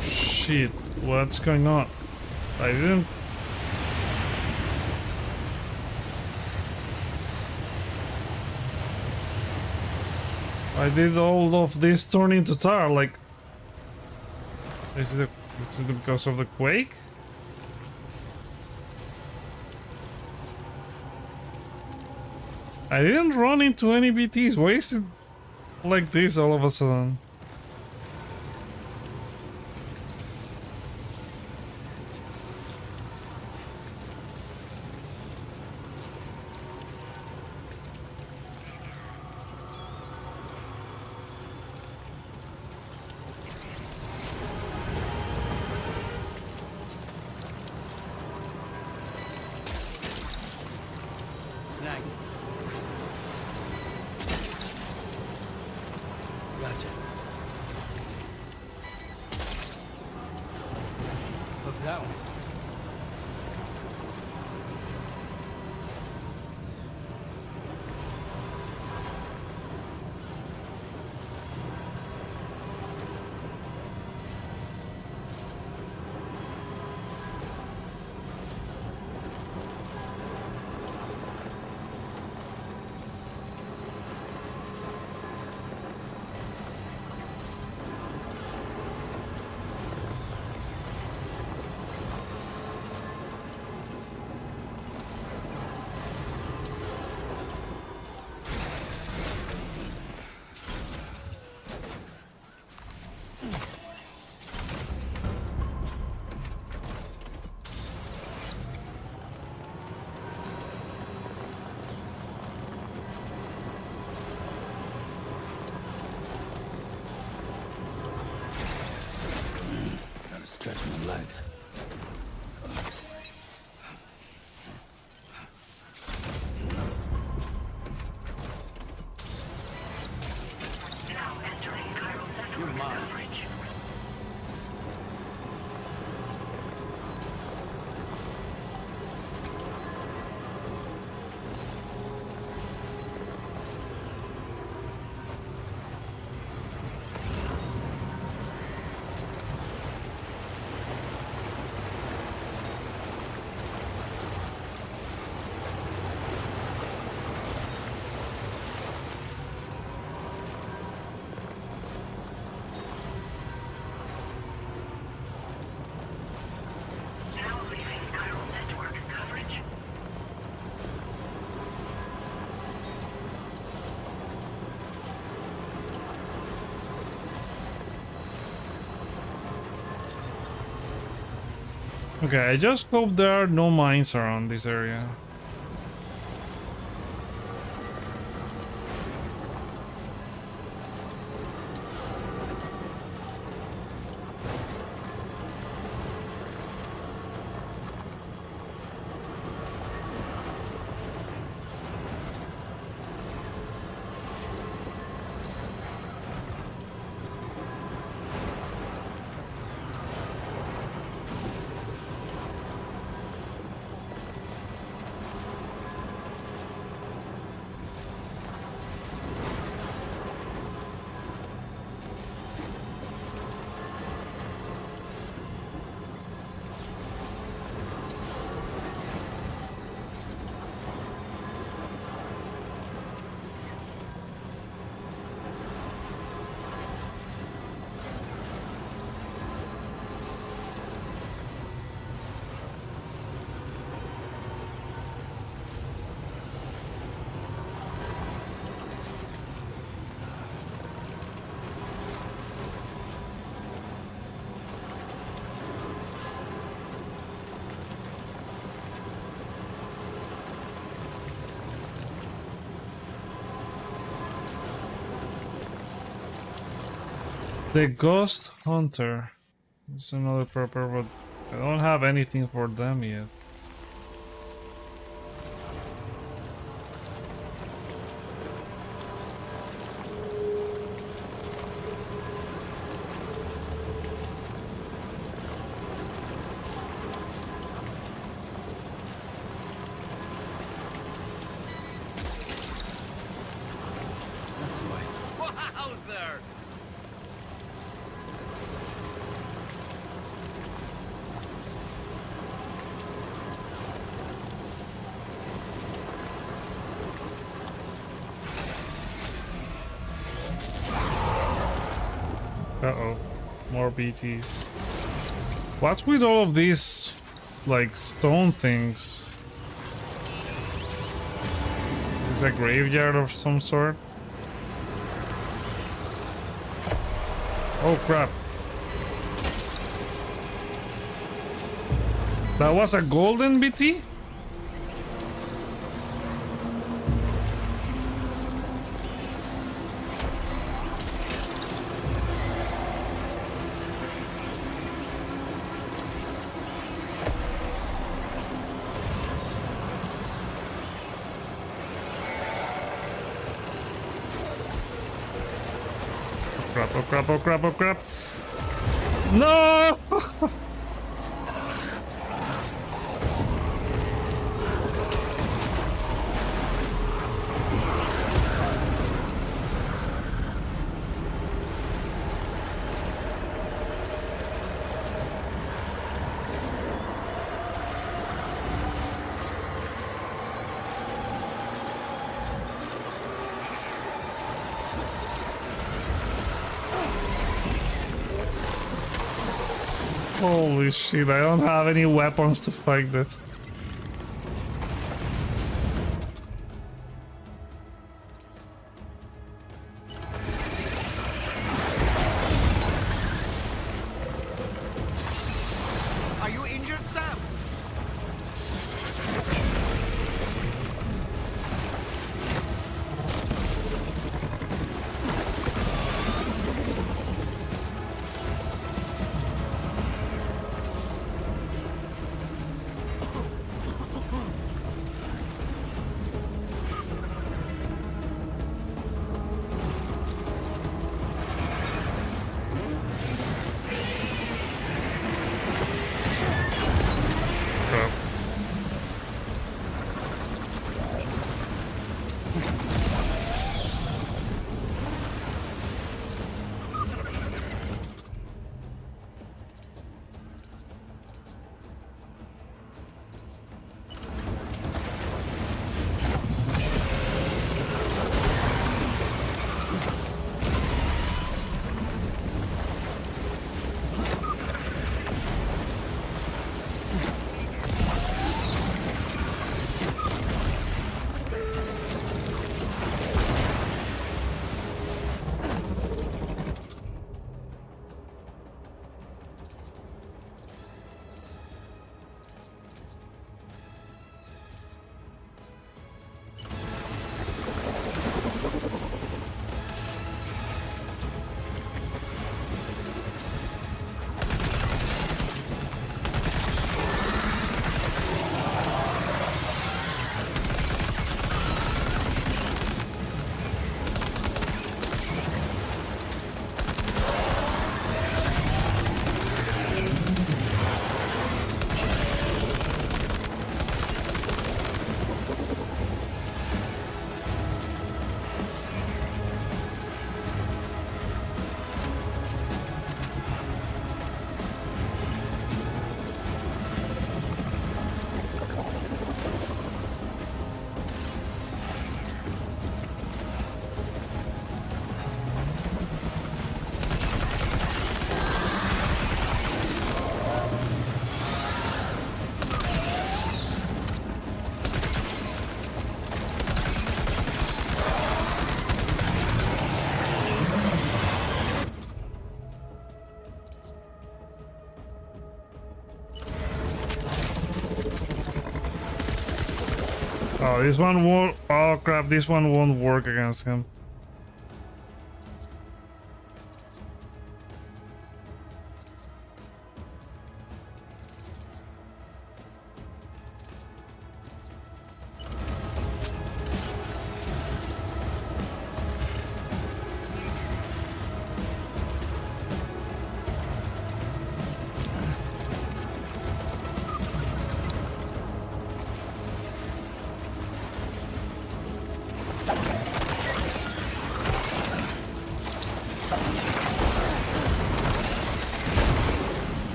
Shit, what's going on? I didn't... I did all of this turn into tar, like... Is it because of the quake? I didn't run into any BTs. Why is it like this all of a sudden? Snag. Gotcha. Hook that one. Okay, I just hope there are no mines around this area. The Ghost Hunter. It's another purple, but I don't have anything for them yet. Wowzer! Uh-oh. More BTs. What's with all of these, like, stone things? Is this a graveyard of some sort? Oh, crap. That was a golden BT? Oh crap, oh crap, oh crap. No! Holy shit, I don't have any weapons to fight this. Are you injured, Sam? Oh, this one won't. Oh crap! This one won't work against him.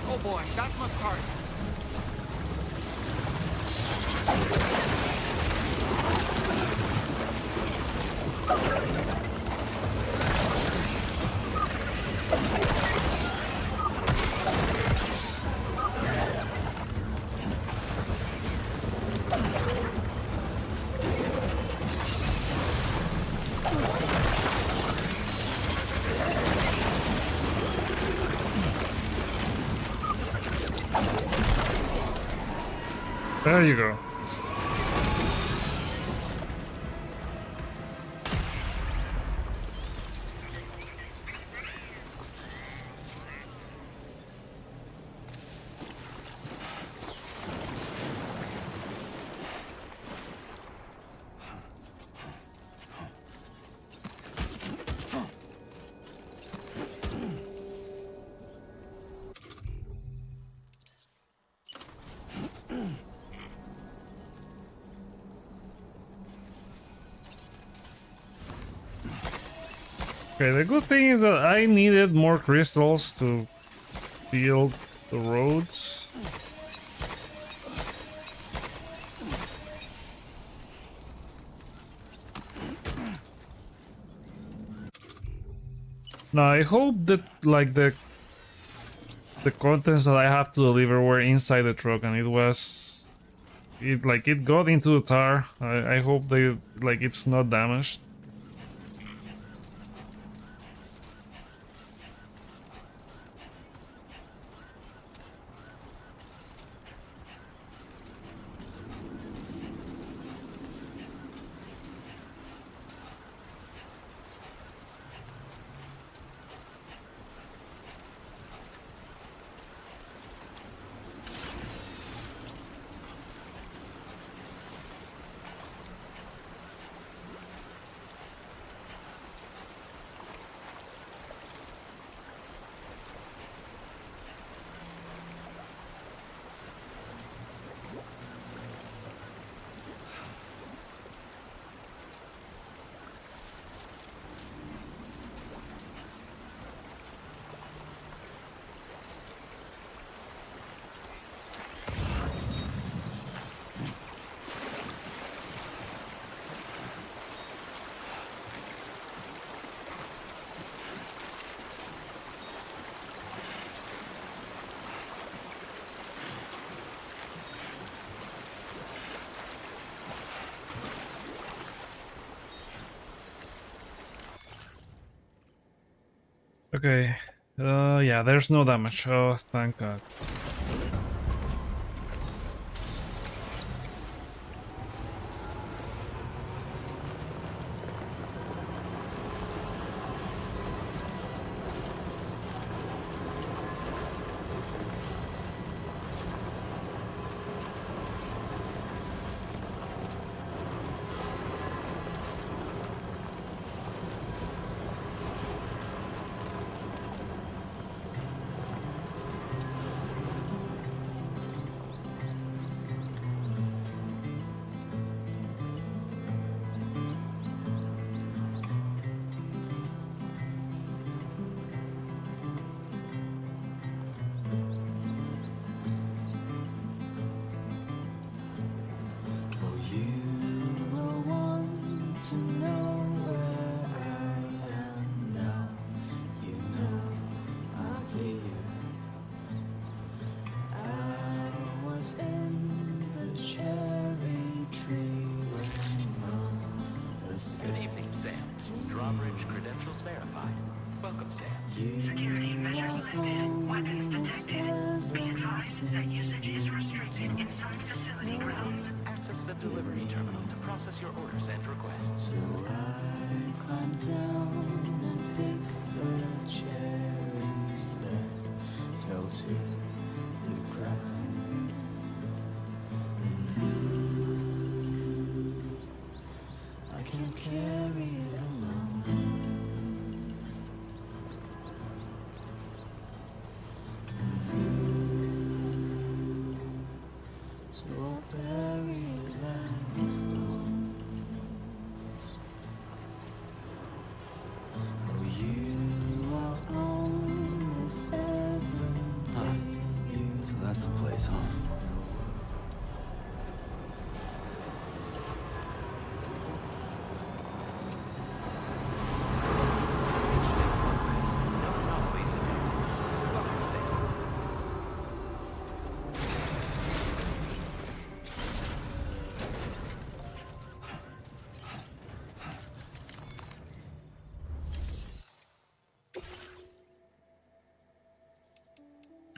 Oh boy, that's my cart. There you go. Okay, the good thing is that I needed more crystals to build the roads. Now I hope that like the contents that I have to deliver were inside the truck, and it got into the tar. I hope they like it's not damaged. Okay, yeah, there's no damage. Oh, thank God. inside facility grounds. Access the delivery terminal to process your orders and requests. So I climb down and pick the cherries that fell to the ground. I can't carry it alone. So I'll bury it like stone. Oh, you are only 17. So that's the place, huh? No anomalies detected. Welcome to safety.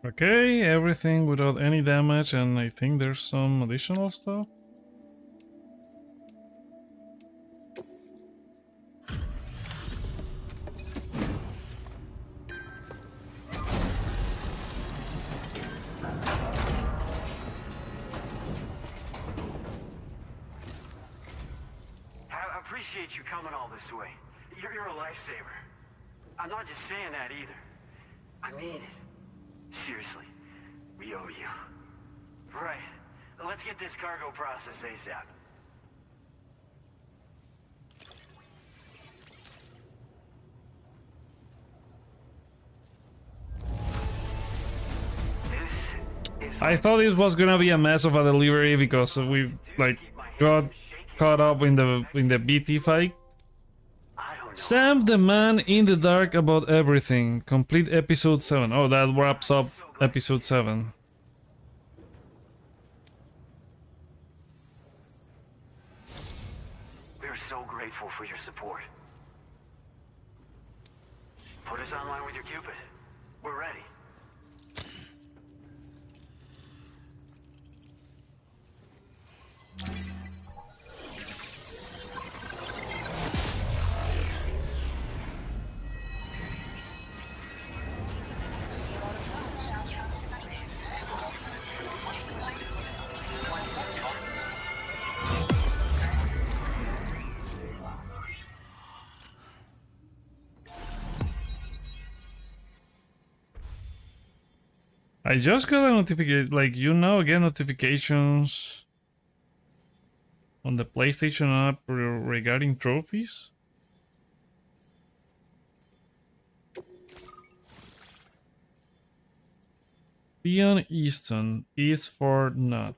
Okay, everything without any damage, and I think there's some additional stuff. I appreciate you coming all this way. You're a lifesaver. I'm not just saying that either. I mean it. Seriously, we owe you. Right. Let's get this cargo processed ASAP. I thought this was gonna be a mess of a delivery because we like got caught up in the BT fight. Sam the man in the dark about everything. Complete episode 7. Oh, that wraps up episode 7. We're so grateful for your support. Put us online with your Cupid. We're ready. I just got a notification, like, get notifications on the PlayStation app regarding trophies. Beyond Easton is for not.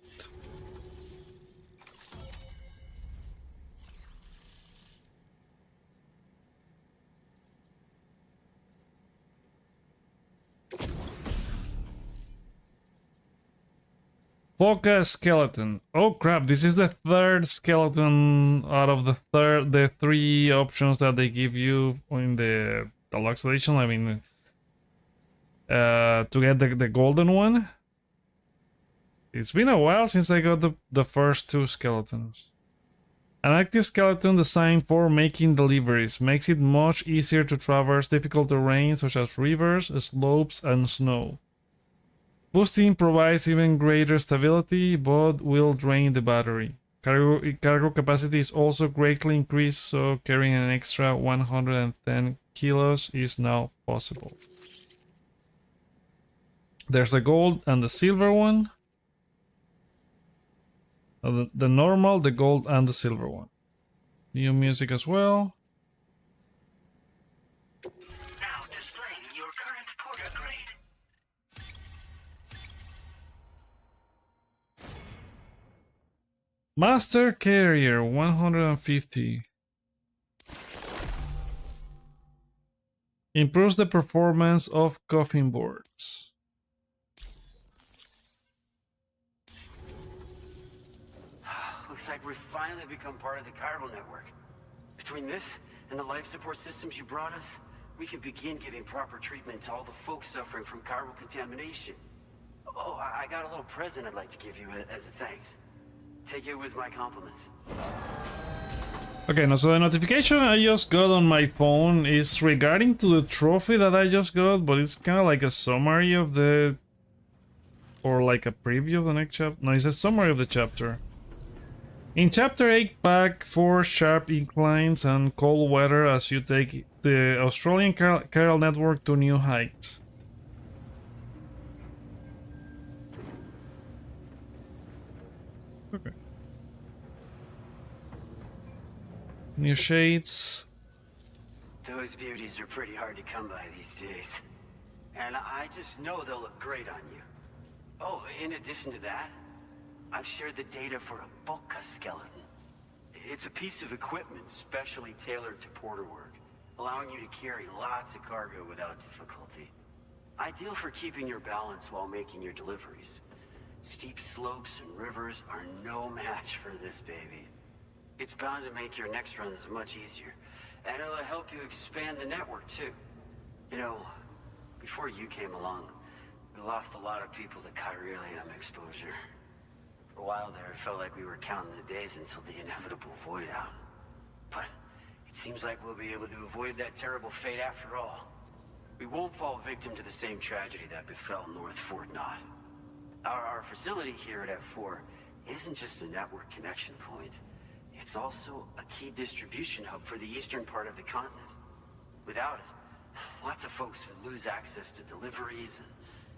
Polka skeleton. Oh crap, this is the third skeleton out of the three options that they give you in the deluxe edition. I mean, to get the golden one. It's been a while since I got the first two skeletons. An active skeleton designed for making deliveries makes it much easier to traverse difficult terrain such as rivers, slopes, and snow. Boosting provides even greater stability, but will drain the battery. Cargo capacity is also greatly increased, so carrying an extra 110 kilos is now possible. There's a gold and the silver one. The normal, the gold, and the silver one. New music as well. Now displaying your current porter grade. Master Carrier 150. Improves the performance of coffin boards. Looks like we've finally become part of the chiral network. Between this and the life support systems you brought us, we can begin giving proper treatment to all the folks suffering from chiral contamination. Oh, I got a little present I'd like to give you as a thanks. Take it with my compliments. Okay, now so the notification I just got on my phone is regarding to the trophy that I just got, but it's kind of like a summary of the... or like a preview of the next chapter. No, it's a summary of the chapter. In chapter 8, pack 4 sharp inclines and cold weather as you take the Australian chiral network to new heights. Okay. New shades. Those beauties are pretty hard to come by these days. And I just know they'll look great on you. Oh, in addition to that, I've shared the data for a Boca skeleton. It's a piece of equipment specially tailored to porter work, allowing you to carry lots of cargo without difficulty. Ideal for keeping your balance while making your deliveries. Steep slopes and rivers are no match for this baby. It's bound to make your next runs much easier, and it'll help you expand the network too. You know, before you came along, we lost a lot of people to chiralium exposure. For a while there, it felt like we were counting the days until the inevitable void out. But it seems like we'll be able to avoid that terrible fate after all. We won't fall victim to the same tragedy that befell North Fort Knot. Our facility here at F4 isn't just a network connection point. It's also a key distribution hub for the eastern part of the continent. Without it, lots of folks would lose access to deliveries,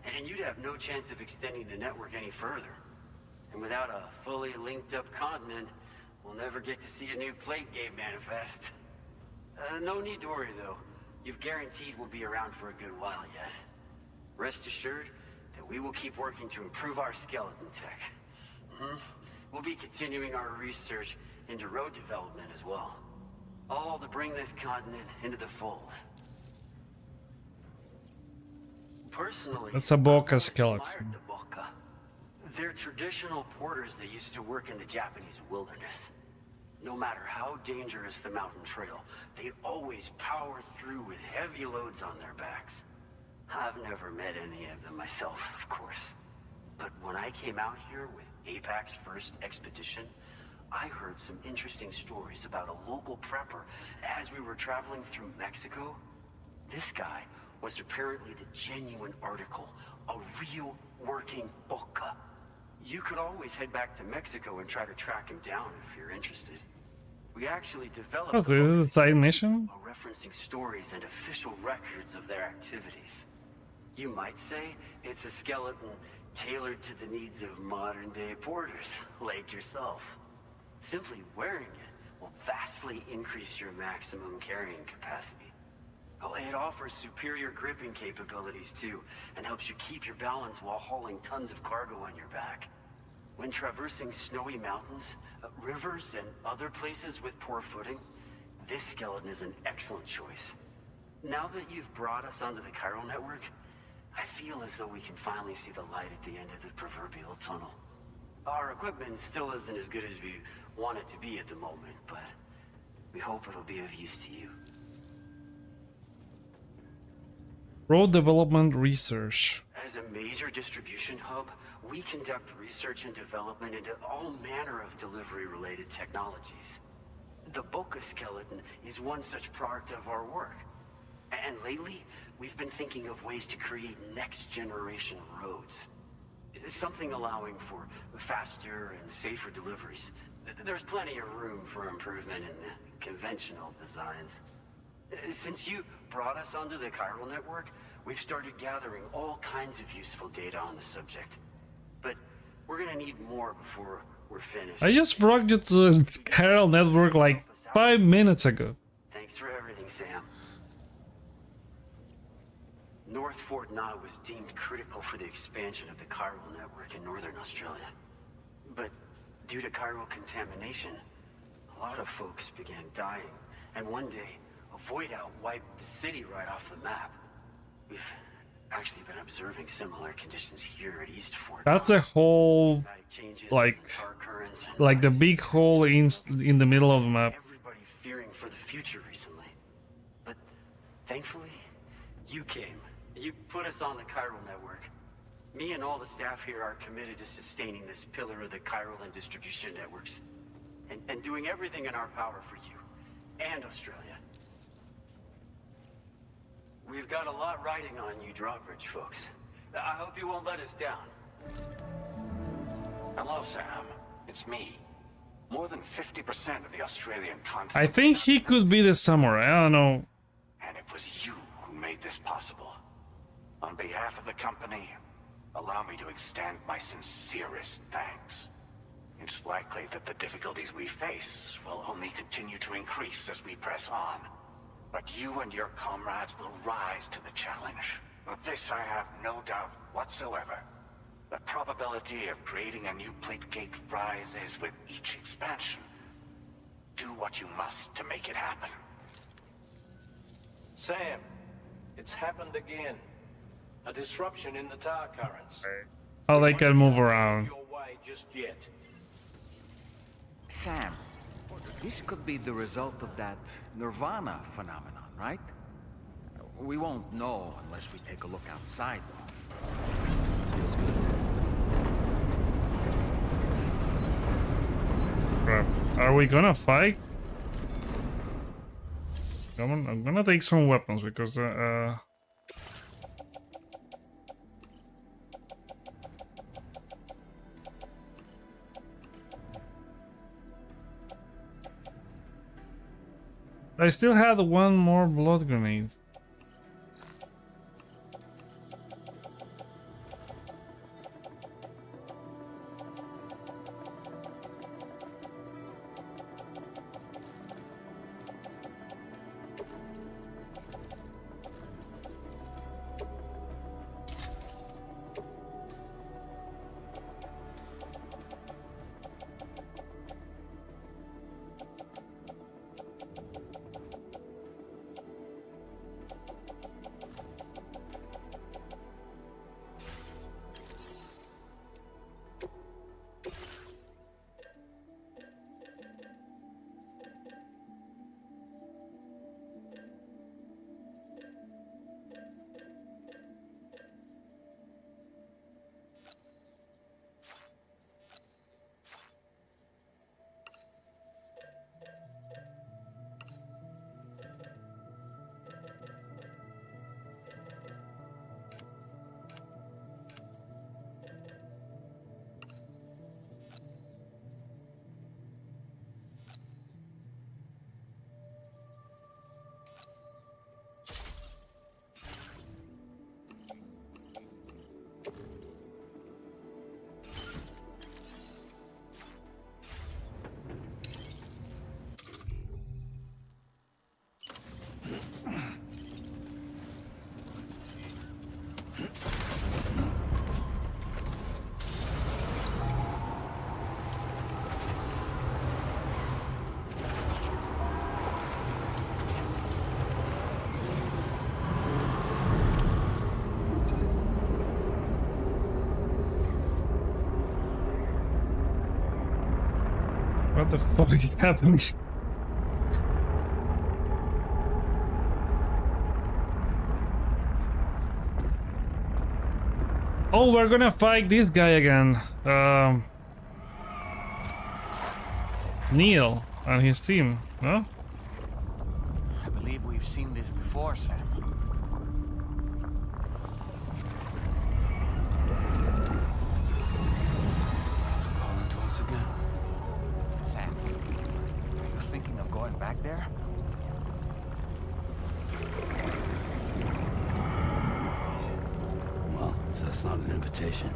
and you'd have no chance of extending the network any further. And without a fully linked up continent, we'll never get to see a new plate game manifest. No need to worry though. You've guaranteed we'll be around for a good while yet. Rest assured that we will keep working to improve our skeleton tech. We'll be continuing our research into road development as well. All to bring this continent into the fold. Personally, That's a Boca I've skeleton. admired the Boca. They're traditional porters that used to work in the Japanese wilderness. No matter how dangerous the mountain trail, they'd always power through with heavy loads on their backs. I've never met any of them myself, of course. But when I came out here with APAC's first expedition, I heard some interesting stories about a local prepper as we were traveling through Mexico. This guy was apparently the genuine article, a real working Boca. You could always head back to Mexico and try to track him down if you're interested. We actually developed What's this? Is a side mission? referencing stories and official records of their activities. You might say it's a skeleton tailored to the needs of modern-day porters like yourself. Simply wearing it will vastly increase your maximum carrying capacity. Oh, it offers superior gripping capabilities too, and helps you keep your balance while hauling tons of cargo on your back. When traversing snowy mountains, rivers, and other places with poor footing, this skeleton is an excellent choice. Now that you've brought us onto the chiral network, I feel as though we can finally see the light at the end of the proverbial tunnel. Our equipment still isn't as good as we want it to be at the moment, but we hope it'll be of use to you. Road development research. As a major distribution hub, we conduct research and development into all manner of delivery-related technologies. The Boca skeleton is one such product of our work. And lately, we've been thinking of ways to create next-generation roads. Something allowing for faster and safer deliveries. There's plenty of room for improvement in the conventional designs. Since you brought us onto the chiral network, we've started gathering all kinds of useful data on the subject. But we're gonna need more before we're finished. I just brought you to the chiral network like 5 minutes ago. Thanks for everything, Sam. North Fort Knot was deemed critical for the expansion of the chiral network in northern Australia. But due to chiral contamination, a lot of folks began dying, and one day, a void out wiped the city right off the map. We've actually been observing similar conditions here at East Fort. That's a whole, like the big hole in the middle of the map. Everybody fearing for the future recently. But thankfully, you came. You put us on the chiral network. Me and all the staff here are committed to sustaining this pillar of the chiral and distribution networks. And doing everything in our power for you and Australia. We've got a lot riding on you drawbridge folks. I hope you won't let us down. Hello, Sam. It's me. More than 50% of the Australian continent. I think he could be the samurai. I don't know. And it was you who made this possible. On behalf of the company, allow me to extend my sincerest thanks. It's likely that the difficulties we face will only continue to increase as we press on. But you and your comrades will rise to the challenge. Of this I have no doubt whatsoever. The probability of creating a new plate gate rises with each expansion. Do what you must to make it happen. Sam, it's happened again. A disruption in the tar currents. How they can move around. Your way just yet. Sam, this could be the result of that Nirvana phenomenon, right? We won't know unless we take a look outside, though. Feels good. Crap. Are we gonna fight? Come on, I'm gonna take some weapons because I still had one more blood grenade. What the fuck is happening? Oh, we're gonna fight this guy again. Neil and his team, no? I believe we've seen this before, Sam. It's calling to us again. Sam, are you thinking of going back there? Well, that's not an invitation.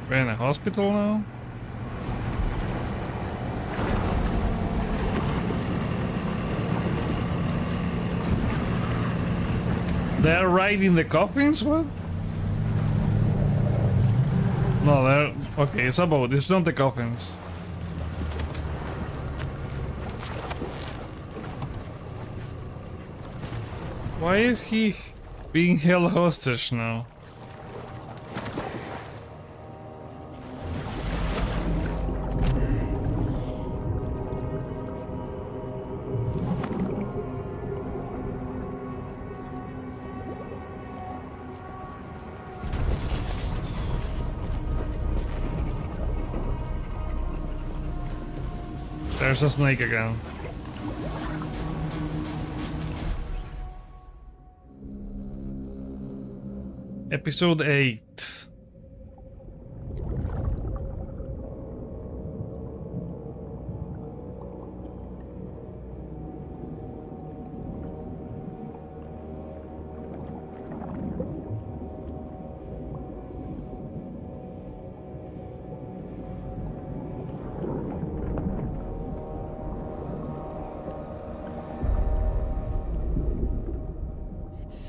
We're in a hospital now? They're right in the coffins? What? No, they're... Okay, it's a boat. It's not the coffins. Why is he being held hostage now? There's a snake again. Episode 8.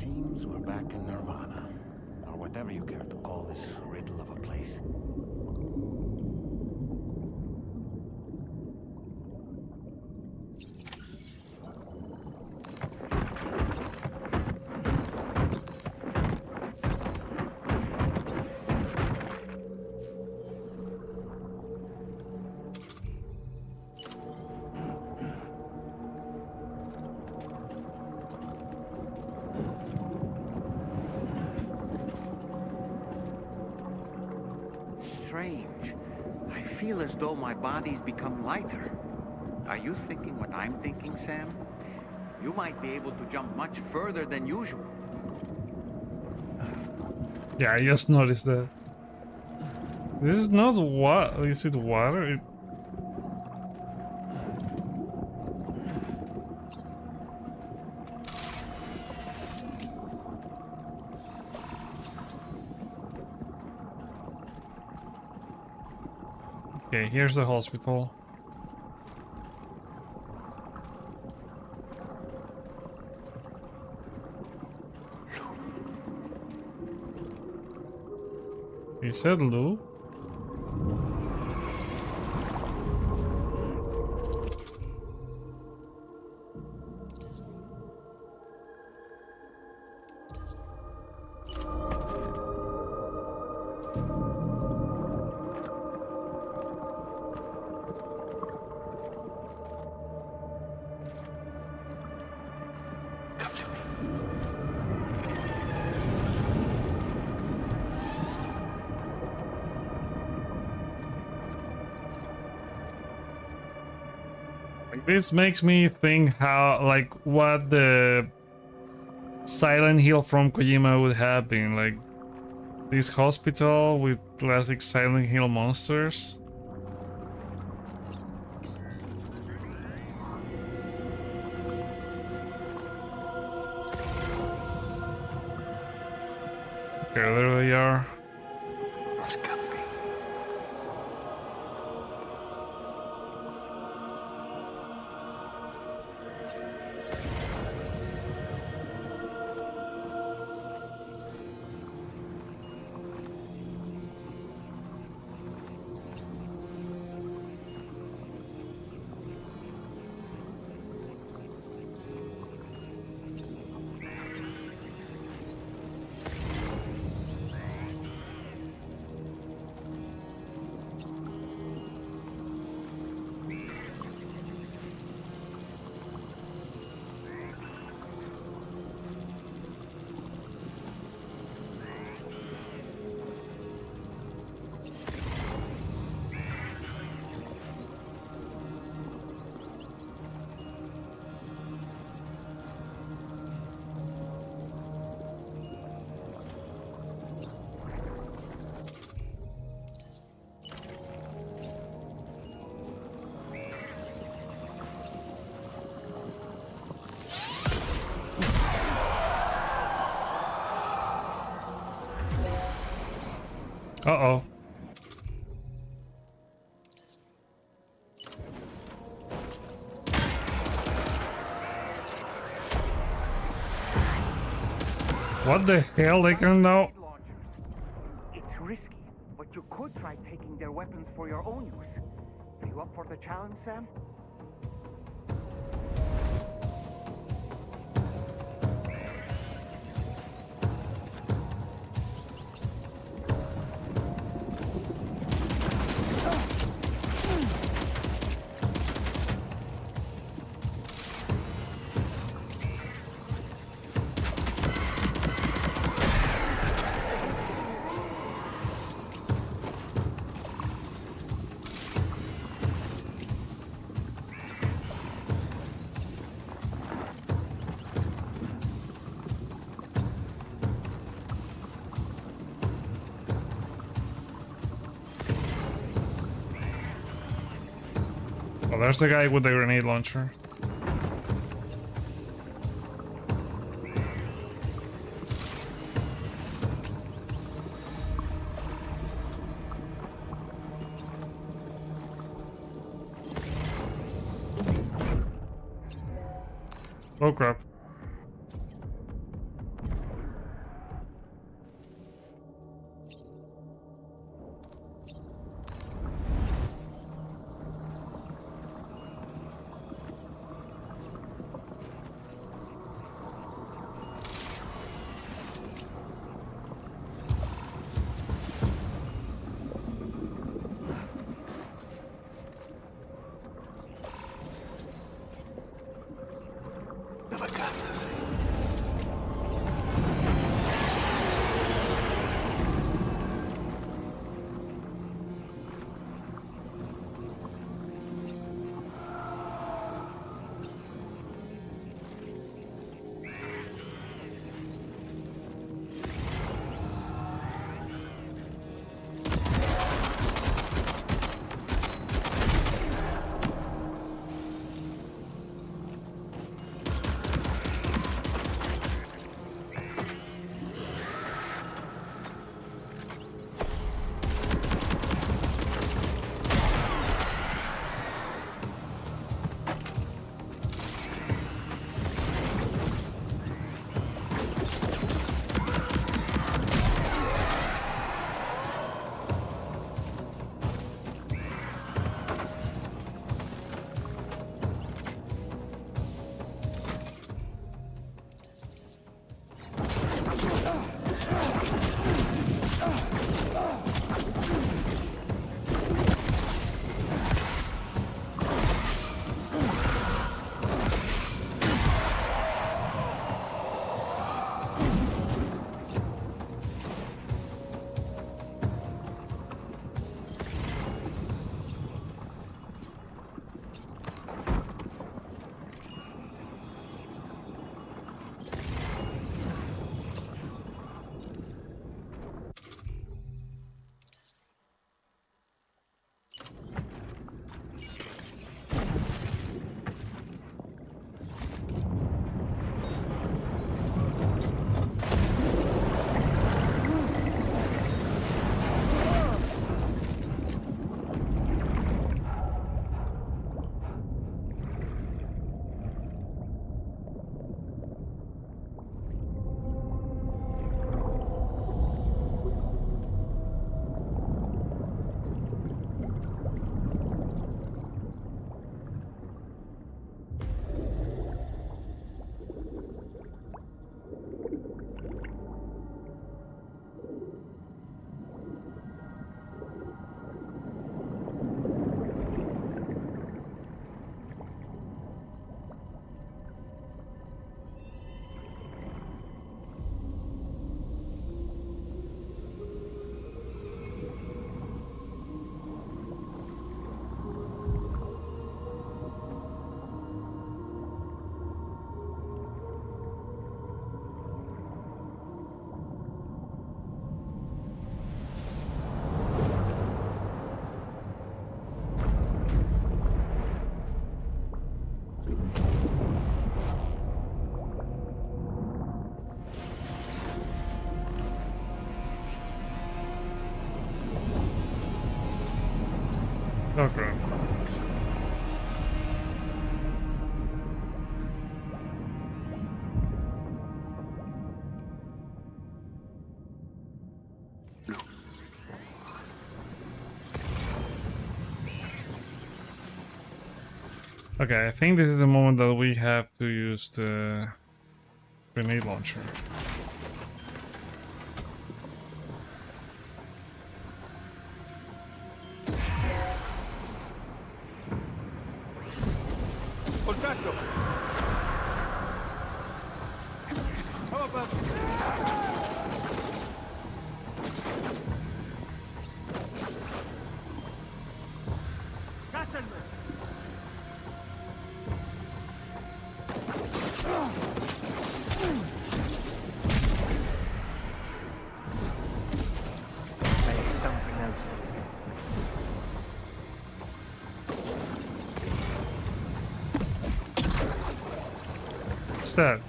Seems we're back in Nirvana, or whatever you care to call this riddle of a place. Strange. I feel as though my body's become lighter. Are you thinking what I'm thinking, Sam? You might be able to jump much further than usual. Yeah, I just noticed that. This is not what? Is it water? Okay, here's the hospital. He said Lou. This makes me think how, like, what the Silent Hill from Kojima would have been, like, this hospital with classic Silent Hill monsters. Okay, there they are. Uh-oh. What the hell? They can now. It's risky, but you could try taking their weapons for your own use. Are you up for the challenge, Sam? Oh, there's the guy with the grenade launcher. Oh crap. Okay. Okay, I think this is the moment that we have to use the grenade launcher. Olfacto! How about... Cásenme! Something else. What's that?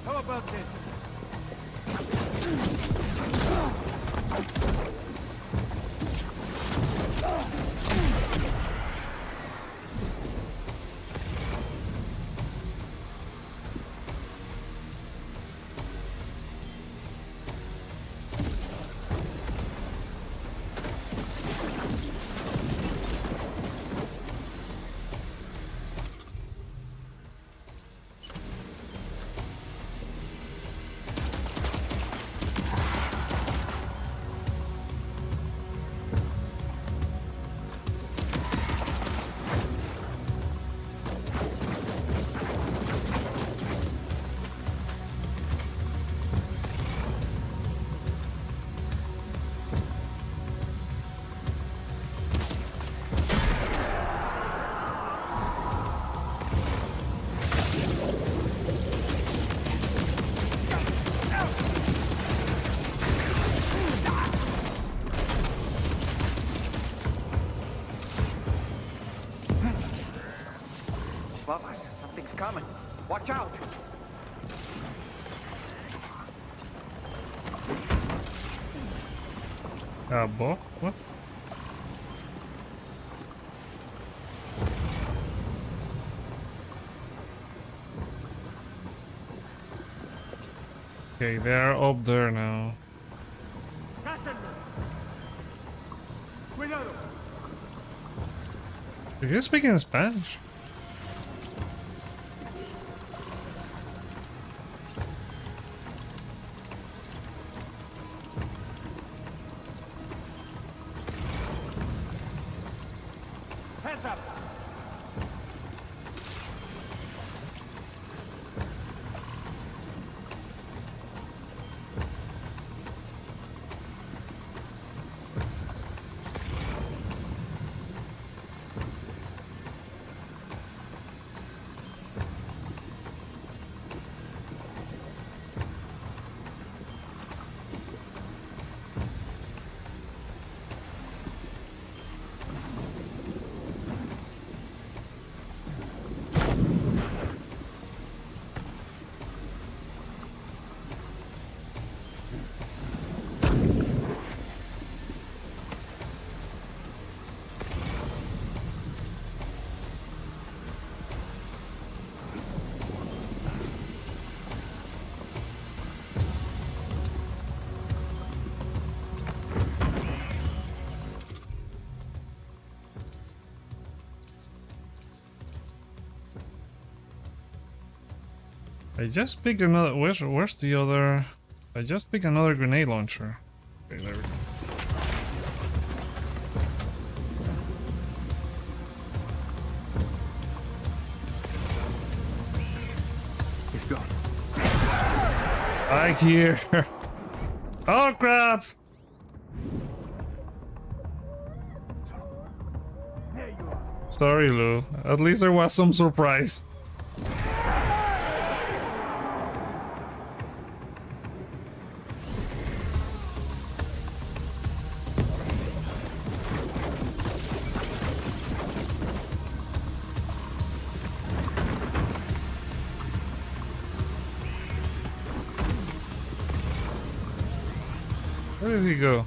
How about this? Bubba, something's coming. Watch out! Bo? What? Okay, they're up there now. Cuidado! Are you speaking Spanish? Hands up! I just picked another. Where's the other? I just picked another grenade launcher. Okay, there we go. He's gone. Back here. Oh crap! Sorry, Lou. At least there was some surprise. Where did he go?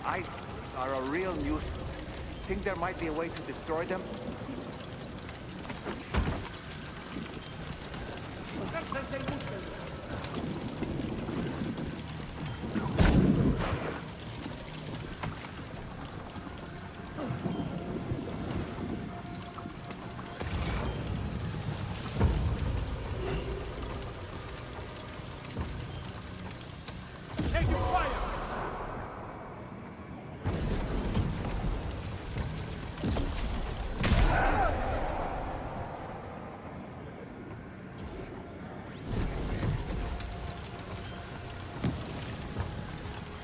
Islanders are a real nuisance. Think there might be a way to destroy them?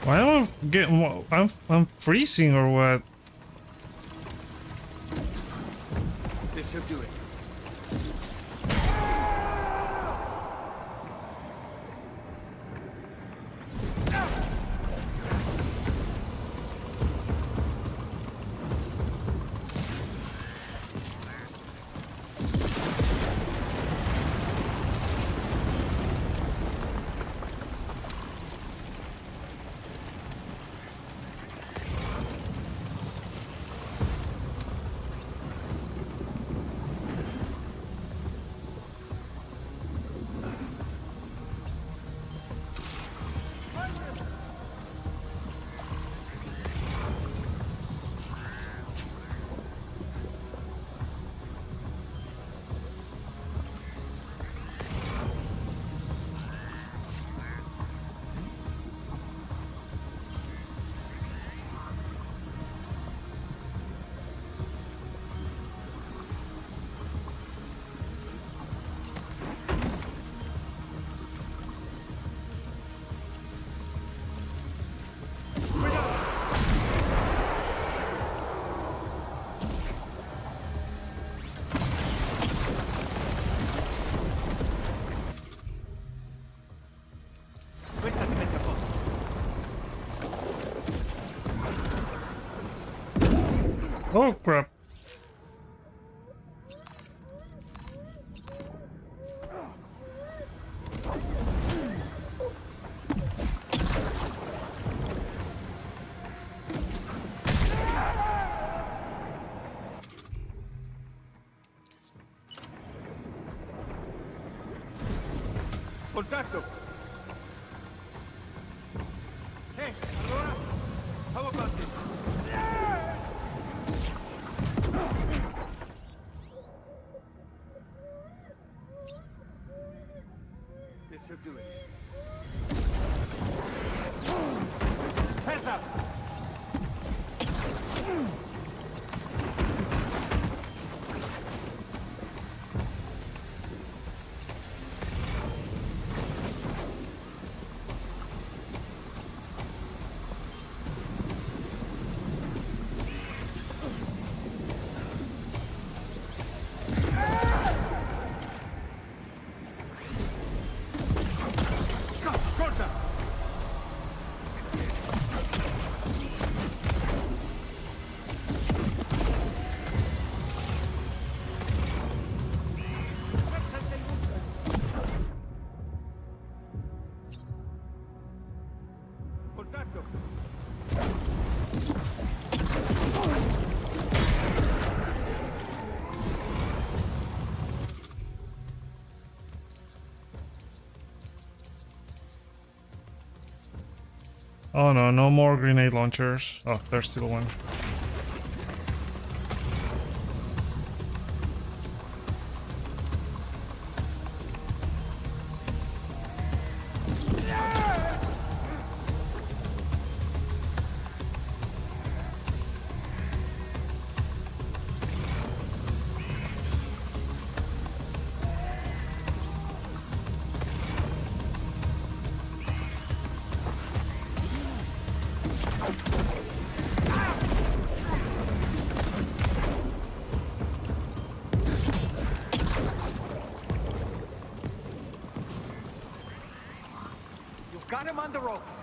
Why am I getting? I'm freezing or what? This should do it. Oh crap. Contacto! Hey, Aurora! How about this? This should do it. Hands up! Oh no, no more grenade launchers. Oh, there's still one. Got him on the ropes.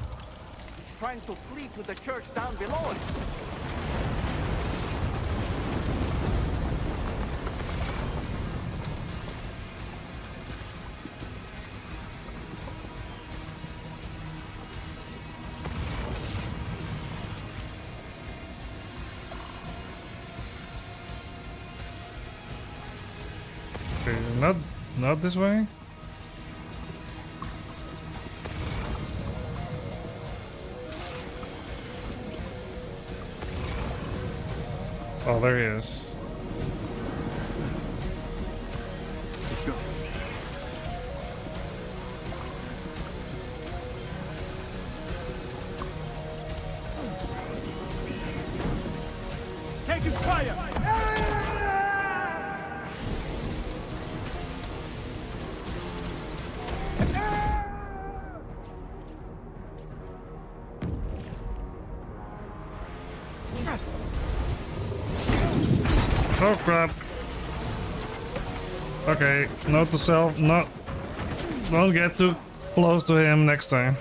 He's trying to flee to the church down below us. Not this way? Oh, there he is. Let's go. Taking fire! Oh crap. Okay, note to self, don't get too close to him next time.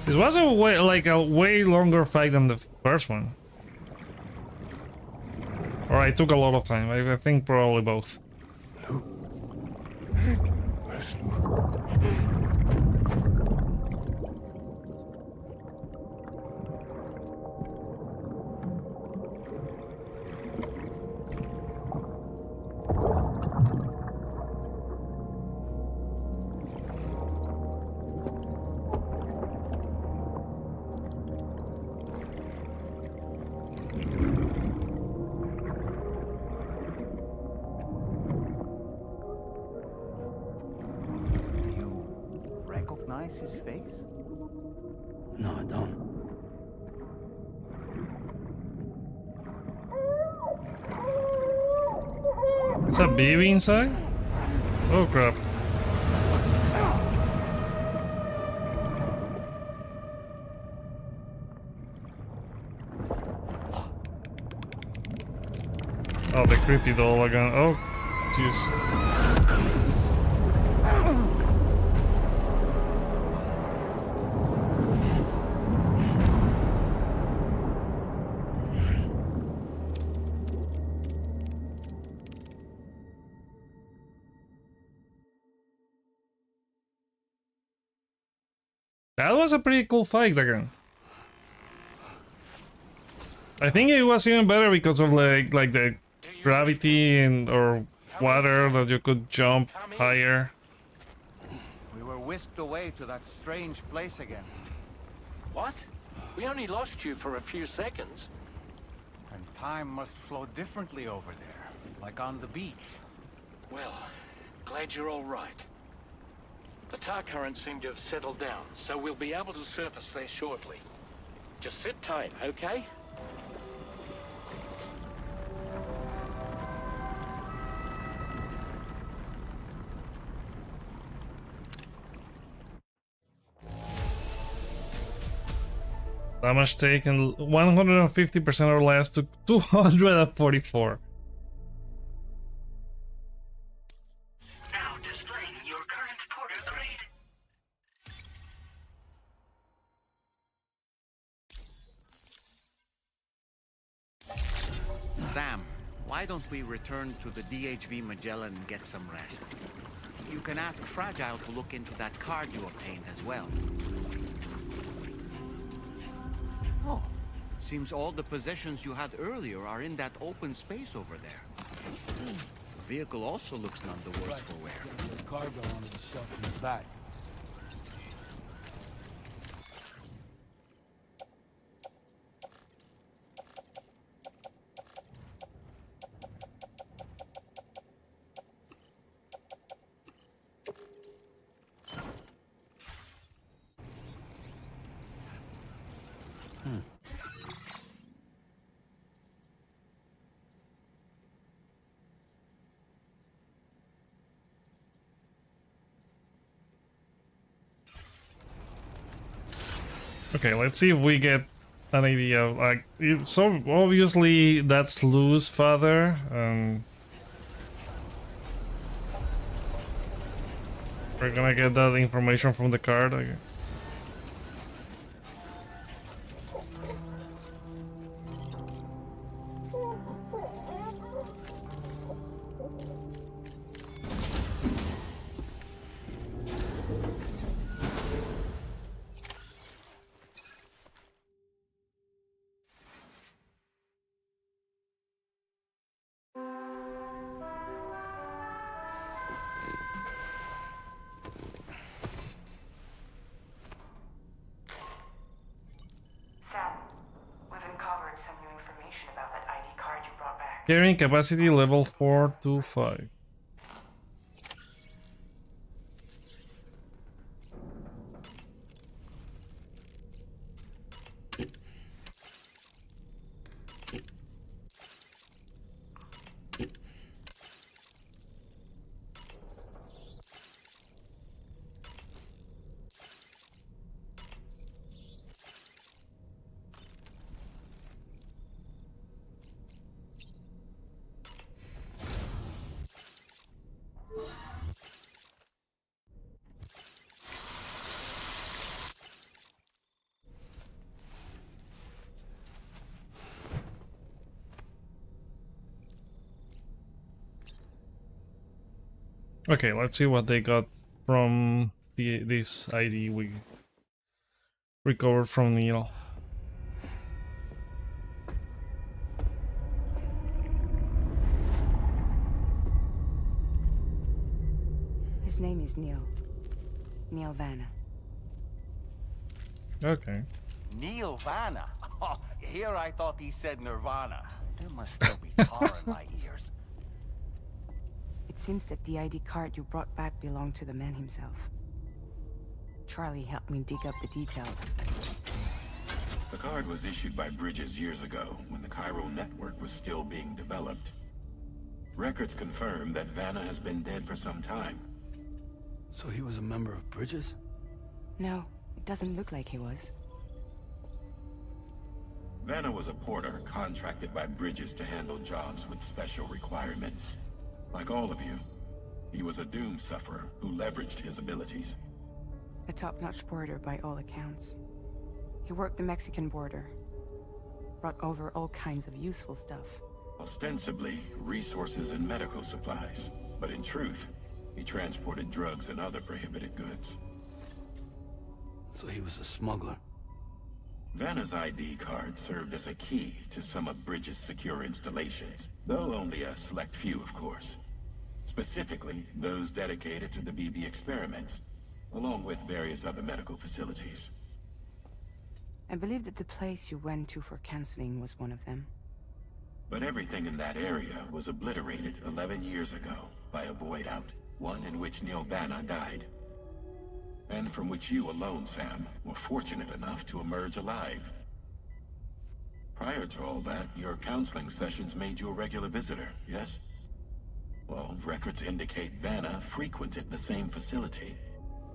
This was a way longer fight than the first one. Or it took a lot of time. I think probably both. His face? No, I don't. Is that baby inside? Oh crap. Oh, the creepy doll again. Oh, jeez. That was a pretty cool fight again. I think it was even better because of like the gravity and or water that you could jump higher. We were whisked away to that strange place again. What? We only lost you for a few seconds. And time must flow differently over there, like on the beach. Well, glad you're all right. The tar currents seem to have settled down, so we'll be able to surface there shortly. Just sit tight, okay? Damage taken 150% or less to 244. Now displaying your current porter grade. Sam, why don't we return to the DHV Magellan and get some rest? You can ask Fragile to look into that card you obtained as well. Oh, seems all the possessions you had earlier are in that open space over there. vehicle also looks none the worse for wear. There's cargo on the shelf in the back. Okay, let's see if we get an idea. Like, so obviously that's Lou's father. We're gonna get that information from the card. Okay. Carrying capacity level 4 to 5. Okay, let's see what they got from this ID we recovered from Neil. His name is Neil. Neil Vanna. Okay. Neil Vanna? Oh, here I thought he said Nirvana. There must still be tar in my ears. It seems that the ID card you brought back belonged to the man himself. Charlie helped me dig up the details. The card was issued by Bridges years ago, when the chiral network was still being developed. Records confirm that Vanna has been dead for some time. So he was a member of Bridges? No, it doesn't look like he was. Vanna was a porter contracted by Bridges to handle jobs with special requirements. Like all of you, he was a doom sufferer who leveraged his abilities. A top-notch porter by all accounts. He worked the Mexican border. Brought over all kinds of useful stuff. Ostensibly, resources and medical supplies. But in truth, he transported drugs and other prohibited goods. So he was a smuggler. Vanna's ID card served as a key to some of Bridges' secure installations, though only a select few, of course. Specifically, those dedicated to the BB experiments, along with various other medical facilities. I believe that the place you went to for counseling was one of them. But everything in that area was obliterated 11 years ago by a void out, one in which Neil Vanna died. And from which you alone, Sam, were fortunate enough to emerge alive. Prior to all that, your counseling sessions made you a regular visitor, yes? Well, records indicate Vanna frequented the same facility.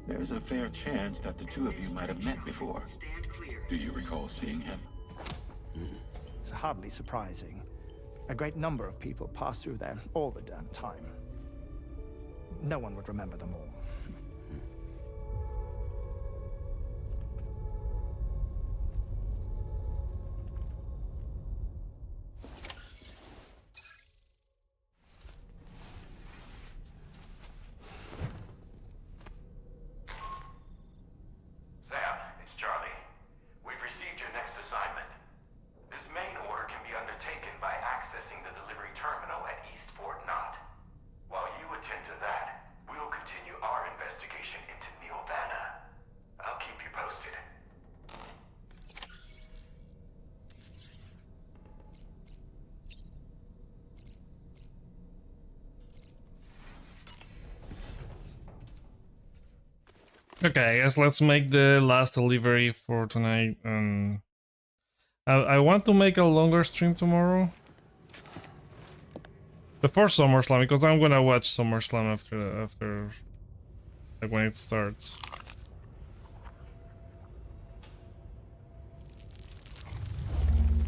There's a fair chance that the two of you might have met before. Do you recall seeing him? It's hardly surprising. A great number of people pass through there all the damn time. No one would remember them all. Okay, I guess let's make the last delivery for tonight. I want to make a longer stream tomorrow. Before SummerSlam, because I'm gonna watch SummerSlam after like when it starts.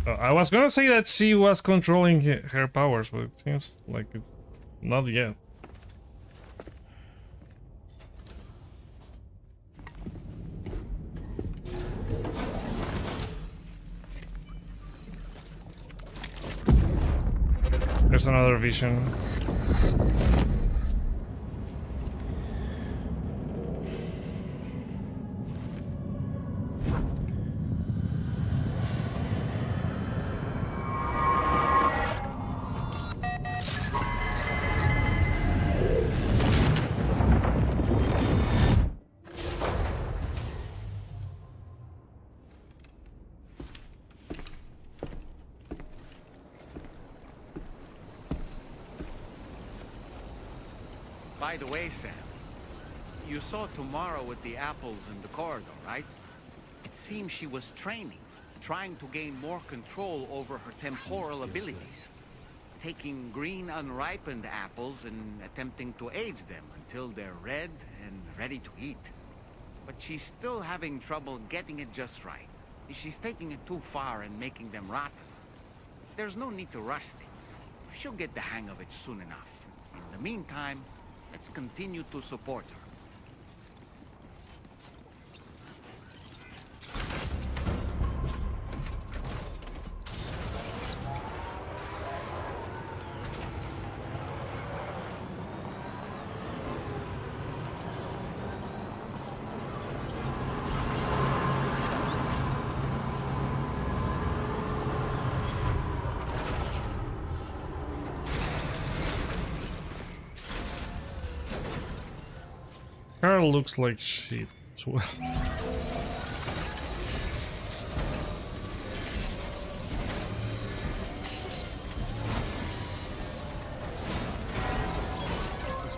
I was gonna say that she was controlling her powers, but it seems like not yet. There's another vision. By the way, Sam, you saw Tomorrow with the apples in the corridor, right? It seems she was training, trying to gain more control over her temporal abilities. Taking green unripened apples and attempting to age them until they're red and ready to eat. But she's still having trouble getting it just right. She's taking it too far and making them rotten. There's no need to rush things. She'll get the hang of it soon enough. In the meantime, let's continue to support her. Carl looks like shit as well. As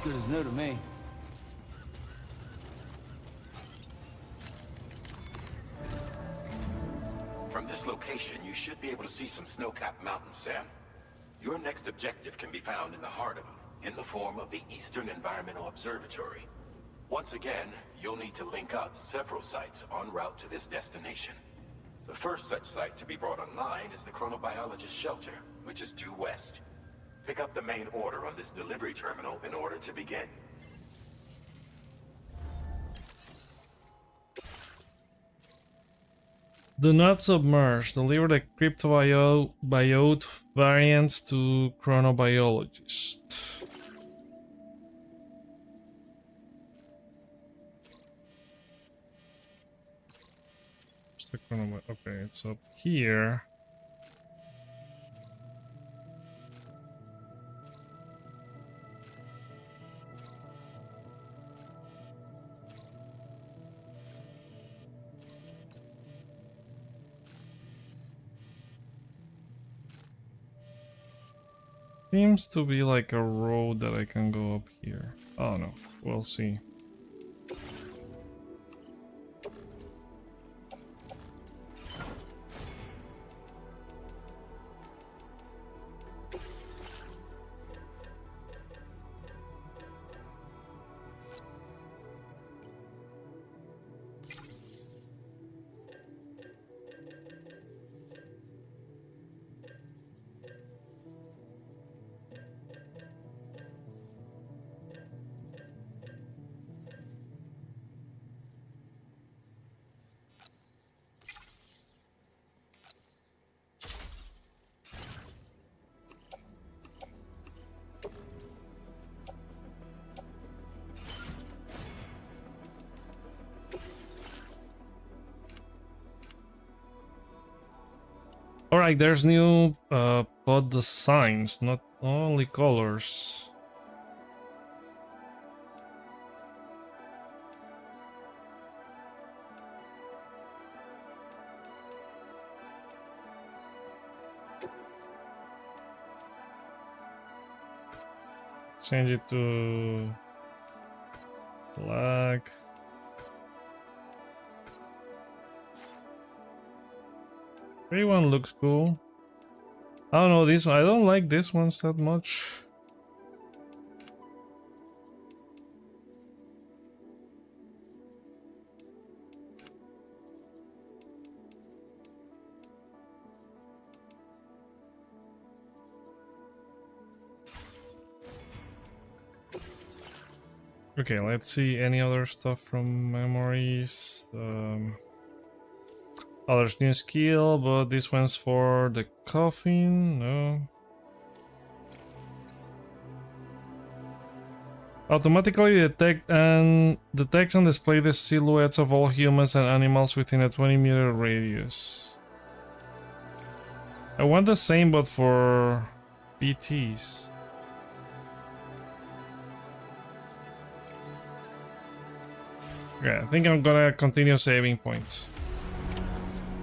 good as new to me. From this location, you should be able to see some snow-capped mountains, Sam. Your next objective can be found in the heart of them, in the form of the Eastern Environmental Observatory. Once again, you'll need to link up several sites en route to this destination. The first such site to be brought online is the Chronobiologist Shelter, which is due west. Pick up the main order on this delivery terminal in order to begin. Do not submerge. Deliver the cryptobiote variants to Chronobiologist. Okay, it's up here. Seems to be like a road that I can go up here. Oh no, we'll see. Alright, there's new pod designs, not only colors. Change it to black. Gray one looks cool. I don't know this one. I don't like this ones that much. Okay, let's see any other stuff from memories. Oh, there's new skill, but this one's for the coffin. No. Automatically detect and display the silhouettes of all humans and animals within a 20-meter radius. I want the same, but for BTs. Yeah, I think I'm gonna continue saving points.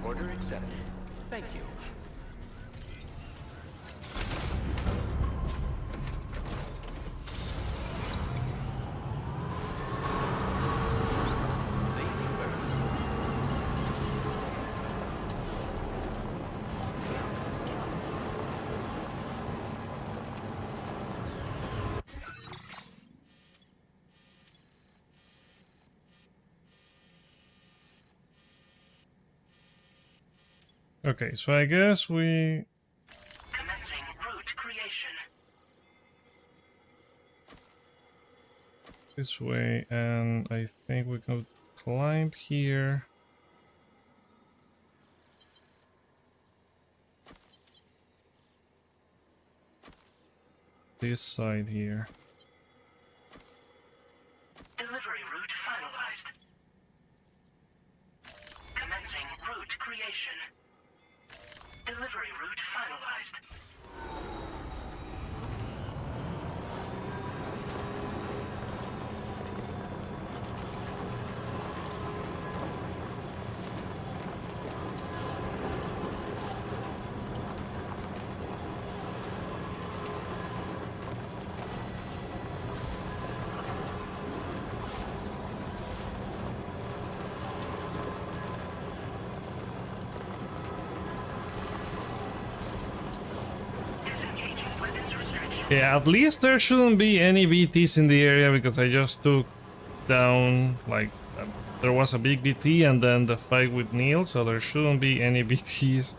Order accepted. Thank you. Okay, so I guess we... Commencing route creation. This way, and I think we can climb here. This side here. Delivery route finalized. Commencing route creation. Delivery route finalized. Yeah, at least there shouldn't be any BTs in the area, because I just took down, like, there was a big BT and then the fight with Neil, so there shouldn't be any BTs.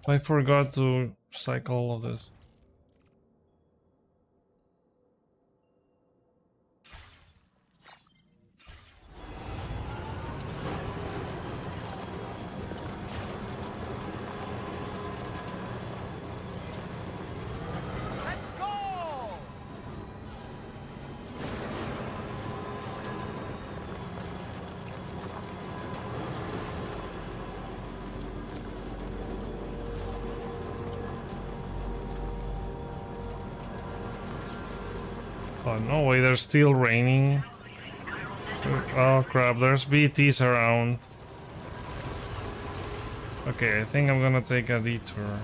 I forgot to cycle all of this. Oh no way, there's still raining. Oh crap, there's BTs around. Okay, I think I'm gonna take a detour.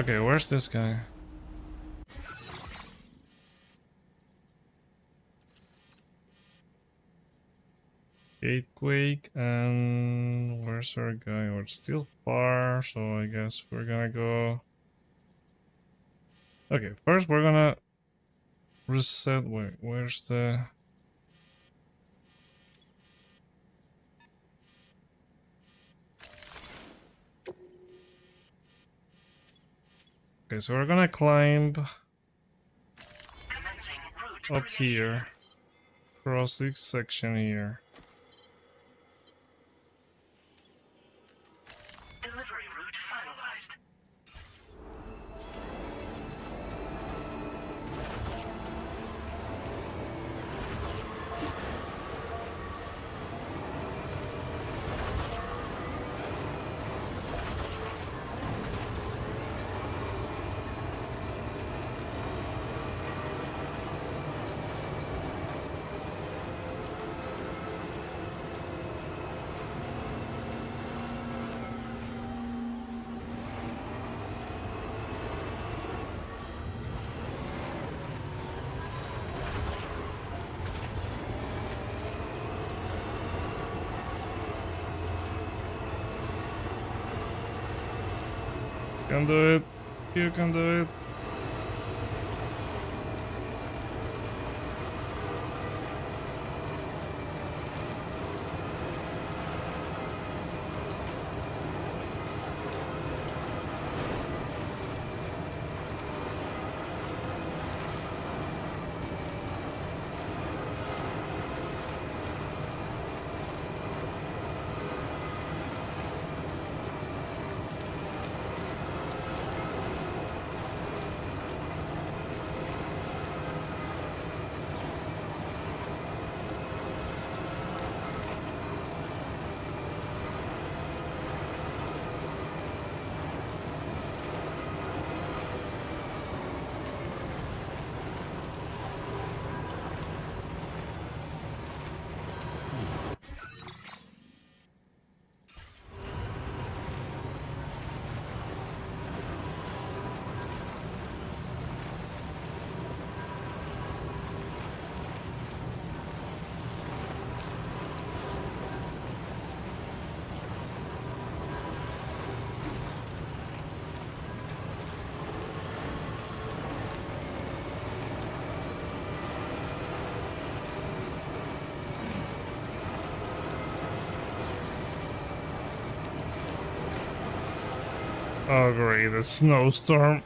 Okay, where's this guy? Gatequake, and where's our guy? We're still far, so I guess we're gonna go. Okay, first we're gonna reset. Wait, where's the? Okay, so we're gonna climb up here, across this section here. Delivery route finalized. Can do it. You can do it. Oh great, the snowstorm.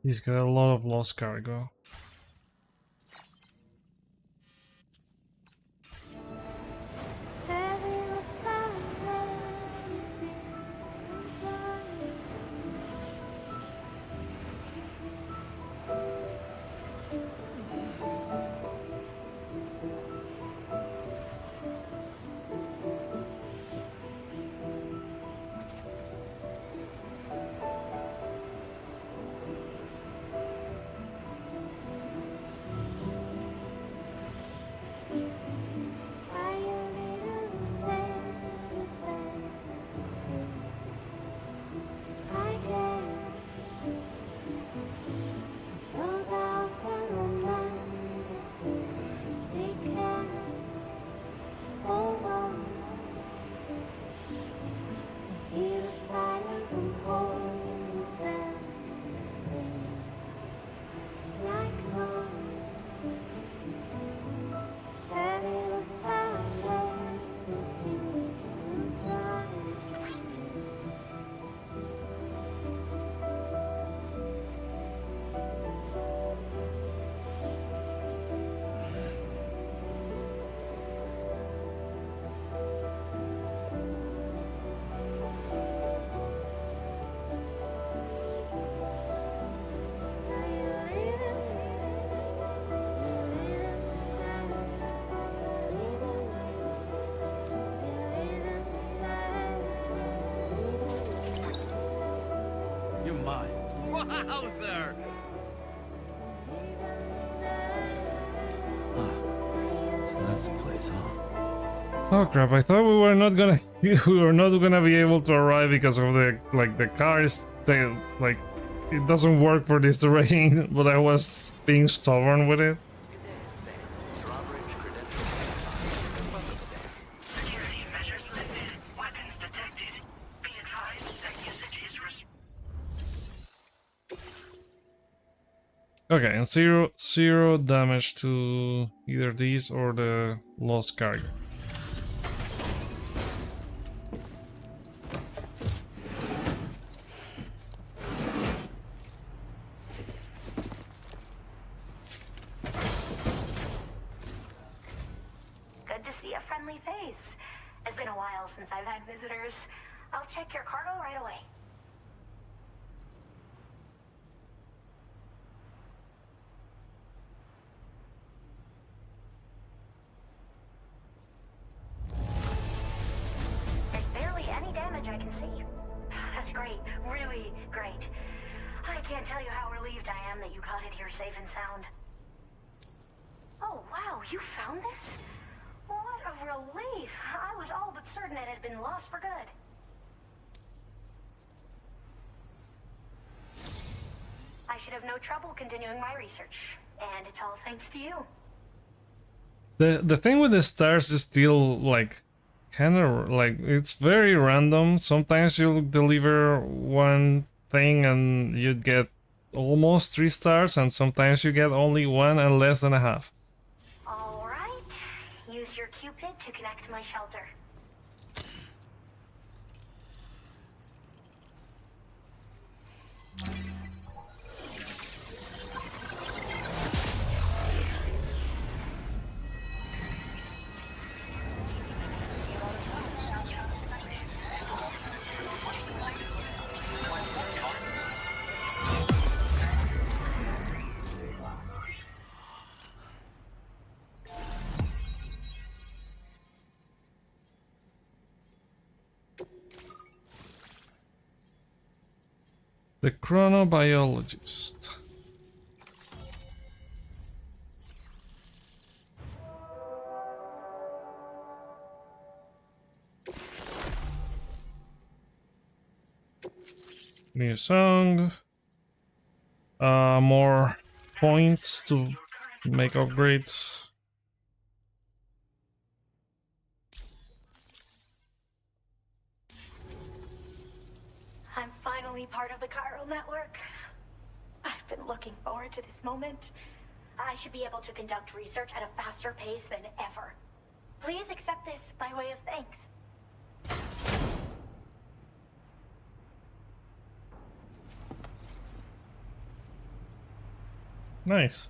He's got a lot of lost cargo. mine. Wowzer! So that's the place, huh? Oh crap! I thought we were not gonna be able to arrive because of the cars. It doesn't work for this terrain, but I was being stubborn with it. Okay, and zero damage to either these or the lost cargo. Good to see a friendly face. It's been a while since I've had visitors. I'll check your cargo right away. There's barely any damage I can see. That's great. Really great. I can't tell you how relieved I am that you got it here safe and sound. Oh, wow, you found this? What a relief. I was all but certain it had been lost for good. I should have no trouble continuing my research, and it's all thanks to you. The thing with the stars is still like kind of like it's very random. Sometimes you'll deliver one thing and you'd get almost 3 stars, and sometimes you get only 1 and less than a half. All right. Use your Cupid to connect to my shelter. The chronobiologist. New song. More points to make upgrades. I'm finally part of the chiral network. I've been looking forward to this moment. I should be able to conduct research at a faster pace than ever. Please accept this by way of thanks. Nice.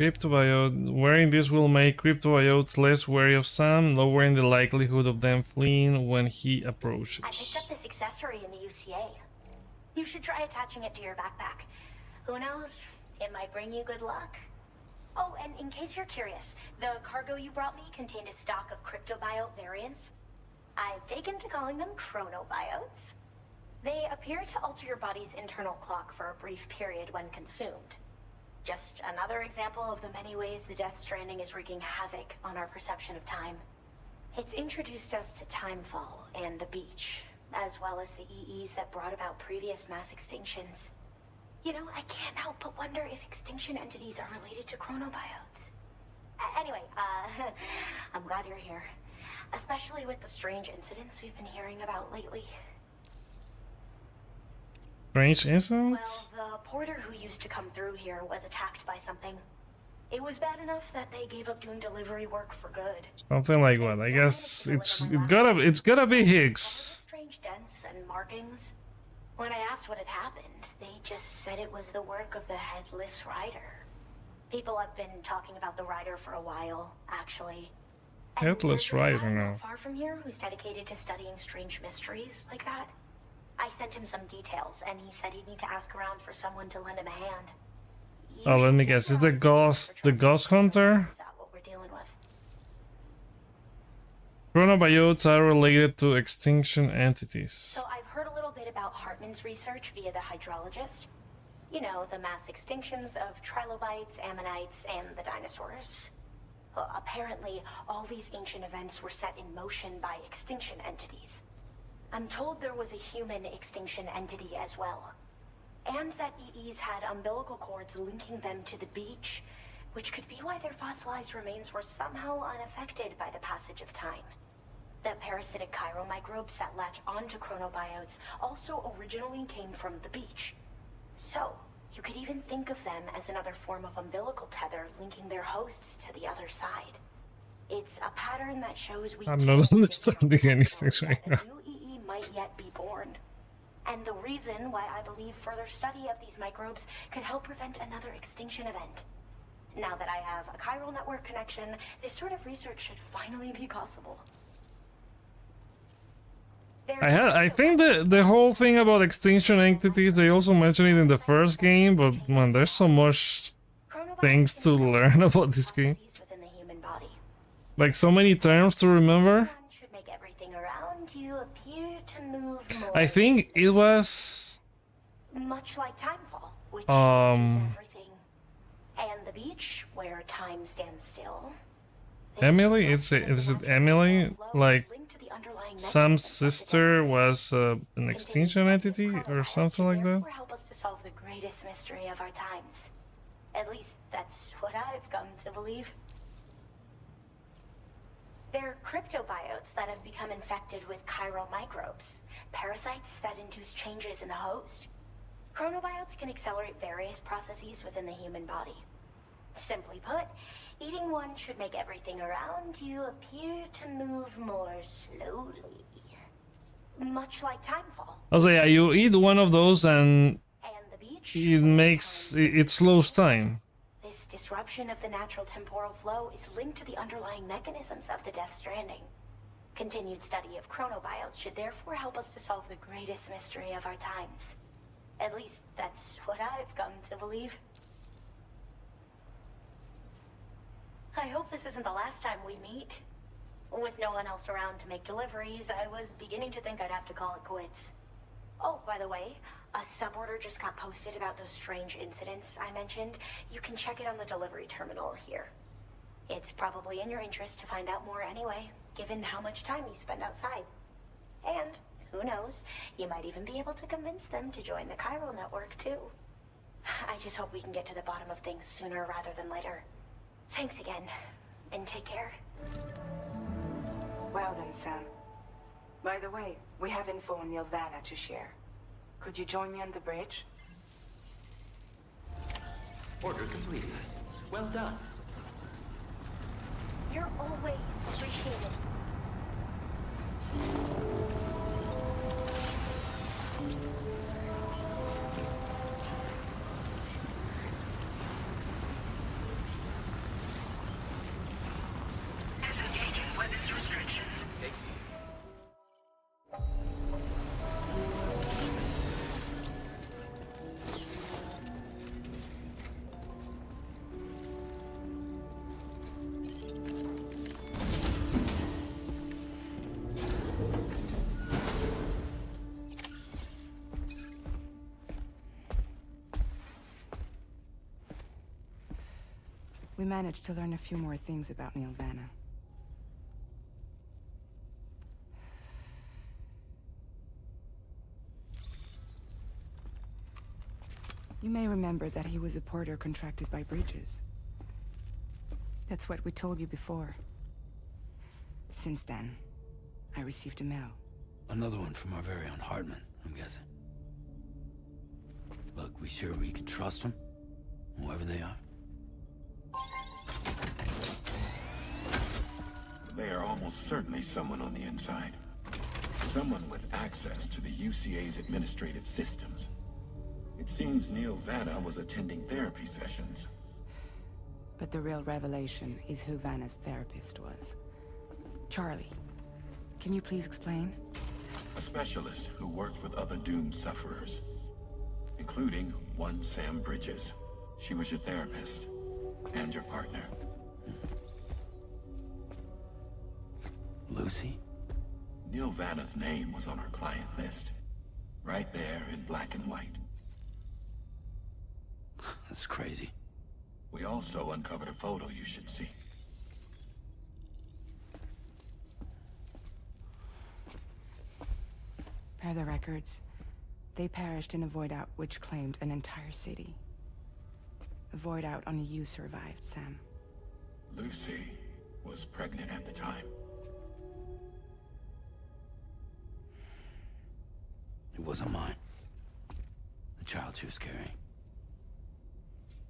Cryptobiote. Wearing this will make cryptobiotes less wary of Sam, lowering the likelihood of them fleeing when he approaches. I picked up this accessory in the UCA. You should try attaching it to your backpack. Who knows? It might bring you good luck. Oh, and in case you're curious, the cargo you brought me contained a stock of cryptobiote variants. I've taken to calling them chronobiotes. They appear to alter your body's internal clock for a brief period when consumed. Just another example of the many ways the Death Stranding is wreaking havoc on our perception of time. It's introduced us to Timefall and the beach, as well as the EEs that brought about previous mass extinctions. You know, I can't help but wonder if extinction entities are related to chronobiotes. Anyway, I'm glad you're here. Especially with the strange incidents we've been hearing about lately. Strange incidents? Well, the porter who used to come through here was attacked by something. It was bad enough that they gave up doing delivery work for good. Something like what? I guess it's gotta be Higgs. Strange dents and markings. When I asked what had happened, they just said it was the work of the Headless Rider. People have been talking about the Rider for a while, actually. Headless Rider now. Far from here, who's dedicated to studying strange mysteries like that. I sent him some details, and he said he'd need to ask around for someone to lend him a hand. Oh, let me guess. Is the ghost hunter? Is that what we're dealing with? Chronobiotes are related to extinction entities. So I've heard a little bit about Hartman's research via the hydrologist. You know, the mass extinctions of trilobites, ammonites, and the dinosaurs. Well, apparently, all these ancient events were set in motion by extinction entities. I'm told there was a human extinction entity as well. And that EEs had umbilical cords linking them to the beach, which could be why their fossilized remains were somehow unaffected by the passage of time. The parasitic chiromicrobes that latch onto chronobiotes also originally came from the beach. So, you could even think of them as another form of umbilical tether linking their hosts to the other side. It's a pattern that shows we I'm not understanding anything right now. new EE might yet be born. And the reason why I believe further study of these microbes could help prevent another extinction event. Now that I have a chiral network connection, this sort of research should finally be possible. I think the whole thing about extinction entities, they also mentioned it in the first game, but man, there's so much things to learn about this game. Like so many terms to remember. I think it was much like timefall, which changes everything. And the beach where time stands still. Emily? Is it Emily? Like Sam's sister was an extinction entity or something like that? Help us to solve the greatest mystery of our times. At least that's what I've come to believe. They're cryptobiotes that have become infected with chiral microbes, parasites that induce changes in the host. Chronobiotes can accelerate various processes within the human body. Simply put, eating one should make everything around you appear to move more slowly. Much like timefall. Also, yeah, you eat one of those and it slows time. This disruption of the natural temporal flow is linked to the underlying mechanisms of the Death Stranding. Continued study of chronobiotes should therefore help us to solve the greatest mystery of our times. At least that's what I've come to believe. I hope this isn't the last time we meet. With no one else around to make deliveries, I was beginning to think I'd have to call it quits. Oh, by the way, a suborder just got posted about those strange incidents I mentioned. You can check it on the delivery terminal here. It's probably in your interest to find out more anyway, given how much time you spend outside. And, who knows, you might even be able to convince them to join the chiral network too. I just hope we can get to the bottom of things sooner rather than later. Thanks again, and take care. Well then, Sam. By the way, we have info on Nilvana to share. Could you join me on the bridge? Order completed. Well done. You're always appreciated. Disengaging weapons restrictions. We managed to learn a few more things about Nilvana. You may remember that he was a porter contracted by Bridges. That's what we told you before. Since then, I received a mail. Another one from our very own Hartman, I'm guessing. Look, we sure we can trust them? Whoever they are? They are almost certainly someone on the inside. Someone with access to the UCA's administrative systems. It seems Neil Vanna was attending therapy sessions. But the real revelation is who Vanna's therapist was. Charlie, can you please explain? A specialist who worked with other doomed sufferers, including one Sam Bridges. She was your therapist and your partner. Lucy? Neil Vanna's name was on our client list. Right there in black and white. That's crazy. We also uncovered a photo you should see. Per the records, they perished in a void out which claimed an entire city. A void out only you survived, Sam. Lucy was pregnant at the time. It wasn't mine. The child she was carrying.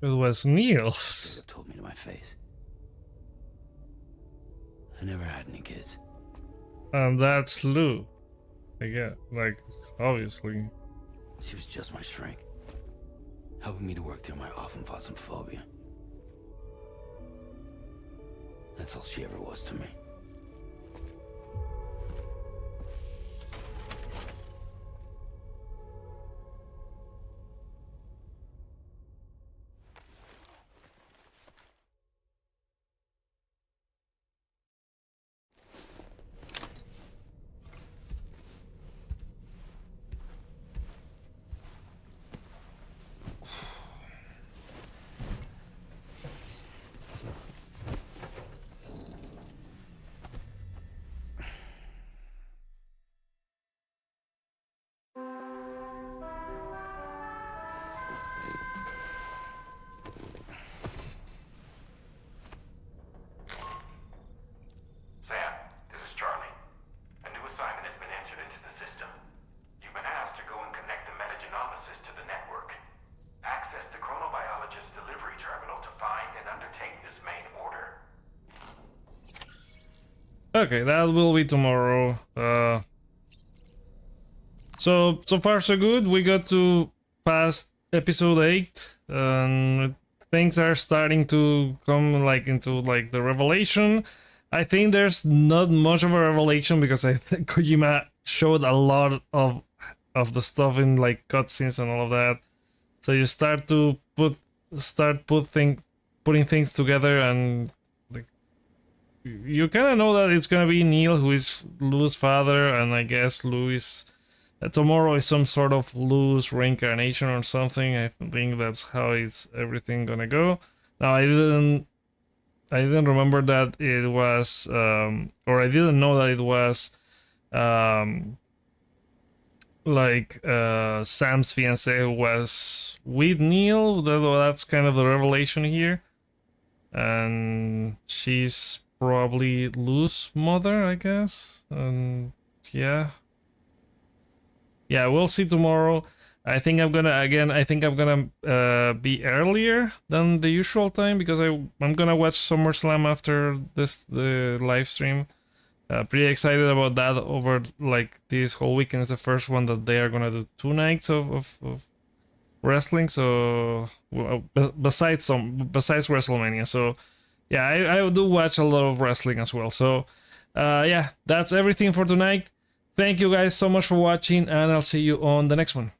It was Neil's. They told me to my face. I never had any kids. And that's Lou. I get, like, obviously. She was just my shrink, helping me to work through my often phobia. That's all she ever was to me. Sam, this is Charlie. A new assignment has been entered into the system. You've been asked to go and connect the metagenomicist to the network. Access the chronobiologist delivery terminal to find and undertake this main order. Okay, that will be tomorrow. So far so good. We got to past episode 8, and things are starting to come like into like the revelation. I think there's not much of a revelation because I think Kojima showed a lot of the stuff in like cutscenes and all of that. So you start to putting things together, and like you kind of know that it's gonna be Neil who is Lou's father, and I guess Lou is tomorrow is some sort of Lou's reincarnation or something. I think that's how it's everything gonna go. Now I didn't remember that it was or I didn't know that it was Sam's fiance was with Neil. That's kind of the revelation here, and she's probably Lou's mother, I guess. And yeah, we'll see tomorrow. I think I'm gonna be earlier than the usual time because I'm gonna watch SummerSlam after the live stream. Pretty excited about that over like this whole weekend. Is the first one that they are gonna do 2 nights of wrestling. So besides WrestleMania, so yeah, I do watch a lot of wrestling as well. So yeah, that's everything for tonight. Thank you guys so much for watching, and I'll see you on the next one.